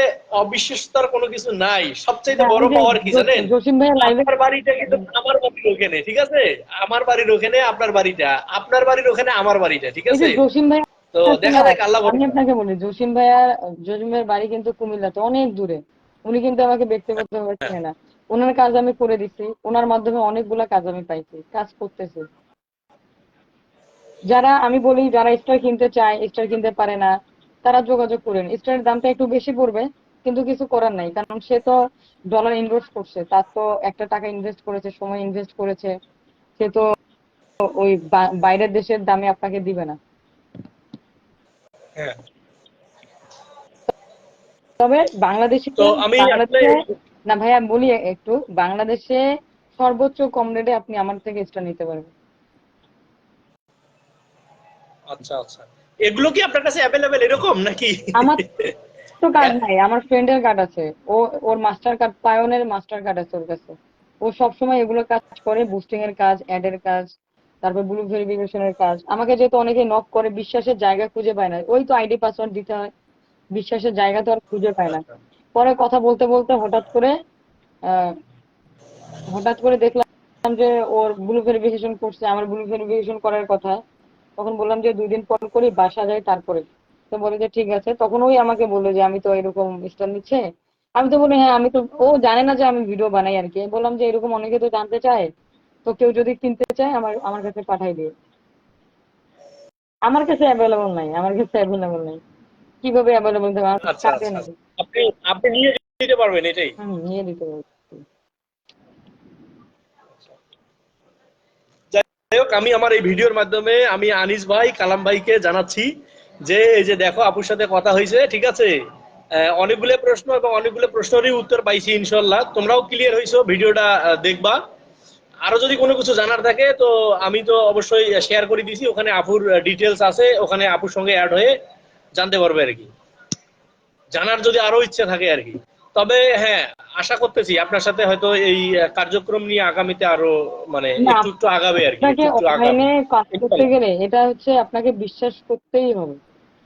অবিশ্বাস্যতার কোনো কিছু নাই। সবচাইতে না, বড় ওই যে পাওয়ার কি জানেন? জসিম ভাইয়ের লাইভে, আপনার বাড়িটা কিন্তু আমার বাড়ির ওখানে, ঠিক আছে? আমার বাড়ির ওখানে আপনার বাড়িটা, আপনার বাড়ির ওখানে আমার বাড়িটা, ঠিক এই যে আছে? জসিম ভাই, তো দেখা যাক, আল্লাহ আমি ভরসা। আপনাকে বলি, জসিম ভাইয়ের বাড়ি কিন্তু কুমিল্লাতে, অনেক দূরে। উনি কিন্তু আমাকে ব্যক্তিগতভাবে চেনে না। ওনার কাজ আমি করে দিচ্ছি, ওনার মাধ্যমে অনেকগুলা কাজ আমি পাইছি, কাজ করতেছি। যারা আমি বলি যারা স্টার কিনতে চায়, স্টার কিনতে পারে না, তারা যোগাযোগ করেন। স্টারের দামটা একটু বেশি পড়বে, কিন্তু কিছু করার নাই, কারণ সে তো ডলার ইনভেস্ট করছে, তার তো একটা টাকা ইনভেস্ট করেছে, সময় ইনভেস্ট করেছে, সে তো ওই বাইরের দেশের দামে আপনাকে দিবে না। হ্যাঁ, তবে তো আমি আসলে বাংলাদেশে, না ভাইয়া বলি একটু, বাংলাদেশে সর্বোচ্চ কম রেটে আপনি আমার থেকে স্টার নিতে পারবেন। আচ্ছা আচ্ছা, এগুলো কি আপনার কাছে অ্যাভেলেবেল এরকম নাকি? আমার তো কার্ড নাই, আমার ফ্রেন্ডের কার্ড আছে। ও ওর মাস্টার কার্ড, পায়োনের মাস্টার কার্ড আছে ওর কাছে। ও সবসময় এগুলো কাজ করে, বুস্টিং এর কাজ, অ্যাড এর কাজ, তারপর ব্লু ভেরিফিকেশনের কাজ। আমাকে যেহেতু অনেকে নক করে, বিশ্বাসের জায়গা খুঁজে পায় না, ওই তো আইডি পাসওয়ার্ড দিতে হয়, বিশ্বাসের জায়গা তো আর খুঁজে পায় না। আচ্ছা পরে কথা বলতে বলতে আহ হঠাৎ করে দেখলাম যে ওর ব্লু ভেরিফিকেশন করছে, আমার ব্লু ভেরিফিকেশন করার কথা। তখন বললাম যে 2 দিন পর করি, বাসা যাই তারপরে। তো বলে যে ঠিক আছে। তখন ওই আমাকে বললো যে আমি তো এরকম স্টার নিচ্ছে। আমি তো বলি হ্যাঁ, আমি তো, ও জানে না যে আমি ভিডিও বানাই আর কি। বললাম যে এরকম অনেকে তো জানতে চায়, তো কেউ যদি কিনতে চায় আমার আমার কাছে পাঠাই দিয়ে। আমার কাছে অ্যাভেলেবল নাই, আমার কাছে অ্যাভেলেবল নাই। কিভাবে অ্যাভেলেবল থাকবে, আমার আচ্ছা কাছে আচ্ছা, নেই। আপনি আপনি নিয়ে দিতে পারবেন এটাই? নিয়ে দিতে পারবো। যাই হোক, আমি আমার এই ভিডিওর মাধ্যমে আমি আনিস ভাই, কালাম ভাইকে জানাচ্ছি যে এই যে দেখো, আপুর সাথে কথা হয়েছে, ঠিক আছে? অনেকগুলো প্রশ্ন এবং অনেকগুলো প্রশ্নেরই উত্তর পাইছি, ইনশাল্লাহ তোমরাও ক্লিয়ার হইছো। ভিডিওটা দেখবা। আরো যদি কোনো কিছু জানার থাকে তো আমি তো অবশ্যই শেয়ার করে দিছি, ওখানে আপুর ডিটেলস আছে, ওখানে আপুর সঙ্গে অ্যাড হয়ে জানতে পারবে আর কি, জানার যদি আরো ইচ্ছা থাকে আর কি। তবে হ্যাঁ, আশা করতেছি আপনার সাথে হয়তো এই কার্যক্রম নিয়ে আগামীতে আরো মানে না, একটু একটু আগাবে আর কি, আপনাকে একটু একটু আগাবে। অনলাইনে কাজ করতে ইনশাল্লাহ। গেলে এটা হচ্ছে আপনাকে বিশ্বাস করতেই হবে।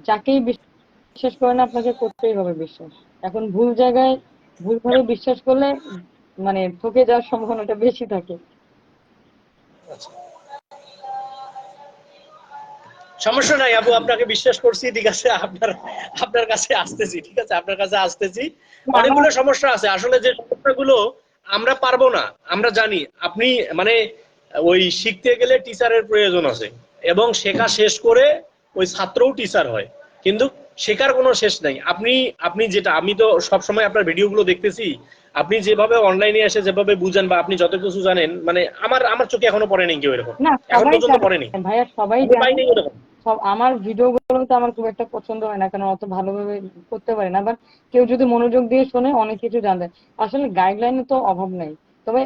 যাকেই বিশ্বাস করেন আপনাকে করতেই হবে বিশ্বাস। এখন ভুল জায়গায় ভুলভাবে বিশ্বাস করলে মানে ঠকে যাওয়ার সম্ভাবনাটা বেশি থাকে। আচ্ছা, সমস্যা নাই আপু, আপনাকে বিশ্বাস করছি, ঠিক আছে? আপনার আপনার কাছে আসতেছি, ঠিক আছে? আপনার কাছে আসতেছি। আমার অনেকগুলো সমস্যা আছে আসলে, যে সমস্যাগুলো আমরা পারবো না, আমরা জানি। আপনি মানে ওই শিখতে গেলে টিচারের প্রয়োজন আছে, এবং শেখা শেষ করে ওই ছাত্রও টিচার হয়, কিন্তু শেখার কোনো শেষ নাই। আপনি আপনি যেটা, আমি তো সবসময় আপনার ভিডিওগুলো দেখতেছি, আপনি যেভাবে অনলাইনে এসে যেভাবে বুঝেন বা আপনি যত কিছু জানেন, মানে আমার আমার চোখে এখনো পড়েনি কেউ এরকম, না, এখন সবাই পর্যন্ত জানে পড়েনি, ভাইয়া, সবাই আমি জানে। পাইনি এরকম। সব আমার ভিডিও গুলো তো আমার খুব একটা পছন্দ হয় না, কারণ অত ভালোভাবে করতে পারি না। বাট কেউ যদি মনোযোগ দিয়ে শোনে অনেক কিছু জানতে। আসলে গাইডলাইনে তো অভাব নাই। তবে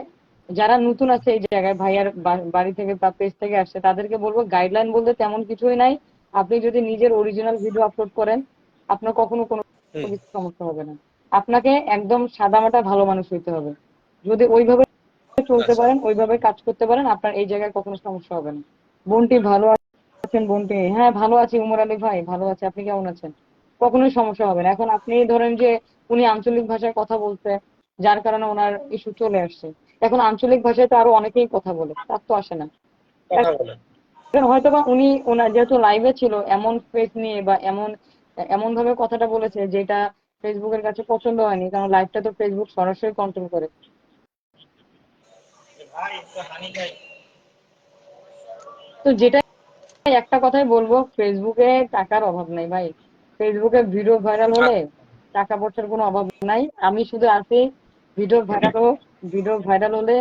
যারা নতুন আছে এই জায়গায়, ভাইয়ার বাড়ি থেকে বা পেজ থেকে আসছে, তাদেরকে বলবো গাইডলাইন বলতে তেমন কিছুই নাই। আপনি যদি নিজের অরিজিনাল ভিডিও আপলোড করেন, আপনার কখনো কোনো হুম, কিছু সমস্যা হবে না। আপনাকে একদম সাদামাটা ভালো মানুষ হইতে হবে। যদি ওইভাবে চলতে আচ্ছা। পারেন, ওইভাবে কাজ করতে পারেন, আপনার এই জায়গায় কখনো সমস্যা হবে না। বোনটি ভালো আছেন? বোনটি, হ্যাঁ ভালো আছি। উমর আলী ভাই ভালো আছে, আপনি কেমন আছেন? কখনোই সমস্যা হবে না। এখন আপনি ধরেন যে উনি আঞ্চলিক ভাষায় কথা বলছে, যার কারণে ওনার ইস্যু চলে আসছে। এখন আঞ্চলিক ভাষায় তো আরো অনেকেই কথা বলে, তার তো আসে না। কথা বলেন। এখন হয়তোবা উনি ওনার যেহেতু লাইভে ছিল, এমন ফেস নিয়ে বা এমন এমন ভাবে কথাটা বলেছে যেটা ফেসবুকের কাছে পছন্দ হয়নি, কারণ লাইভটা তো ফেসবুক সরাসরি কন্ট্রোল করে। তো যেটা একটা কথাই বলবো, ফেসবুকে টাকার অভাব নাই ভাই। ফেসবুকে ভিডিও ভাইরাল হলে টাকা পয়সার কোনো অভাব নাই। আমি শুধু আছি, ভিডিও ভাইরাল হোক, ভিডিও ভাইরাল হলে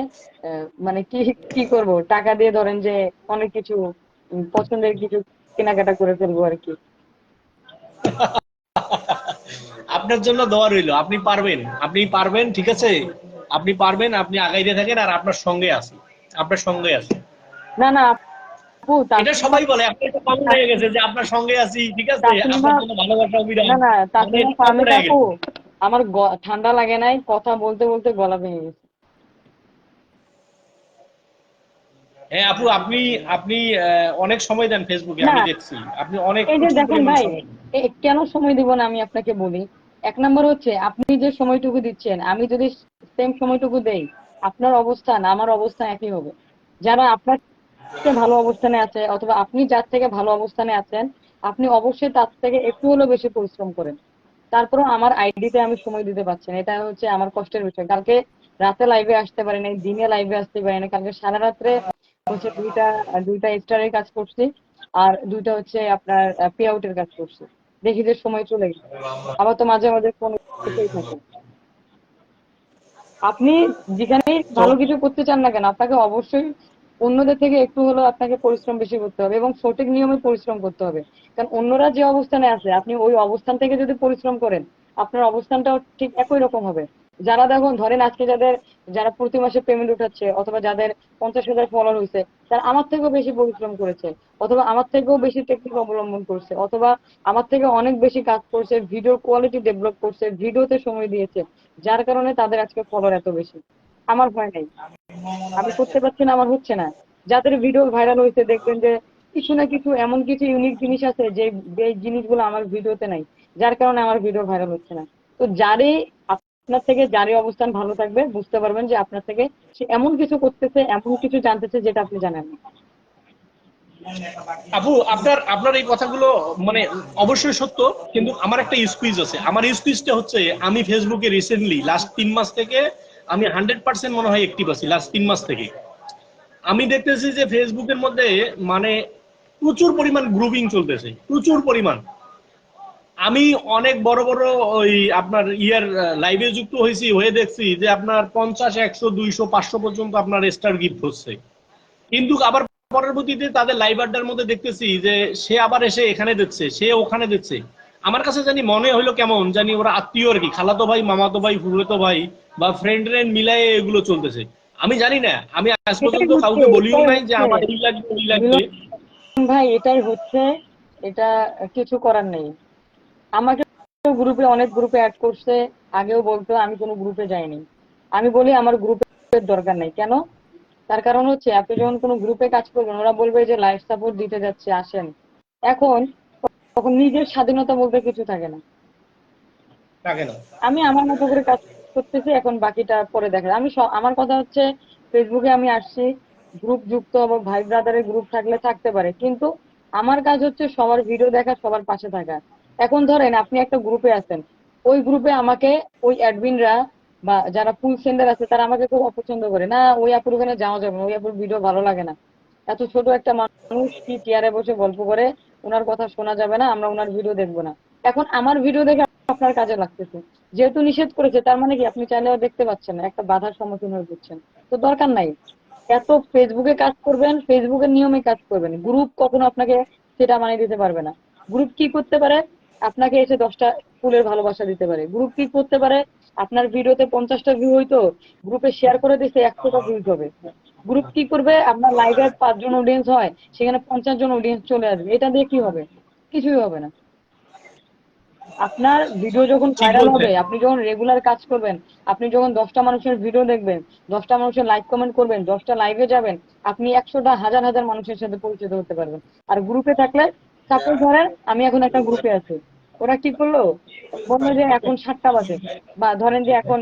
মানে কি কি করব, টাকা দিয়ে ধরেন যে অনেক কিছু পছন্দের কিছু কেনাকাটা করে ফেলবো আর কি। আপনার জন্য দোয়া রইলো, আপনি পারবেন, আপনি পারবেন, ঠিক আছে? আপনি পারবেন, আপনি আগাইতে থাকেন, আর আপনার সঙ্গে আছি, আপনার সঙ্গে আছি। না না আপু, এটা সবাই বলে, আপনার তো কমন হয়ে গেছে যে আপনার সঙ্গে আছি, ঠিক আছে? তাসলিমা, আপনার জন্য ভালোবাসা অবিরাম, না না মানে তাসলিমা এটা কমন ফাহমিদা হয়ে আপু, গেছে। আমার ঠান্ডা লাগে নাই, কথা বলতে বলতে গলা ভেঙে গেছে। হ্যাঁ আপু, আপনি আপনি অনেক সময় দেন ফেসবুকে, না, আমি দেখছি আপনি অনেক এই যে প্রচুর দেখেন পরিমাণ ভাই, সময় দেন। কেন সময় দিব না আমি আপনাকে বলি। এক নম্বর হচ্ছে আপনি যে সময়টুকু দিচ্ছেন, আমি যদি সেম সময়টুকু দেই, আপনার অবস্থান আমার অবস্থান একই হবে। যারা আপনার থেকে ভালো অবস্থানে আছে, অথবা আপনি যার থেকে ভালো অবস্থানে আছেন, আপনি অবশ্যই তার থেকে একটু হলেও বেশি পরিশ্রম করেন। তারপরে আমার আইডিতে আমি সময় দিতে পারছি না, এটা হচ্ছে আমার কষ্টের বিষয়। কালকে রাতে লাইভে আসতে পারি নাই, দিনে লাইভে আসতে পারি না। কালকে সারা রাত্রে হচ্ছে দুইটা দুইটা স্টারের কাজ করছি, আর দুইটা হচ্ছে আপনার পে আউটের কাজ করছি। দেখি যে সময় চলে গেছে। আবার তো মাঝে মাঝে ফোন করতেই থাকে। আপনি যেখানেই তো ভালো কিছু করতে চান না কেন, আপনাকে অবশ্যই অন্যদের থেকে একটু হলেও আপনাকে পরিশ্রম বেশি করতে হবে এবং সঠিক নিয়মে পরিশ্রম করতে হবে। কারণ অন্যরা যে অবস্থানে আছে, আপনি ওই অবস্থান থেকে যদি পরিশ্রম করেন, আপনার অবস্থানটাও ঠিক একই রকম হবে। যারা দেখুন, ধরেন আজকে যারা প্রতি মাসে পেমেন্ট উঠাচ্ছে, অথবা যাদের 50,000 ফলোয়ার হয়েছে, তারা আমার থেকেও বেশি পরিশ্রম করেছে, অথবা আমার থেকেও বেশি টেকনিক অবলম্বন করছে, অথবা আমার থেকে অনেক বেশি কাজ করছে, ভিডিও কোয়ালিটি ডেভেলপ করছে, ভিডিওতে সময় দিয়েছে, যার কারণে তাদের আজকে ফলোয়ার এত বেশি। আমার ভয় নাই, আমি করতে পারছি না, আমার হচ্ছে না। যাদের ভিডিও ভাইরাল হয়েছে দেখবেন যে কিছু না কিছু এমন কিছু ইউনিক জিনিস আছে যে যে জিনিসগুলো আমার ভিডিওতে নাই, যার কারণে আমার ভিডিও ভাইরাল হচ্ছে না। তো আপনার থেকে যারই অবস্থান ভালো থাকবে, বুঝতে পারবেন যে আপনার থেকে সে এমন কিছু করতেছে, এমন কিছু জানতেছে যেটা আপনি জানেন না। আপু, আপনার আপনার এই কথাগুলো মানে অবশ্যই সত্য, কিন্তু আমার একটা স্কুইজ আছে। আমার স্কুইজটা হচ্ছে, আমি ফেসবুকে রিসেন্টলি লাস্ট 3 মাস থেকে আমি 100% মনে হয় অ্যাক্টিভ আছি। লাস্ট 3 মাস থেকে আমি দেখতেছি যে ফেসবুকের মধ্যে মানে প্রচুর পরিমাণ গ্রুপিং চলতেছে, প্রচুর পরিমাণ। আমি অনেক বড় বড় ওই আপনার লাইভে যুক্ত হয়েছি, হয়ে দেখছি যে আপনার 50, 100, 200, 500 পর্যন্ত আপনার স্টার গিফট হচ্ছে। কিন্তু আবার পরবর্তীতে তাদের লাইভ আড্ডার মধ্যে দেখতেছি যে সে আবার এসে এখানে দিচ্ছে, সে ওখানে দিচ্ছে। আমার কাছে জানি মনে হইলো কেমন জানি ওরা আত্মীয় আর কি, খালাতো ভাই, মামাতো ভাই, ফুফাতো ভাই বা ফ্রেন্ড মিলাই এগুলো চলতেছে। আমি জানি না, আমি আজ এটাই পর্যন্ত হচ্ছে, কাউকে বলিও এটাই নাই যে হচ্ছে আমার এই লাগবে ওই লাগবে। মিলন ভাই, এটাই হচ্ছে। এটা কিছু করার নেই। আমাকে গ্রুপে, অনেক গ্রুপে অ্যাড করছে, আগেও বলতো, আমি কোনো গ্রুপে যাইনি। আমি বলি আমার গ্রুপের দরকার নেই। কেন? তার কারণ হচ্ছে আপনি যখন কোনো গ্রুপে কাজ করবেন, ওরা বলবে যে লাইফ সাপোর্ট দিতে যাচ্ছে, আসেন। এখন তখন নিজের স্বাধীনতা বলতে কিছু থাকে না। থাকে না। আমি আমার মতো করে কাজ করতেছি, এখন বাকিটা পরে দেখা যাবে। আমার কথা হচ্ছে, ফেসবুকে আমি আসছি, গ্রুপ যুক্ত এবং ভাই ব্রাদারের গ্রুপ থাকলে থাকতে পারে, কিন্তু আমার কাজ হচ্ছে সবার ভিডিও দেখা, সবার পাশে থাকা। এখন ধরেন আপনি একটা গ্রুপে আছেন, ওই গ্রুপে আমাকে ওই অ্যাডমিনরা বা যারা ফুল সেন্ডার আছে, তারা আমাকে খুব অপছন্দ করে না, ওই আপুর ওখানে যাওয়া যাবে না, ওই আপুর ভিডিও ভালো লাগে না, এত ছোট একটা মানুষ কি চেয়ারে বসে গল্প করে, ওনার কথা শোনা যাবে না, আমরা ওনার ভিডিও দেখবো না। এখন আমার ভিডিও দেখে আপনার কাজে লাগতেছে, যেহেতু নিষেধ করেছে, তার মানে কি আপনি চাইলেও দেখতে পাচ্ছেন না, একটা বাধার সম্মুখীন হয়ে পড়ছেন। তো দরকার নাই এত। ফেসবুকে কাজ করবেন, ফেসবুকের নিয়মে কাজ করবেন, গ্রুপ কখনো আপনাকে সেটা মানিয়ে দিতে পারবে না। গ্রুপ কি করতে পারে? আপনাকে এসে 10টা ফুলের ভালোবাসা দিতে পারে। গ্রুপ কি করতে পারে? আপনার ভিডিওতে 50টা ভিউ হইতো, গ্রুপে শেয়ার করে দিছে 100টা ভিউজ হবে। গ্রুপ কি করবে, আপনার লাইভে 5 জন অডিয়েন্স হয়, সেখানে 50 জন অডিয়েন্স চলে আসবে, এটা দিয়ে কি হবে? কিছুই হবে না। আপনার ভিডিও যখন ঠিক ভাইরাল হবে, বলছেন। আপনি যখন রেগুলার কাজ করবেন, আপনি যখন 10টা মানুষের ভিডিও দেখবেন, 10টা মানুষের লাইক কমেন্ট করবেন, 10টা লাইভে যাবেন, আপনি 100টা হাজার হাজার মানুষের সাথে পরিচিত হতে পারবেন। আর গ্রুপে থাকলে, সাপোজ ধরেন আমি এখন একটা গ্রুপে আছি, ওরা কি করলো, বললো যে এখন 7টা বাজে, বা ধরেন যে এখন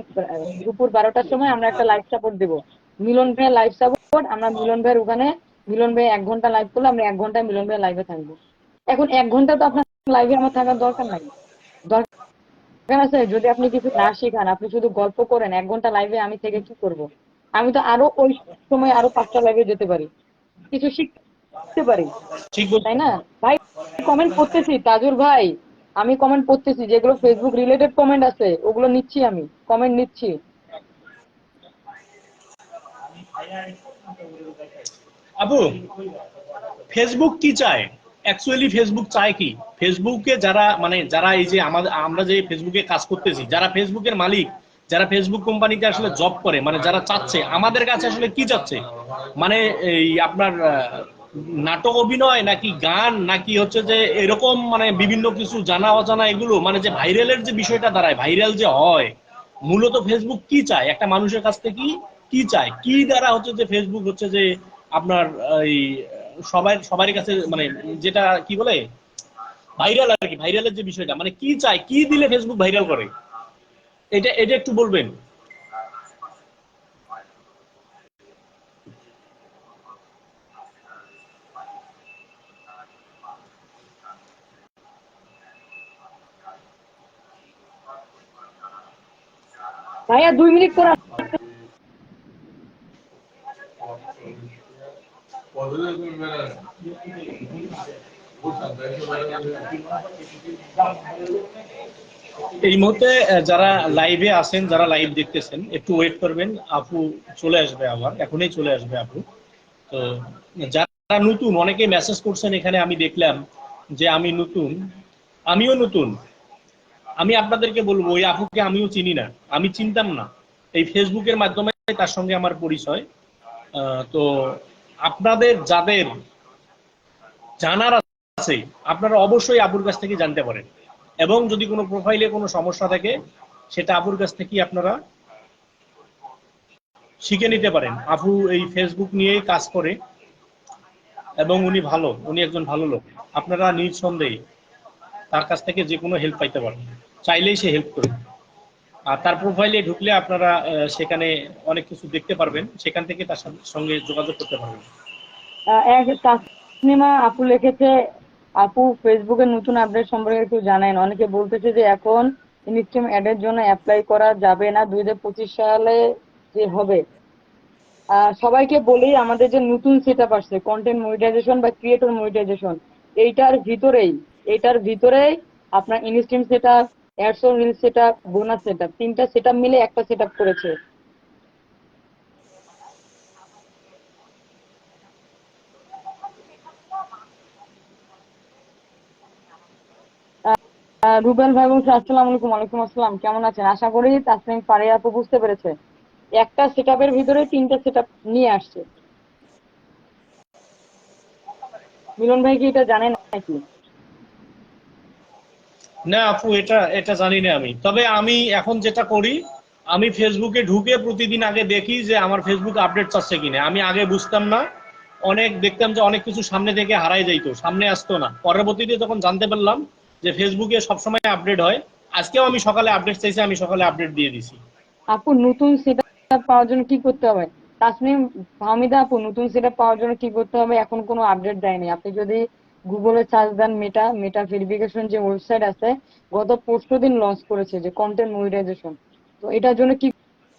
দুপুর 12টার সময় আমরা একটা লাইভ সাপোর্ট দেবো, মিলন ভাইয়ের লাইভ সাপোর্ট, আমরা মিলন ভাইয়ের ওখানে, মিলন ভাই 1 ঘন্টা লাইভ করলে আমরা 1 ঘন্টায় মিলন ভাইয়ের লাইভে থাকবো। এখন 1 ঘন্টা তো আপনার লাইভে আমার থাকার দরকার নাই। দরকার আছে যদি আপনি কিছু না শেখান, আপনি শুধু গল্প করেন, 1 ঘন্টা লাইভে আমি থেকে কি করব? আমি তো আরো ওই সময় আরো 5টা লাইভে যেতে পারি, কিছু শিখতে পারি, ঠিক তাই বলছেন। না? ভাই কমেন্ট করতেছি তাজুল ভাই, আমি কমেন্ট করতেছি, যেগুলো ফেসবুক রিলেটেড কমেন্ট আছে ওগুলো নিচ্ছি, আমি কমেন্ট নিচ্ছি। আপু, ফেসবুক কি চায়? অ্যাকচুয়ালি ফেসবুক চায় কি? ফেসবুকে যারা মানে যারা এই যে আমাদের আমরা যে ফেসবুকে কাজ করতেছি, যারা ফেসবুকের মালিক, যারা ফেসবুক কোম্পানিতে আসলে জব করে, মানে যারা চাচ্ছে আমাদের কাছে আসলে কি চাচ্ছে, মানে এই আপনার নাটক অভিনয় নাকি গান নাকি হচ্ছে যে এরকম মানে বিভিন্ন কিছু জানা অজানা এগুলো, মানে যে ভাইরালের যে বিষয়টা দাঁড়ায়, ভাইরাল যে হয়, মূলত ফেসবুক কি চায় একটা মানুষের কাছ থেকে, কি কি চায়, কি দ্বারা হচ্ছে যে ফেসবুক হচ্ছে যে আপনার এই সবারই কাছে মানে যেটা কি বলে ভাইরাল আর কি, ভাইরালের যে বিষয়টা মানে কি চায়, কি দিলে ফেসবুক ভাইরাল করে, এটা এটা একটু বলবেন। ভাইয়া 2 মিনিট পর এই মুহূর্তে যারা লাইভে আছেন, যারা লাইভ দেখতেছেন একটু ওয়েট করবেন, আপু চলে আসবে, আবার এখনই চলে আসবে আপু। তো যারা নতুন, অনেকে মেসেজ করছেন এখানে, আমি দেখলাম যে আমি নতুন, আমিও নতুন, আমি আপনাদেরকে বলবো ওই আপুকে আমিও চিনি না, আমি চিনতাম না, এই ফেসবুকের মাধ্যমে তার সঙ্গে আমার পরিচয়। তো আপনাদের যাদের জানার আছে, আপনারা অবশ্যই আপুর কাছ থেকে জানতে পারেন, এবং যদি কোনো প্রোফাইলে কোনো সমস্যা থাকে সেটা আপুর কাছ থেকে আপনারা শিখে নিতে পারেন। আপু এই ফেসবুক নিয়েই কাজ করে এবং উনি ভালো, উনি একজন ভালো লোক, আপনারা নিঃসন্দেহে তার কাছ থেকে যে কোনো হেল্প পাইতে পারেন, চাইলেই সে হেল্প করবে। আর তার প্রোফাইলে ঢুকলে আপনারা সেখানে অনেক কিছু দেখতে পারবেন, সেখান থেকে তার সঙ্গে যোগাযোগ করতে পারবেন। এক তাসনিমা আপু লিখেছে, আপু ফেসবুকের নতুন আপডেট সম্পর্কে একটু জানেন। অনেকে বলতেছে যে এখন ইনস্টাগ্রাম অ্যাডের জন্য অ্যাপ্লাই করা যাবে না 2025 সালে যে হবে। সবাইকে বলি, আমাদের যে নতুন সেট আপ আসছে কন্টেন্ট মনিটাইজেশন বা ক্রিয়েটর মনিটাইজেশন, এইটার ভিতরেই এইটার ভিতরেই আপনার instream set up, ads on reel set up, bonus set up, 3টা সেট আপ মিলে একটা সেট আপ করেছে। রুবেল ভাই বলছে আসসালামু আলাইকুম। ওয়ালাইকুম আসসালাম, কেমন আছেন? আশা করি তাসনিম ফারিয়া আপু বুঝতে পেরেছে, একটা সেট আপের ভিতরে 3টা সেট আপ নিয়ে আসছে। মিলন ভাই কি এটা জানেন নাকি? না আপু, এটা এটা জানি না আমি, তবে আমি এখন যেটা করি, আমি ফেসবুকে ঢুকে প্রতিদিন আগে দেখি যে আমার ফেসবুক আপডেট চাচ্ছে কিনা। আমি আগে বুঝতাম না, অনেক দেখতাম যে অনেক কিছু সামনে থেকে হারাই যাইতো, সামনে আসতো না, পরবর্তীতে যখন জানতে পারলাম যে ফেসবুকে সবসময় আপডেট হয়, আজকেও আমি সকালে আপডেট চাইছি, আমি সকালে আপডেট দিয়ে দিছি। আপু নতুন সেট আপ পাওয়ার জন্য কি করতে হবে? তাসনিম ফাহমিদা আপু, নতুন সেট আপ পাওয়ার জন্য কি করতে হবে? এখন কোনো আপডেট দেয়নি। আপনি যদি গুগলে সার্চ দেন, মেটা মেটা ভেরিফিকেশন যে ওয়েবসাইট আছে, গত 5 দিন লঞ্চ করেছে যে কন্টেন্ট মনিটাইজেশন। তো এটার জন্য কি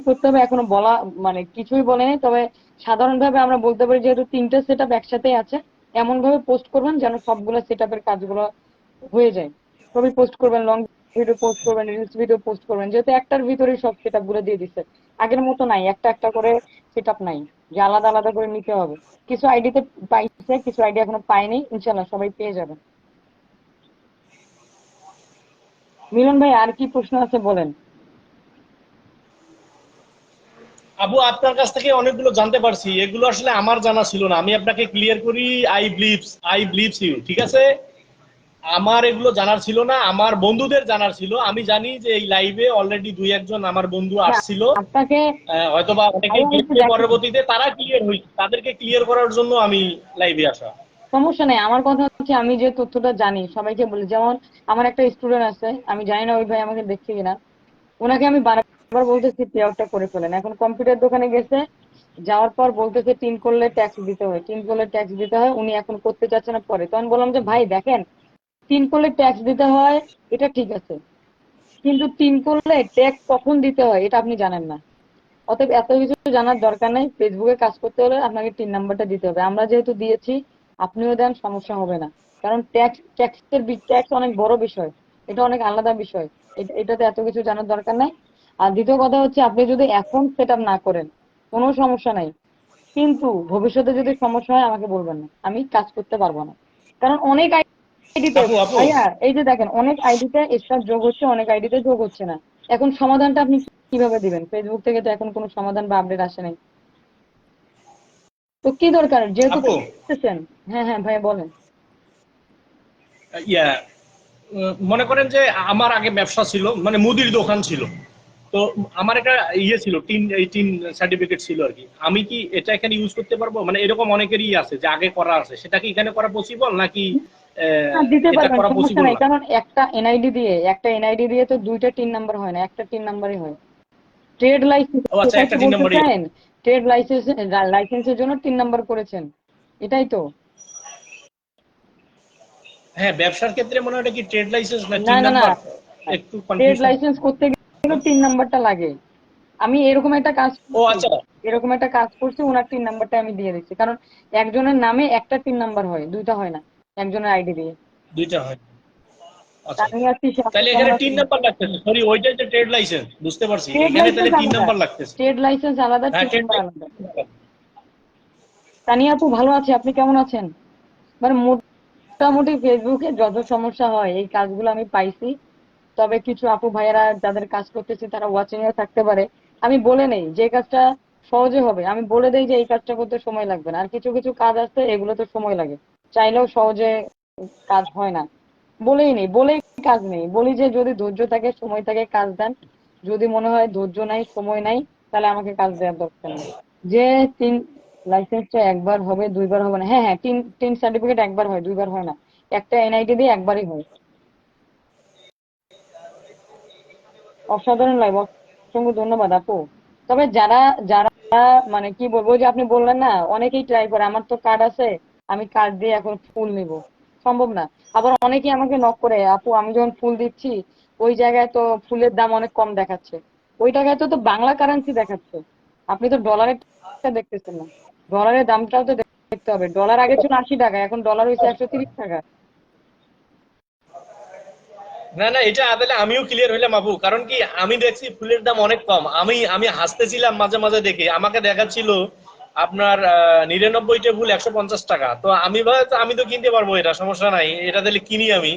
করতে হবে এখনো বলা, মানে কিছুই বলেনি। তবে সাধারণভাবে আমরা বলতে পারি, যেহেতু 3টে সেট আপ একসাথেই আছে, এমন ভাবে পোস্ট করবেন যেন সবগুলো সেট আপের কাজগুলো হয়ে যায়। ছবি পোস্ট করবেন, লং ভিডিও পোস্ট করবেন, রিলস ভিডিও পোস্ট করবেন, যেহেতু একটার ভিতরেই সব সেট আপ গুলো দিয়ে দিচ্ছে। আগের মতো নাই, একটা একটা করে সেট আপ নাই যে আলাদা আলাদা করে নিতে হবে। কিছু আইডিতে পাইছে, কিছু আইডি এখনো পাইনি, ইনশাল্লাহ সবাই পেয়ে যাবেন। মিলন ভাই আর কি প্রশ্ন আছে বলেন। আপু আপনার কাছ থেকে অনেকগুলো জানতে পারছি, এগুলো আসলে আমার জানা ছিল না। আমি আপনাকে ক্লিয়ার করি, আই বিলিভস ইউ, ঠিক আছে? আমার এগুলো জানার ছিল না, আমার বন্ধুদের জানার ছিল। আমি জানি যে এই লাইভে অলরেডি দুই একজন আমার বন্ধু না, আসছিল, আপনাকে হয়তোবা অনেকে ভাইয়া একটু গেছে, দেখেন, পরবর্তীতে তারা ক্লিয়ার হয়েছে, তাদেরকে ক্লিয়ার করার জন্য আমি লাইভে আসা। সমস্যা নেই। আমার কথা হচ্ছে আমি যে তথ্যটা জানি সবাইকে বলি। যেমন আমার একটা স্টুডেন্ট আছে, আমি জানি না ওই ভাই আমাকে দেখছে কিনা, ওনাকে আমি বারবার বলতেছি পে আউটটা করে ফেলেন। এখন কম্পিউটার দোকানে গেছে, যাওয়ার পর বলতেছে 3 করলে ট্যাক্স দিতে হয়, 3 করলে ট্যাক্স দিতে হয়। উনি এখন করতে চাচ্ছে না। পরে তখন বললাম যে ভাই দেখেন, 3 করলে ট্যাক্স দিতে হয় এটা ঠিক আছে, কিন্তু 3 করলে ট্যাক্স কখন দিতে হয় এটা আপনি জানেন না। অতএব এত কিছু জানার দরকার নেই। ফেসবুকে কাজ করতে হলে আপনাকে 3 নাম্বারটা দিতে হবে। আমরা যেহেতু দিয়েছি, আপনিও দেন, সমস্যা হবে না। কারণ ট্যাক্স অনেক বড় বিষয়, এটা অনেক আলাদা বিষয়। এটাতে এত কিছু জানার দরকার নাই। আর দ্বিতীয় কথা হচ্ছে, আপনি যদি এখন সেট আপ না করেন কোনো সমস্যা নাই, কিন্তু ভবিষ্যতে যদি সমস্যা হয় আমাকে বলবেন না, আমি কাজ করতে পারবো না। কারণ অনেক আইডিতে, আপু আপু ভাইয়া এই যে দেখেন, অনেক আইডিতে স্টার যোগ হচ্ছে, অনেক আইডিতে যোগ হচ্ছে না। এখন সমাধানটা আপনি কিভাবে দিবেন? ফেসবুক থেকে তো এখন কোনো সমাধান বা আপডেট আসে নাই। তো কি দরকার যেহেতু আপু করতেছেন? হ্যাঁ হ্যাঁ ভাইয়া বলেন। ইয়া মনে করেন যে আমার আগে ব্যবসা ছিল, মানে মুদির দোকান ছিল। তো আমার একটা ইয়ে ছিল, টিন সার্টিফিকেট ছিল আর কি। আমি কি এটা এখানে ইউজ করতে পারবো? মানে এরকম অনেকেরই আছে যে আগে করা আছে, সেটা কি এখানে করা পসিবল নাকি হ্যাঁ দিতে এটা পারবেন, করা সমস্যা পসিবল নাই। না? কারণ একটা এনআইডি দিয়ে তো 2টা 3 নাম্বার হয় না, একটা 3 নাম্বারই হয়। ট্রেড লাইসেন্স, ও আচ্ছা, এটাই একটা তো তিন বলতে নম্বরই। চান? ট্রেড লাইসেন্স, লাইসেন্সের জন্য 3 নাম্বার করেছেন, এটাই তো? হ্যাঁ, ব্যবসার ক্ষেত্রে মনে হয় এটা কি ট্রেড লাইসেন্স না না তিন না না, নাম্বার? একটু ট্রেড কনফিউশন। লাইসেন্স করতে গেলে 3 নাম্বারটা লাগে। আমি এরকম একটা কাজ ও করছি, আচ্ছা, ওনার 3 নাম্বারটা আমি দিয়ে দিচ্ছি। কারণ একজনের নামে একটা 3 নাম্বার হয়, 2টা হয় না, একজনের আইডি দিয়ে। দুইটা হয়। আচ্ছা, তানিয়া আছি, আপনি তাহলে কেমন এখানে তিন আছেন? নাম্বার লাগতেছে। সরি, ওইটাই তো ট্রেড লাইসেন্স, বুঝতে পারছি। ট্রেড এখানে তাহলে লাইসেন্স তিন আলাদা, নাম্বার লাগতেছে। ট্রেড লাইসেন্স আলাদা, হ্যাঁ, তিন ট্রেড নাম্বার আলাদা। লাইসেন্স। তানিয়া আপু ভালো আছে, আপনি কেমন আছেন? মানে মোটামুটি ফেসবুকে যত সমস্যা হয় এই কাজগুলো আমি পাইছি। তবে কিছু আপু ভাইয়েরা যাদের কাজ করতেছি তারা ওয়াচিং এ থাকতে পারে। আমি বলে নেই যে কাজটা সহজে হবে, আমি বলে দেই যে এই কাজটা করতে সময় লাগবে না। আর কিছু কিছু কাজ আছে এগুলো তো সময় লাগে, চাইলেও সহজে কাজ হয় না। বলেই নেই, বলেই কাজ নেই, বলি যে যদি ধৈর্য থাকে, সময় থাকে, কাজ দেন। যদি মনে হয় ধৈর্য নাই, সময় নাই, তাহলে আমাকে কাজ দেওয়ার দরকার নেই। যে তিন লাইসেন্সটা একবার হবে, 2বার হবে না। হ্যাঁ হ্যাঁ, তিন তিন সার্টিফিকেট একবার হয়, 2বার হয় না। একটা এনআইডি দিয়ে একবারই হয়। অসাধারণ লাইভ, অসংখ্য ধন্যবাদ আপু। তবে যারা যারা মানে কি বলবো, ওই যে আপনি বললেন না, অনেকেই ট্রাই করে, আমার তো কার্ড আছে, আমি কার্ড দিয়ে এখন ফুল নিব, সম্ভব না। আবার অনেকেই আমাকে নক করে, আপু আমি যখন ফুল দিচ্ছি ওই জায়গায় তো ফুলের দাম অনেক কম দেখাচ্ছে, ওই জায়গায় তো তো বাংলা কারেন্সি দেখাচ্ছে, আপনি তো ডলারের দেখতেছেন না। ডলারের দামটাও তো দেখতে হবে। ডলার আগে ছিল 80 টাকা, এখন ডলার হয়েছে 130 টাকা। না না, এটা আসলে আমিও ক্লিয়ার হইলাম আপু। কারণ কি, আমি দেখছি ফুলের দাম অনেক কম। আমি আমি হাসতেছিলাম মাঝে মাঝে দেখে, আমাকে দেখাচ্ছিল আপনার 99টা ফুল 150 টাকা। তো আমি ভাই, আমি তো কিনতে পারবো, এটা সমস্যা নাই, এটা তাহলে কিনি আমি।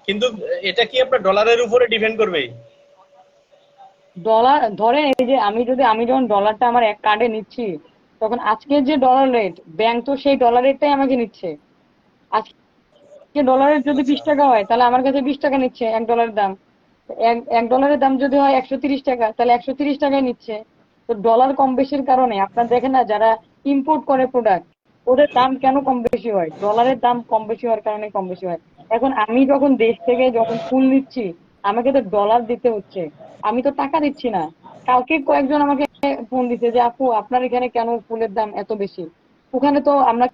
কিন্তু এটা কি আপনার ডলারের উপরে ডিপেন্ড করবে? ডলার ধরেন, এই যে আমি যখন ডলারটা আমার এক কার্ডে নিচ্ছি, তখন আজকের যে ডলার রেট, ব্যাংক তো সেই ডলার রেটটাই আমাকে নিচ্ছে। আজকে ডলারের যদি আচ্ছা, 20 টাকা হয় তাহলে আমার কাছে 20 টাকা নিচ্ছে $1 দাম। এক ডলারের দাম যদি হয় 130 টাকা, তাহলে 130 টাকায় নিচ্ছে। তো ডলার কম বেশির কারণে আপনার দেখেন না, যারা ইম্পোর্ট করে প্রোডাক্ট, ওদের দাম কেন কম বেশি হয়? ডলারের দাম কম বেশি হওয়ার কারণে কম বেশি হয়। এখন আমি যখন দেশ থেকে যখন ফুল নিচ্ছি, আমাকে তো ডলার দিতে হচ্ছে, আমি তো টাকা দিচ্ছি না। কালকে কয়েকজন আমাকে ফোন দিছে যে আপু আপনার এখানে কেন ফুলের দাম এত বেশি? ওখানে তো আমরা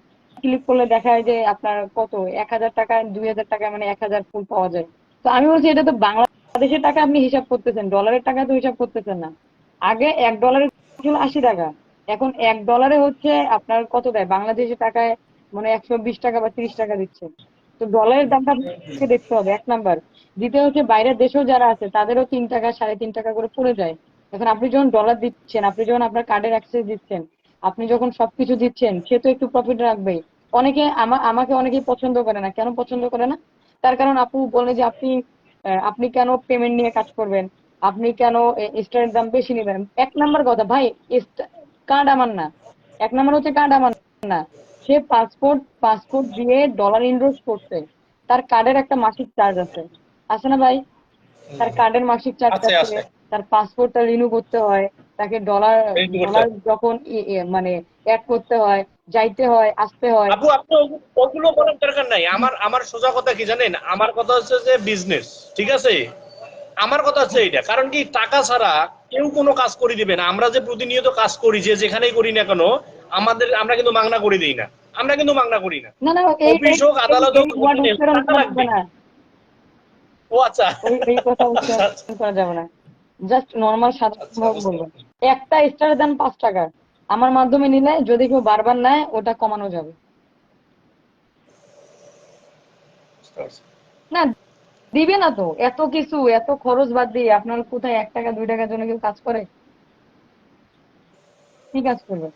ক্লিক করলে দেখায় যে আপনার কত, 1,000 টাকা, 2,000 টাকা, মানে 1,000 ফুল পাওয়া যায়। তো আমি বলছি এটা তো বাংলাদেশের টাকা আপনি হিসাব করতেছেন, ডলারের টাকা তো হিসাব করতেছেন না। আগে $1 ছিল 80 টাকা, এখন $1 হচ্ছে আপনার কত দেয় বাংলাদেশের টাকায়, মানে 120 টাকা বা 30 টাকা দিচ্ছে। তো ডলারের দামটা আপনাকে দেখতে হবে, 1 নাম্বার। দ্বিতীয় হচ্ছে বাইরের দেশেও যারা আছে তাদেরও 3 টাকা 3.5 টাকা করে পড়ে যায়। এখন আপনি যখন ডলার দিচ্ছেন, আপনি যখন আপনার কার্ডের অ্যাক্সেস দিচ্ছেন, আপনি যখন সবকিছু দিচ্ছেন, সে তো একটু প্রফিট রাখবেই। আমাকে অনেকেই পছন্দ করে না। কেন পছন্দ করে না? তার কারণ আপু বলে যে আপনি আপনি কেন পেমেন্ট নিয়ে কাজ করবেন? আপনি কেন স্টারের দাম বেশি নেবেন? এক নাম্বার কথা ভাই, কার্ড আমার না। এক নাম্বার হচ্ছে কার্ড আমার না। সে পাসপোর্ট দিয়ে ডলার ইনভেস্ট করছে, তার কার্ডের একটা মাসিক চার্জ আছে, আছে না ভাই? তার কার্ডের মাসিক চার্জ আছে আছে, আছে তার পাসপোর্টটা রিনিউ করতে হয়, তাকে ডলার রেডি করতে ডলার হবে। যখন মানে অ্যাড করতে হয়, যাইতে হয়, আসতে হয়। আপু আপনি ওগুলো করার দরকার নাই। আমার আমার সোজা কথা কি জানেন, আমার কথা হচ্ছে যে বিজনেস, ঠিক আছে? আমার কথা হচ্ছে এইটা, কারণ কি টাকা ছাড়া কেউ কোনো কাজ করে দিবে না। আমরা যে প্রতিনিয়ত কাজ করি, যে যেখানেই করি না কেন, আমরা কিন্তু মাগনা করে দিই না, আমরা কিন্তু মাগনা করি না। না না, এই এই অফিস হোক, এই আদালত এই হোক, ওয়ার্ড যেখানে হোক, উচ্চারণ টাকা করা লাগবে। যাবে না। ও আচ্ছা এই কথা আচ্ছা উচ্চারণ করা যাবে না। জাস্ট নর্মাল সাধারণ আচ্ছা, ভাবে বুঝতে বলবেন। পারছি, একটা স্টারের দাম 5 টাকা। আমার মাধ্যমে নিলে যদি কেউ বারবার নেয়, ওটা কমানো যাবে। বুঝতে পারছি। না, দিবে না তো। এত কিছু, এত খরচ বাদ দিয়ে আপনার কোথায় 1 টাকা 2 টাকার জন্য কেউ কাজ করে? কি কাজ করবে?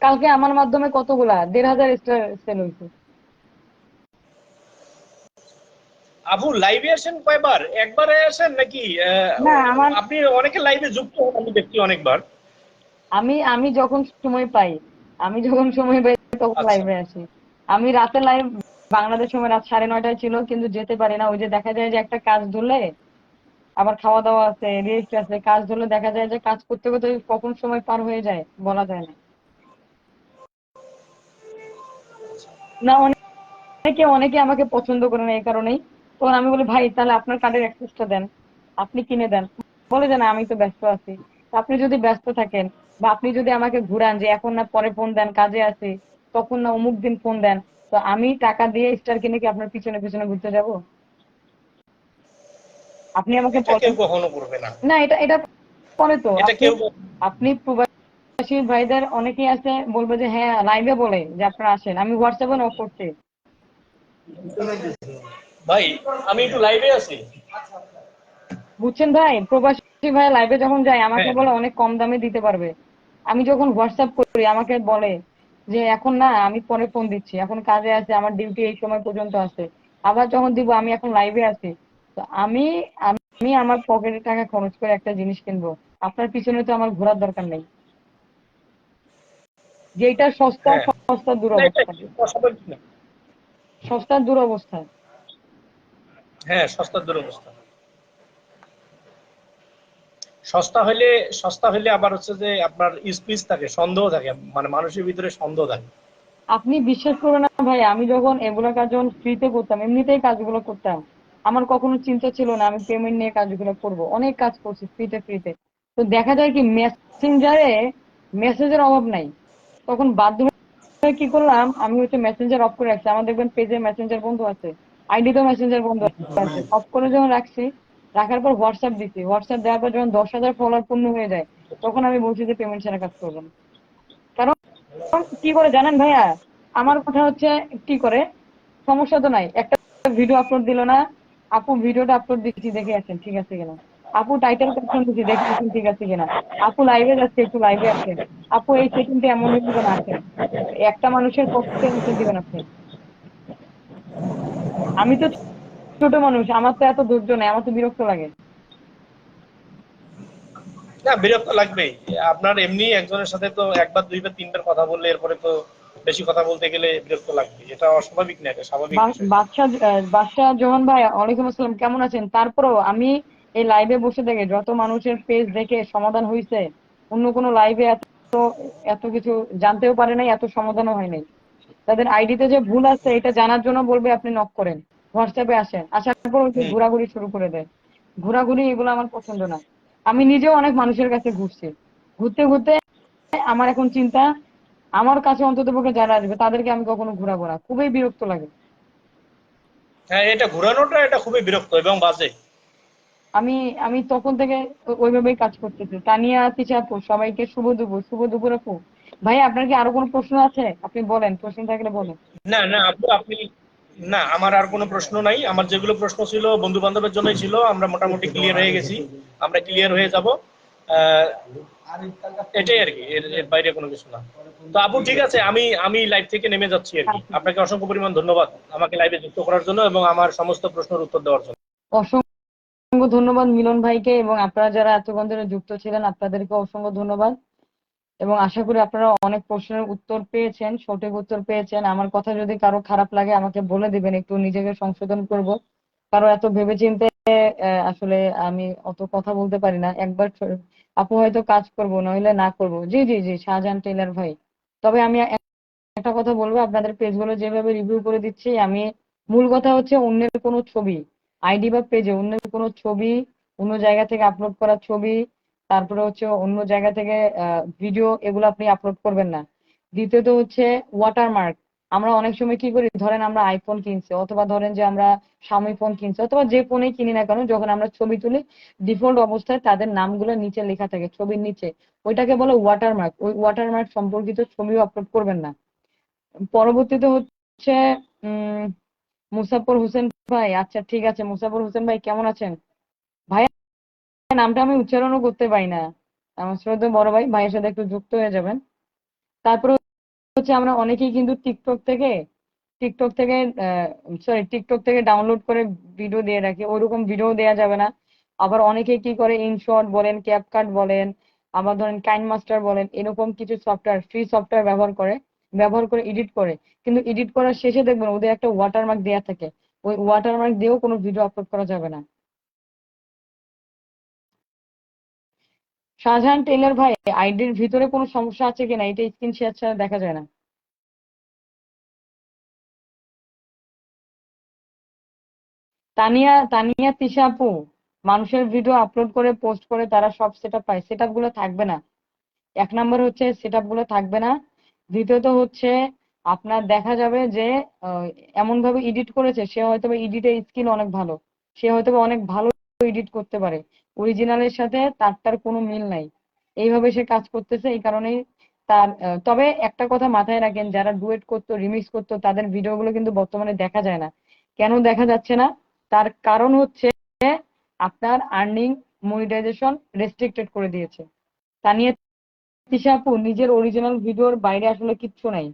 কালকে আমার মাধ্যমে কতগুলা 1,500 স্টার সেল হয়েছে। আপু লাইভে আসেন কয়বার? একবারে আসেন নাকি না আমার, আপনি অনেকে লাইভে যুক্ত হন, আমি দেখছি অনেকবার। আমি আমি যখন সময় পাই, তখন আচ্ছা লাইভে আসি। আমি রাতে লাইভ, বাংলাদেশ সময় রাত 9:30টায় ছিল, কিন্তু যেতে পারি না। ওই যে দেখা যায় যে একটা কাজ ধরলে আবার খাওয়া দাওয়া আছে, রেস্ট আছে, কাজ ধরলে দেখা যায় যে কাজ করতে করতে কখন সময় পার হয়ে যায় বলা যায় না। না, অনেকে অনেকে আমাকে পছন্দ করে না এই কারণেই। তখন আমি বলি, ভাই তাহলে আপনার কার্ডের অ্যাক্সেসটা দেন, আপনি কিনে দেন। বলে যে না, আমি তো ব্যস্ত আছি। তো আপনি যদি ব্যস্ত থাকেন, বা আপনি যদি আমাকে ঘুরান যে এখন না পরে ফোন দেন, কাজে আছি, তখন না অমুক দিন ফোন দেন, তো আমি টাকা দিয়ে স্টার কিনে কি আপনার পিছনে পিছনে ঘুরতে যাব? আপনি আমাকে এটা বলেন। কেউ কখনো করবে না, না, এটা এটা পরে তো এটা আপনি কেউ আপনি প্রবাসী ভাইদের অনেকেই আছে, বলবে যে হ্যাঁ লাইভে বলে যে আপনারা আসেন, আমি হোয়াটসঅ্যাপে নক করছি। ভাই আমি একটু লাইভে আছি। বুঝছেন ভাই, প্রবাসী ভাই লাইভে যখন যায় আমাকে হ্যাঁ বলে অনেক কম দামে দিতে পারবে। আমি যখন হোয়াটসঅ্যাপ করি আমাকে বলে যে এখন না, আমি পরে ফোন দিচ্ছি, এখন কাজে আছে, আমার ডিউটি এই সময় পর্যন্ত আছে। আবার যখন দিব, আমি এখন লাইভে আছি। তো আমি আমি আমার পকেটের টাকা খরচ করে একটা জিনিস কিনবো, আপনার পিছনে তো আমার ঘোরার দরকার নেই। যেটা সস্তা, হ্যাঁ, সস্তার না এটা দুরবস্থা। অস্বাভাবিক না। সস্তার দুরবস্থা। হ্যাঁ, সস্তার দুরবস্থা। সস্তা হইলে, সস্তা হইলে আবার হচ্ছে যে আপনার স্পিচ থাকে, সন্দেহ থাকে, মানে মানুষের ভিতরে সন্দেহ থাকে। আপনি বিশ্বাস করবেন না ভাই, আমি যখন এগুলো কাজ যখন ফ্রিতে করতাম, এমনিতেই কাজগুলো করতাম, আমার কখনো চিন্তা ছিল না আমি পেমেন্ট নিয়ে কাজগুলো করব। অনেক কাজ করছি ফ্রিতে ফ্রিতে। তো দেখা যায় কি, মেসেঞ্জারে মেসেজের অভাব নাই। তখন বাধ্য হয়ে কি করলাম, আমি হচ্ছে মেসেঞ্জার অফ করে রাখছি। আমার দেখবেন পেজে মেসেঞ্জার বন্ধ আছে, আইডিতেও মেসেঞ্জার বন্ধ আছে। অফ করে যখন রাখছি, রাখার পর হোয়াটসঅ্যাপ দিচ্ছি। হোয়াটসঅ্যাপ দেওয়ার পর যখন 10,000 ফলোয়ার পূর্ণ হয়ে যায়, তখন আমি বলছি যে পেমেন্ট ছাড়া কাজ করবো না। কারণ কি করে জানেন ভাইয়া, আমার কথা হচ্ছে কি করে, সমস্যা তো নাই, একটা ভিডিও আপলোড দিল না, আপু ভিডিওটা আপলোড দিচ্ছি দেখে আসেন ঠিক আছে কিনা, আপু টাইটেল ক্যাপশন দিচ্ছি দেখে আসেন ঠিক আছে কিনা, আপু লাইভে যাচ্ছে একটু লাইভে আসেন, আপু এই সেটিংটা এমন হয়ে যাবে না আসেন। একটা মানুষের কত অ্যান্সার দিবেন আপনি? আমি তো ছোট মানুষ, আমার তো এত ধৈর্য নেই, আমার তো বিরক্ত লাগে। না, বিরক্ত লাগবেই। আপনার এমনি একজনের সাথে তো একবার দুইবার তিনবার কথা বললে এরপরে তো বেশি কথা বলতে গেলে বিরক্ত লাগবে। এটা অস্বাভাবিক না, এটা স্বাভাবিক বিষয়। বাদশাহ জোহান ভাই, ওয়ালাইকুম আসসালাম, কেমন আছেন? তারপরও আমি এই লাইভে বসে থেকে যত মানুষের পেজ দেখে সমাধান হয়েছে, অন্য কোনো লাইভে এত এত কিছু জানতেও পারে নাই, এত সমাধানও হয় নাই। তাদের আইডিতে যে ভুল আছে এটা জানার জন্য বলবে আপনি নক করেন, হোয়াটসঅ্যাপে আসেন, আসার পর ওই যে হুম। ঘোরাঘুরি শুরু করে দেয়। ঘোরাঘুরি এগুলো আমার পছন্দ না। আমি নিজেও অনেক মানুষের কাছে ঘুরছি, ঘুরতে ঘুরতে আমার এখন চিন্তা, আমার কাছে অন্ততপক্ষে যারা আসবে তাদেরকে আমি কখনো ঘুরাবো না, খুবই বিরক্ত লাগে। হ্যাঁ, এটা ঘোরানোটা এটা খুবই বিরক্ত এবং বাজে। আমি আমি তখন থেকে ওইভাবেই কাজ করতেছি। তানিয়া, তিশা আপু, সবাইকে শুভ দুপুর। শুভ দুপুর আপু। ভাই আপনার কি আরো কোনো প্রশ্ন আছে? আপনি বলেন, প্রশ্ন থাকলে বলেন। না না আপু আপনি, না আমার আর কোনো প্রশ্ন নাই। আমার যেগুলো প্রশ্ন ছিল বন্ধু বান্ধবের জন্যই ছিল, আমরা মোটামুটি ক্লিয়ার হয়ে গেছি, আমরা ক্লিয়ার হয়ে যাব। আহ, এটাই আর কি, এর বাইরে কোনো কিছু না। তো আপু ঠিক আছে, আমি আমি লাইভ থেকে নেমে যাচ্ছি আর কি। আচ্ছা, আপনাকে অসংখ্য পরিমাণ ধন্যবাদ আমাকে লাইভে যুক্ত করার জন্য এবং আমার সমস্ত প্রশ্নের উত্তর দেওয়ার জন্য। অসংখ্য অসংখ্য ধন্যবাদ মিলন ভাইকে, এবং আপনারা যারা এতক্ষণ ধরে যুক্ত ছিলেন আপনাদেরকে অসংখ্য ধন্যবাদ। এবং আশা করি আপনারা অনেক প্রশ্নের উত্তর পেয়েছেন, সঠিক উত্তর পেয়েছেন। আমার কথা যদি কারো খারাপ লাগে আমাকে বলে দিবেন, একটু নিজেকে সংশোধন করব। কারো এত ভেবেচিন্তে আসলে আমি অত কথা বলতে পারি না। একবার আপু হয়তো কাজ করব, নইলে না করব। জি জি জি, শাহজাহান টেইলার ভাই। তবে আমি একটা কথা বলবো, আপনাদের পেজগুলো যেভাবে রিভিউ করে দিচ্ছি আমি, মূল কথা হচ্ছে অন্যের কোনো ছবি, আইডি বা পেজে অন্যের কোনো ছবি, অন্য জায়গা থেকে আপলোড করা ছবি, তারপরে হচ্ছে অন্য জায়গা থেকে ভিডিও, এগুলো আপনি আপলোড করবেন না। দ্বিতীয়ত হচ্ছে ওয়াটারমার্ক। আমরা অনেক সময় কি করি, ধরেন আমরা আইফোন কিনছি, অথবা ধরেন যে আমরা স্বামী ফোন কিনছি, অথবা যে ফোনেই কিনি না কেন, যখন আমরা ছবি তুলি ডিফল্ট অবস্থায় তাদের নামগুলো নিচে লেখা থাকে ছবির নিচে, ওইটাকে বলে ওয়াটারমার্ক। ওই ওয়াটারমার্ক সম্পর্কিত ছবিও আপলোড করবেন না। পরবর্তীতে হচ্ছে উম মুসাফর হোসেন ভাই। আচ্ছা ঠিক আছে, মুসাফর হোসেন ভাই কেমন আছেন? ভাই নামটা আমি উচ্চারণও করতে পারি না। আমার শ্রদ্ধেয় বড় ভাই, ভাইয়ের সাথে একটু যুক্ত হয়ে যাবেন। তারপরে হচ্ছে আমরা অনেকেই কিন্তু টিকটক থেকে টিকটক থেকে ডাউনলোড করে ভিডিও দিয়ে রাখি, ওইরকম ভিডিও দেওয়া যাবে না। আবার অনেকে কি করে, ইনশট বলেন, ক্যাপকাট বলেন, আবার ধরেন কাইন মাস্টার বলেন, এরকম কিছু সফটওয়্যার, ফ্রি সফটওয়্যার ব্যবহার করে এডিট করে। কিন্তু এডিট করার শেষে দেখবেন ওদের একটা ওয়াটারমার্ক দেওয়া থাকে, ওই ওয়াটারমার্ক দিয়েও কোনো ভিডিও আপলোড করা যাবে না। শাহজাহান টেইলার ভাই, আইডির ভিতরে কোনো সমস্যা আছে কিনা, এটা স্ক্রিন শেয়ার ছাড়া দেখা যায় না। তানিয়া তানিয়া তিশা আপু, মানুষের ভিডিও আপলোড করে পোস্ট করে তারা সব সেটআপ পায়, সেটআপ গুলো থাকবে না। এক নাম্বার হচ্ছে সেটআপ গুলো থাকবে না। দ্বিতীয়ত হচ্ছে আপনার দেখা যাবে যে আহ, এমন ভাবে এডিট করেছে, সে হয়তো এডিটের স্কিল অনেক ভালো, সে হয়তো অনেক ভালো এডিট করতে পারে, অরিজিনালের সাথে তারটার কোনো মিল নাই। এইভাবে সে কাজ করতেছে, এই কারণেই তার তবে একটা কথা মাথায় রাখেন, যারা ডুয়েট করতো, রিমিক্স করতো, তাদের ভিডিওগুলো কিন্তু বর্তমানে দেখা যায় না। কেন দেখা যাচ্ছে না? তার কারণ হচ্ছে আপনার আর্নিং, মনিটাইজেশন রেস্ট্রিক্টেড করে দিয়েছে। তানিয়া তিশা আপু, নিজের অরিজিনাল ভিডিওর বাইরে আসলে কিচ্ছু নাই।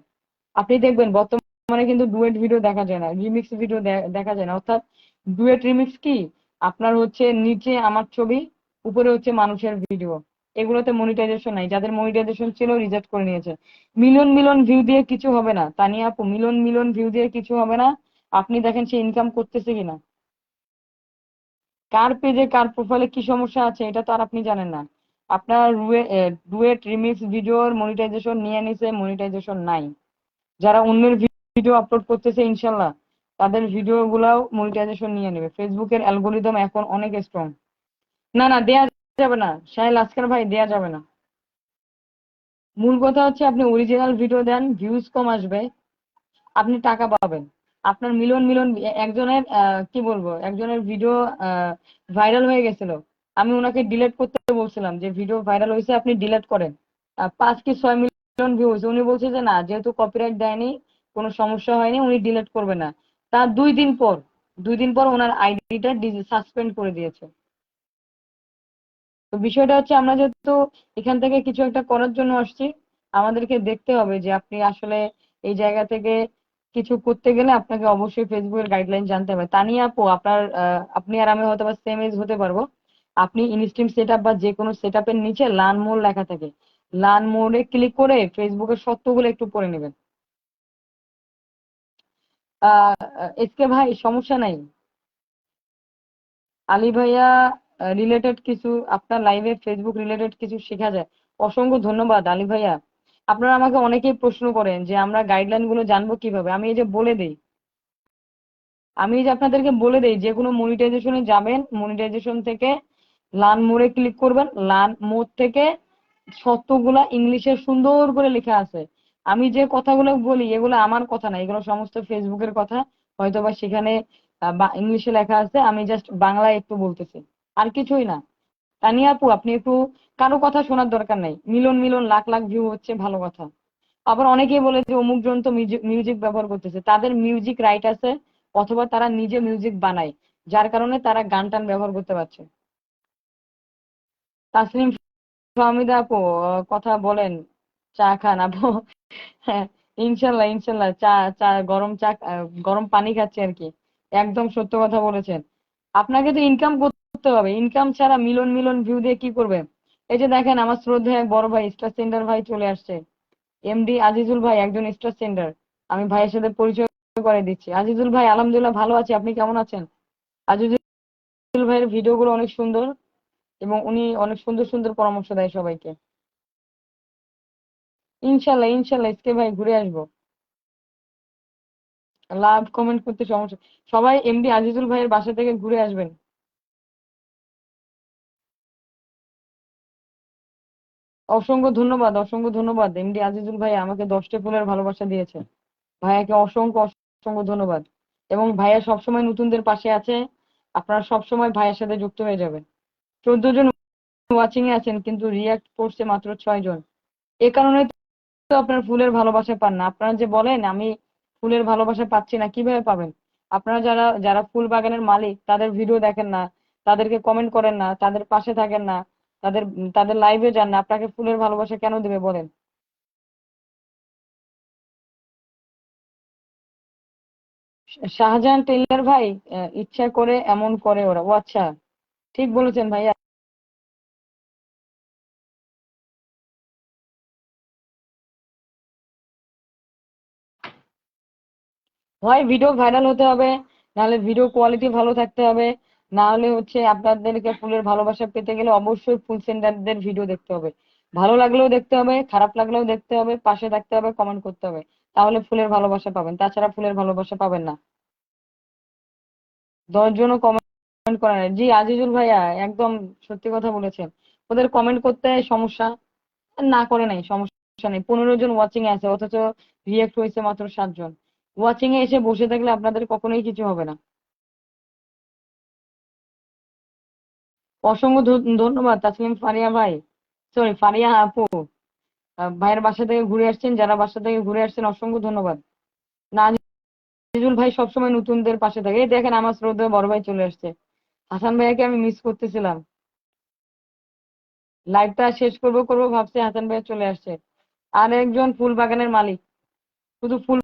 আপনি দেখবেন বর্তমানে কিন্তু ডুয়েট ভিডিও দেখা যায় না, রিমিক্স ভিডিও দেখা যায় না। অর্থাৎ ডুয়েট রিমিক্স কি, আপনার হচ্ছে নিচে আমার ছবি, উপরে হচ্ছে মানুষের ভিডিও, এগুলোতে মনিটাইজেশন নাই। যাদের মনিটাইজেশন ছিল রিজেক্ট করে নিয়েছে। মিলিয়ন মিলিয়ন ভিউ দিয়ে কিছু হবে না তানিয়া আপু, মিলিয়ন মিলিয়ন ভিউ দিয়ে কিছু হবে না। আপনি দেখেন সে ইনকাম করতেছে কিনা। কার পেজে কার প্রোফাইলে কি সমস্যা আছে এটা তো আর আপনি জানেন না। আপনার ডুয়েট রিমিক্স ভিডিওর মনিটাইজেশন নিয়ে নিছে, মনিটাইজেশন নাই। যারা অন্যের ভিডিও আপলোড করতেছে ইনশাল্লাহ তাদের ভিডিও গুলাও মনিটাইজেশন নিয়ে নেবে। ফেসবুকের অ্যালগোরিদম এখন অনেক স্ট্রং। না না, দেয়া যাবে না সাহেল আসকার ভাই, দেয়া যাবে না। মূল কথা হচ্ছে আপনি অরিজিনাল ভিডিও দেন, ভিউজ কম আসবে, আপনি টাকা পাবেন। আপনার মিলিয়ন মিলিয়ন, একজনের কি বলবো, একজনের ভিডিও ভাইরাল হয়ে গেছিল, আমি ওনাকে ডিলিট করতে বলছিলাম যে ভিডিও ভাইরাল হয়েছে আপনি ডিলিট করেন। 5 কি 6 মিলিয়ন ভিউ হয়েছে, উনি বলছে যে না, যেহেতু কপিরাইট দেয়নি, কোনো সমস্যা হয়নি, উনি ডিলিট করবে না। তার 2 দিন পর ওনার আইডিটা সাসপেন্ড করে দিয়েছে। তো বিষয়টা হচ্ছে, আমরা যেহেতু এখান থেকে কিছু একটা করার জন্য আসছি, আমাদেরকে দেখতে হবে যে আপনি আসলে এই জায়গা থেকে কিছু করতে গেলে আপনাকে অবশ্যই ফেসবুকের গাইডলাইন জানতে হবে। তানিয়া আপু, আপনি আর আমি হয়তো বা সেম এজ হতে পারবো। আপনি ইনস্ট্রিম সেট আপ বা যে কোনো সেট আপের নিচে লার্ন মোর লেখা থাকে, লার্ন মোরে ক্লিক করে ফেসবুকের সত্যগুলো একটু পড়ে নেবেন। এসকে ভাই সমস্যা নাই। আলী ভাইয়া, রিলেটেড কিছু আপনার লাইভে ফেসবুক রিলেটেড কিছু শেখা যায়। অসংখ্য ধন্যবাদ আলী ভাইয়া। আপনারা আমাকে অনেকেই প্রশ্ন করেন যে আমরা গাইডলাইন গুলো জানবো কিভাবে। আমি এই যে আপনাদেরকে বলে দেই, যে কোনো মনিটাইজেশনে যাবেন, মনিটাইজেশন থেকে লার্ন মোরে ক্লিক করবেন, লার্ন মোর থেকে শর্তগুলা ইংলিশে সুন্দর করে লেখা আছে। আমি যে কথাগুলো বলি এগুলো আমার কথা না, এগুলো সমস্ত ফেসবুকের কথা। হয়তোবা সেখানে ইংলিশে লেখা আছে, আমি জাস্ট বাংলায় একটু বলতেছি, আর কিছুই না। তানিয়া আপু, আপনি একটু, কারো কথা শোনার দরকার নাই, million million lakh lakh view হচ্ছে, ভালো কথা। আবার অনেকেই বলে যে অমুক যন্ত্র মিউজিক ব্যবহার করতেছে, তাদের মিউজিক রাইট আছে, অথবা তারা নিজে মিউজিক বানায়, যার কারণে তারা গান টান ব্যবহার করতে পারছে। তাসলিম ফাহমিদা আপু, কথা বলেন, চা খান আপু। হ্যাঁ, ইনশাল্লাহ ইনশাল্লাহ, চা, গরম পানি খাচ্ছি আর কি। একদম সত্য কথা বলেছেন। আপনাকে তো ইনকাম করতে করতে হবে, ইনকাম ছাড়া মিলন মিলন ভিউ দিয়ে কি করবে? এই যে দেখেন আমার শ্রদ্ধেয় এক বড় ভাই স্টার সেন্ডার ভাই চলে আসছে, এমডি আজিজুল ভাই একজন স্টার সেন্ডার। আমি ভাইয়ের সাথে পরিচয় করে দিচ্ছি। আজিজুল ভাই আলহামদুলিল্লাহ ভালো আছি, আপনি কেমন আছেন? আজিজুল ভাইয়ের ভিডিও গুলো অনেক সুন্দর এবং উনি অনেক সুন্দর সুন্দর পরামর্শ দেয় সবাইকে। ইনশাল্লাহ ইনশাল্লাহ এসকে ভাই ঘুরে আসবো। লাভ কমেন্ট করতে সমস্যা, সবাই এমডি আজিজুল ভাইয়ের বাসা থেকে ঘুরে আসবেন। অসংখ্য ধন্যবাদ, অসংখ্য ধন্যবাদ এমডি আজিজুল ভাই আমাকে 10টা ফুলের ভালোবাসা দিয়েছে। ভাইয়াকে অসংখ্য অসংখ্য ধন্যবাদ। এবং ভাইয়া সবসময় নতুনদের পাশে আছে, আপনারা সবসময় ভাইয়ের সাথে যুক্ত হয়ে যাবেন। 14 জন ওয়াচিং এ আছেন কিন্তু রিয়াক্ট করছে মাত্র 6 জন। এ কারণে তো আপনার ফুলের ভালোবাসা পান না। আপনারা যে বলেন আমি ফুলের ভালোবাসা পাচ্ছি না, কিভাবে পাবেন? আপনারা যারা যারা ফুল বাগানের মালিক তাদের ভিডিও দেখেন না, তাদেরকে কমেন্ট করেন না, তাদের পাশে থাকেন না, তাদের তাদের লাইভে যান না, আপনাকে ফুলের ভালোবাসা কেন দেবে বলেন? শাহজাহান টেইলার ভাই, ইচ্ছা করে এমন করে ওরা। ও আচ্ছা, ঠিক বলেছেন ভাইয়া। হয় ভিডিও ভাইরাল হতে হবে, নাহলে ভিডিও কোয়ালিটি ভালো থাকতে হবে, না হলে হচ্ছে আপনাদেরকে ফুলের ভালোবাসা পেতে গেলে অবশ্যই ফুল সেন্টারদের ভিডিও দেখতে হবে। ভালো লাগলেও দেখতে হবে, খারাপ লাগলেও দেখতে হবে, পাশে থাকতে হবে, কমেন্ট করতে হবে, তাহলে ফুলের ভালোবাসা পাবেন, তাছাড়া ফুলের ভালোবাসা পাবেন না। 10 জনও কমেন্ট করে না। জি আজিজুল ভাইয়া একদম সত্যি কথা বলেছেন, ওদের কমেন্ট করতে সমস্যা, না করে নাই সমস্যা নেই। 15 জন ওয়াচিং এ আছে অথচ রিয়েক্ট হয়েছে মাত্র 7 জন। ওয়াচিং এ এসে বসে থাকলে আপনাদের কখনোই কিছু হবে না। অসংখ্য ধন্যবাদ তাসলিম ফারিয়া ভাই, সরি ফারিয়া আপু। ভাইয়ের বাসা থেকে ঘুরে আসছেন, যারা বাসা থেকে ঘুরে আসছেন অসংখ্য ধন্যবাদ। নাজিজুল ভাই সবসময় নতুনদের পাশে থাকে। এই দেখেন আমার শ্রদ্ধেয় বড় ভাই চলে আসছে। হাসান ভাইয়াকে আমি মিস করতেছিলাম, লাইভটা শেষ করবো করবো ভাবছি, হাসান ভাইয়া চলে আসছে। আর একজন ফুল বাগানের মালিক, শুধু ফুল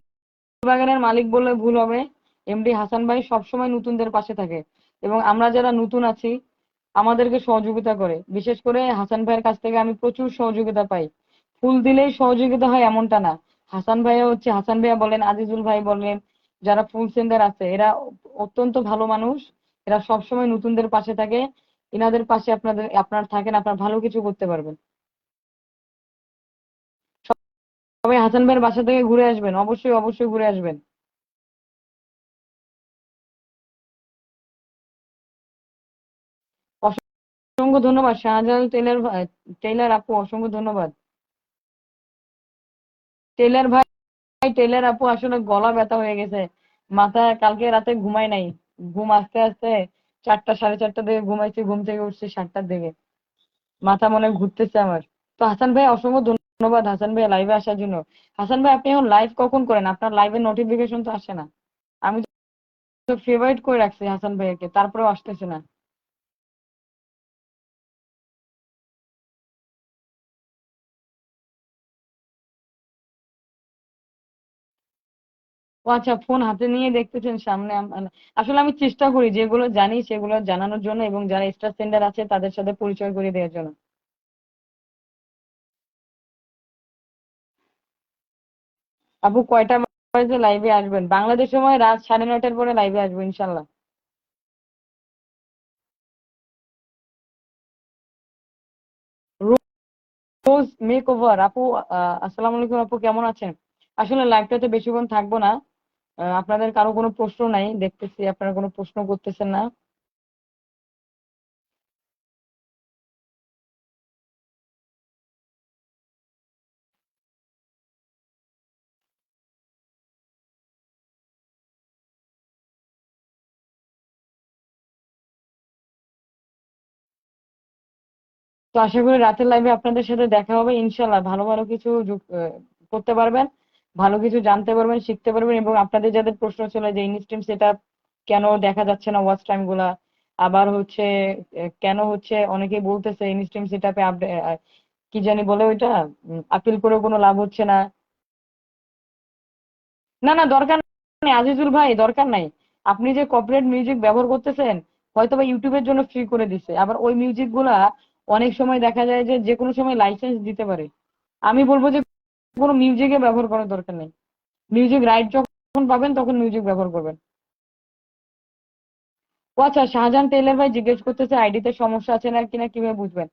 বাগানের মালিক বললে ভুল হবে, এমডি হাসান ভাই সবসময় নতুনদের পাশে থাকে এবং আমরা যারা নতুন আছি আমাদেরকে সহযোগিতা করে। বিশেষ করে হাসান ভাইয়ের কাছ থেকে আমি প্রচুর সহযোগিতা পাই। ফুল দিলেই সহযোগিতা হয় এমনটা না। হাসান ভাইয়া হচ্ছে, হাসান ভাইয়া বলেন, আজিজুল ভাই বলেন, যারা ফুল সেন্টার আছে এরা অত্যন্ত ভালো মানুষ। এরা সবসময় নতুনদের পাশে থাকে। ইনাদের পাশে আপনার থাকেন, আপনার ভালো কিছু করতে পারবেন। সবাই হাসান ভাইয়ের বাসা থেকে ঘুরে আসবেন, অবশ্যই অবশ্যই ঘুরে আসবেন। অসংখ্য ধন্যবাদ শাহজালাল টেইলার আপু, অসংখ্য ধন্যবাদ। টেইলার ভাই, টেইলার আপু আসলে গলা ব্যথা হয়ে গেছে, মাথায় কালকে রাতে ঘুমাই নাই। ঘুম আস্তে আস্তে 4টা 4:30 দিকে ঘুমাইছি, ঘুম থেকে উঠছি 7টার দিকে, মাথা মনে হয় ঘুরতেছে আমার। তো হাসান ভাই অসংখ্য ধন্যবাদ হাসান ভাই লাইভে আসার জন্য। হাসান ভাই আপনি এখন লাইভ কখন করেন? আপনার লাইভের নোটিফিকেশন তো আসে না। আমি তো ফেভারিট করে রাখছি হাসান ভাইয়াকে, তারপরেও আসতেছে না। ও আচ্ছা, ফোন হাতে নিয়ে দেখতেছেন সামনে। আসলে আমি চেষ্টা করি যেগুলো জানি সেগুলো জানানোর জন্য এবং যারা স্টার সেন্ডার আছে তাদের সাথে পরিচয় করে দেওয়ার জন্য। আপু কয়টা বাজে লাইভে আসবেন? বাংলাদেশ সময় রাত 9:30টার পরে লাইভে আসবো ইনশাল্লাহ। রোজ মেক ওভার আপু, আসসালামু আলাইকুম আপু, কেমন আছেন? আসলে লাইভটাতে বেশিক্ষণ থাকবো না। আপনাদের কারো কোনো প্রশ্ন নাই দেখতেছি, আপনারা কোনো প্রশ্ন করতেছেন না। তো আশা করি রাতের লাইভে আপনাদের সাথে দেখা হবে ইনশাল্লাহ। ভালো ভালো কিছু করতে পারবেন, ভালো কিছু জানতে পারবেন, শিখতে পারবেন এবং আপনাদের যাদের প্রশ্ন ছিল যে ইনস্ট্রিম সেটআপ কেন দেখা যাচ্ছে না ওয়াচ টাইম গুলা, আবার হচ্ছে কেন হচ্ছে অনেকেই বলতেছে ইনস্ট্রিম সেটআপে কি জানি বলে ওইটা, আপিল করে কোনো লাভ হচ্ছে না। না না দরকার নেই আজিজুল ভাই, দরকার নাই। আপনি যে কপিরাইট মিউজিক ব্যবহার করতেছেন হয়তো বা ইউটিউবের জন্য ফ্রি করে দিছে, আবার ওই মিউজিক গুলা অনেক সময় দেখা যায় যে যে কোনো সময় লাইসেন্স দিতে পারে। আমি বলবো যে কোনো মিউজিকে ব্যবহার করার দরকার নেই। মিউজিক রাইট যখন পাবেন তখন মিউজিক ব্যবহার করবেন। ও আচ্ছা, শাহজাহান টেইলার ভাই জিজ্ঞেস করতেছে আইডিতে সমস্যা আছে না কিনা কিভাবে বুঝবেন।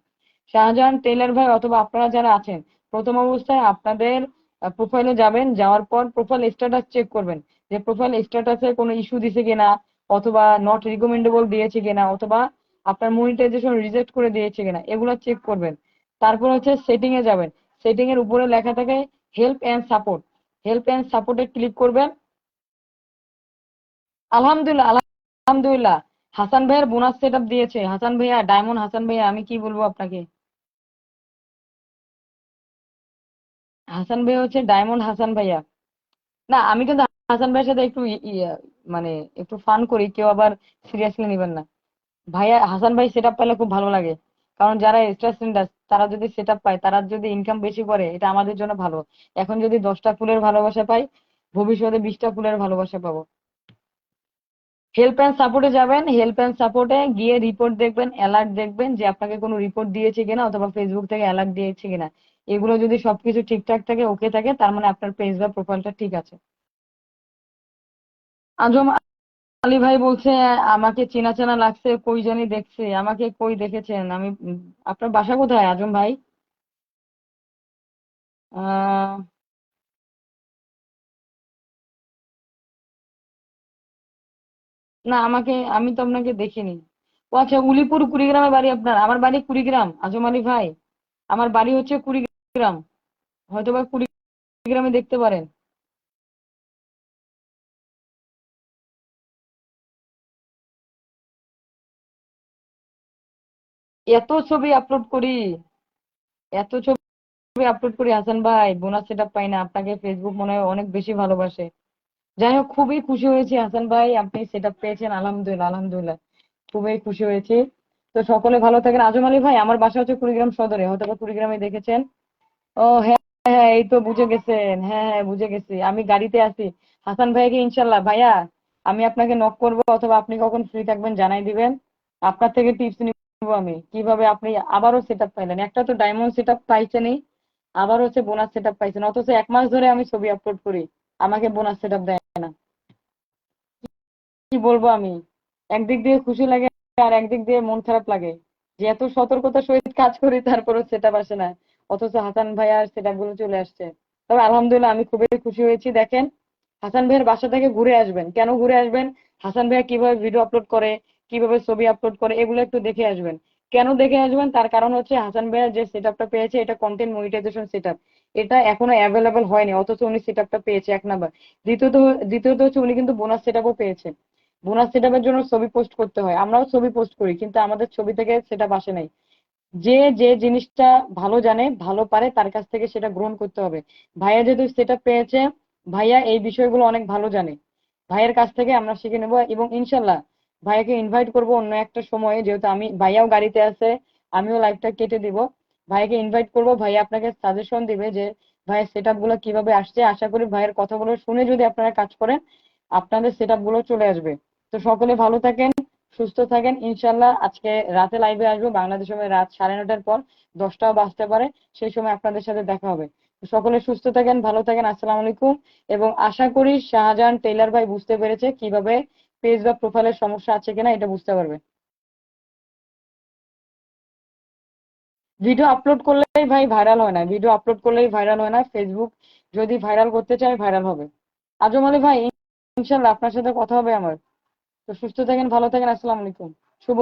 শাহজাহান টেইলার ভাই অথবা আপনারা যারা আছেন, প্রথম অবস্থায় আপনাদের প্রোফাইলে যাবেন, যাওয়ার পর প্রোফাইল স্ট্যাটাস চেক করবেন যে প্রোফাইল স্ট্যাটাসে কোনো ইস্যু দিছে কিনা, অথবা নট রিকমেন্ডেবল দিয়েছে কিনা, অথবা আপনার মনিটাইজেশন রিজেক্ট করে দিয়েছে কিনা, এগুলো চেক করবেন। তারপর হচ্ছে সেটিং এ যাবেন, সেটিং এর উপরে লেখা থাকে help and support, help and সাপোর্টে ক্লিক করবেন। আলহামদুলিল্লাহ, আলহামদুলিল্লাহ, হাসান ভাইয়ের বোনাস সেট আপ দিয়েছে। হাসান ভাইয়া, ডায়মন্ড হাসান ভাইয়া, আমি কি বলবো আপনাকে। হাসান ভাইয়া হচ্ছে ডায়মন্ড হাসান ভাইয়া। না, আমি কিন্তু হাসান ভাইয়ের সাথে একটু মানে একটু ফান করি, কেউ আবার সিরিয়াসলি নেবেন না। ভাইয়া, হাসান ভাই সেট আপ পেলে খুব ভালো লাগে, কারণ যারা এক্সট্রা সেন্ডার তারা যদি সেট আপ পায়, তারা যদি ইনকাম বেশি করে, এটা আমাদের জন্য ভালো। এখন যদি 10টা ফুলের ভালোবাসা পাই, ভবিষ্যতে 20টা ফুলের ভালোবাসা পাবো। হেল্প এন্ড সাপোর্টে যাবেন, হেল্প এন্ড সাপোর্টে গিয়ে রিপোর্ট দেখবেন, অ্যালার্ট দেখবেন যে আপনাকে কোনো রিপোর্ট দিয়েছে কিনা, অথবা ফেসবুক থেকে অ্যালার্ট দিয়েছে কিনা। এগুলো যদি সবকিছু ঠিকঠাক থাকে, ওকে থাকে, তার মানে আপনার পেজ বা প্রোফাইলটা ঠিক আছে। আজম আলী ভাই বলছে আমাকে চেনা চেনা লাগছে, কই জানি দেখছে, আমাকে কই দেখেছেন আমি। আপনার বাসা কোথায় আজম ভাই? আহ না, আমি তো আপনাকে দেখিনি। ও আচ্ছা, উলিপুর কুড়িগ্রামে বাড়ি আপনার? আমার বাড়ি কুড়িগ্রাম আজম আলী ভাই, আমার বাড়ি হচ্ছে কুড়িগ্রাম। হয়তোবা কুড়িগ্রামে দেখতে পারেন। এত ছবি আপলোড করি, এত ছবি আপলোড করি হাসান ভাই, বোনাস সেট আপ পাই না। আপনাকে ফেসবুক মনে হয় অনেক বেশি ভালোবাসে। যাই হোক, খুবই খুশি হয়েছি হাসান ভাই, আপনি সেট আপ পেয়েছেন, আলহামদুলিল্লাহ, আলহামদুলিল্লাহ, খুবই খুশি হয়েছি। তো সকলে ভালো থাকেন। আজম আলী ভাই, আমার বাসা হচ্ছে কুড়িগ্রাম সদরে, হয়তো বা কুড়িগ্রামে দেখেছেন। ও হ্যাঁ, হ্যাঁ, এই তো বুঝে গেছেন। হ্যাঁ, হ্যাঁ, বুঝে গেছি, আমি গাড়িতে আছি। হাসান ভাইকে ইনশাল্লাহ ভাইয়া আমি আপনাকে নক করবো, অথবা আপনি কখন ফ্রি থাকবেন জানাই দিবেন। আপনার থেকে টিপস নিবো আমি, কিভাবে আপনি আবারও সেট আপ পাইলেন। একটা তো ডায়মন্ড সেট আপ পাইছেনই, আবার হচ্ছে বোনাস সেট আপ পাইছেন, অথচ 1 মাস ধরে আমি ছবি আপলোড করি, আমাকে বোনাস সেট আপ দেয় না। কি বলবো আমি, একদিক দিয়ে খুশি লাগে, আর একদিক দিয়ে মন খারাপ লাগে যে এত সতর্কতার সহিত কাজ করি, তারপরও সেট আপ আসে না, অথচ হাসান ভাইয়ার সেট আপ গুলো চলে আসছে। তবে আলহামদুলিল্লাহ, আমি খুবই খুশি হয়েছি। দেখেন, হাসান ভাইয়ের বাসা থেকে ঘুরে আসবেন। কেন ঘুরে আসবেন? হাসান ভাইয়া কিভাবে ভিডিও আপলোড করে, কিভাবে ছবি আপলোড করে, এগুলো একটু দেখে আসবেন। কেন দেখে আসবেন? তার কারণ হচ্ছে হাসান ভাইয়া যে সেট আপটা পেয়েছে, এটা কন্টেন্ট মনিটাইজেশন সেট আপ। এটা এখনো অ্যাভেলেবল হয়নি, অথচ উনি সেট আপটা পেয়েছে, 1 নাম্বার। দ্বিতীয়ত দ্বিতীয়ত হচ্ছে উনি কিন্তু বোনাস সেট আপও পেয়েছে। বোনাস সেট আপের জন্য ছবি পোস্ট করতে হয়, আমরাও ছবি পোস্ট করি, কিন্তু আমাদের ছবি থেকে সেট আপ আসে নাই। যে যে জিনিসটা ভালো জানে, ভালো পারে, তার কাছ থেকে সেটা গ্রহণ করতে হবে। ভাইয়া যেহেতু সেটা পেয়েছে, ভাইয়া এই বিষয়গুলো অনেক ভালো জানে, ভাইয়ের কাছ থেকে আমরা শিখে নেবো, এবং ইনশাল্লাহ ভাইয়াকে ইনভাইট করব অন্য একটা সময়ে, যেহেতু আমি ভাইয়াও গাড়িতে আছে, আমিও লাইভটা কেটে দিব। ভাইয়াকে ইনভাইট করব, ভাইয়া আপনাকে সাজেশন দিবে যে ভাইয়ের সেট আপ গুলো কিভাবে আসছে। আশা করি ভাইয়ের কথাগুলো শুনে যদি আপনারা কাজ করেন, আপনাদের সেট আপ গুলো চলে আসবে। তো সকলে ভালো থাকেন, সুস্থ থাকেন। ইনশাল্লাহ আজকে রাতে লাইভে আসবো, বাংলাদেশ সময় রাত 9:30টার পর, 10টাও বাজতে পারে, সেই সময় আপনাদের সাথে দেখা হবে। তো সকলে সুস্থ থাকেন, ভালো থাকেন, আসসালামু আলাইকুম। এবং আশা করি শাহজাহান টেইলার ভাই বুঝতে পেরেছে কিভাবে পেজ বা প্রোফাইলের সমস্যা আছে কিনা, এটা বুঝতে পারবে। ভিডিও আপলোড করলেই ভাই ভাইরাল হয় না, ভিডিও আপলোড করলেই ভাইরাল হয় না। ফেসবুক যদি ভাইরাল করতে চায়, ভাইরাল হবে। আজম আলী ভাই, ইনশাল্লাহ আপনার সাথে কথা হবে আমার। তো সুস্থ থাকেন, ভালো থাকেন, আসসালামু আলাইকুম। শুভ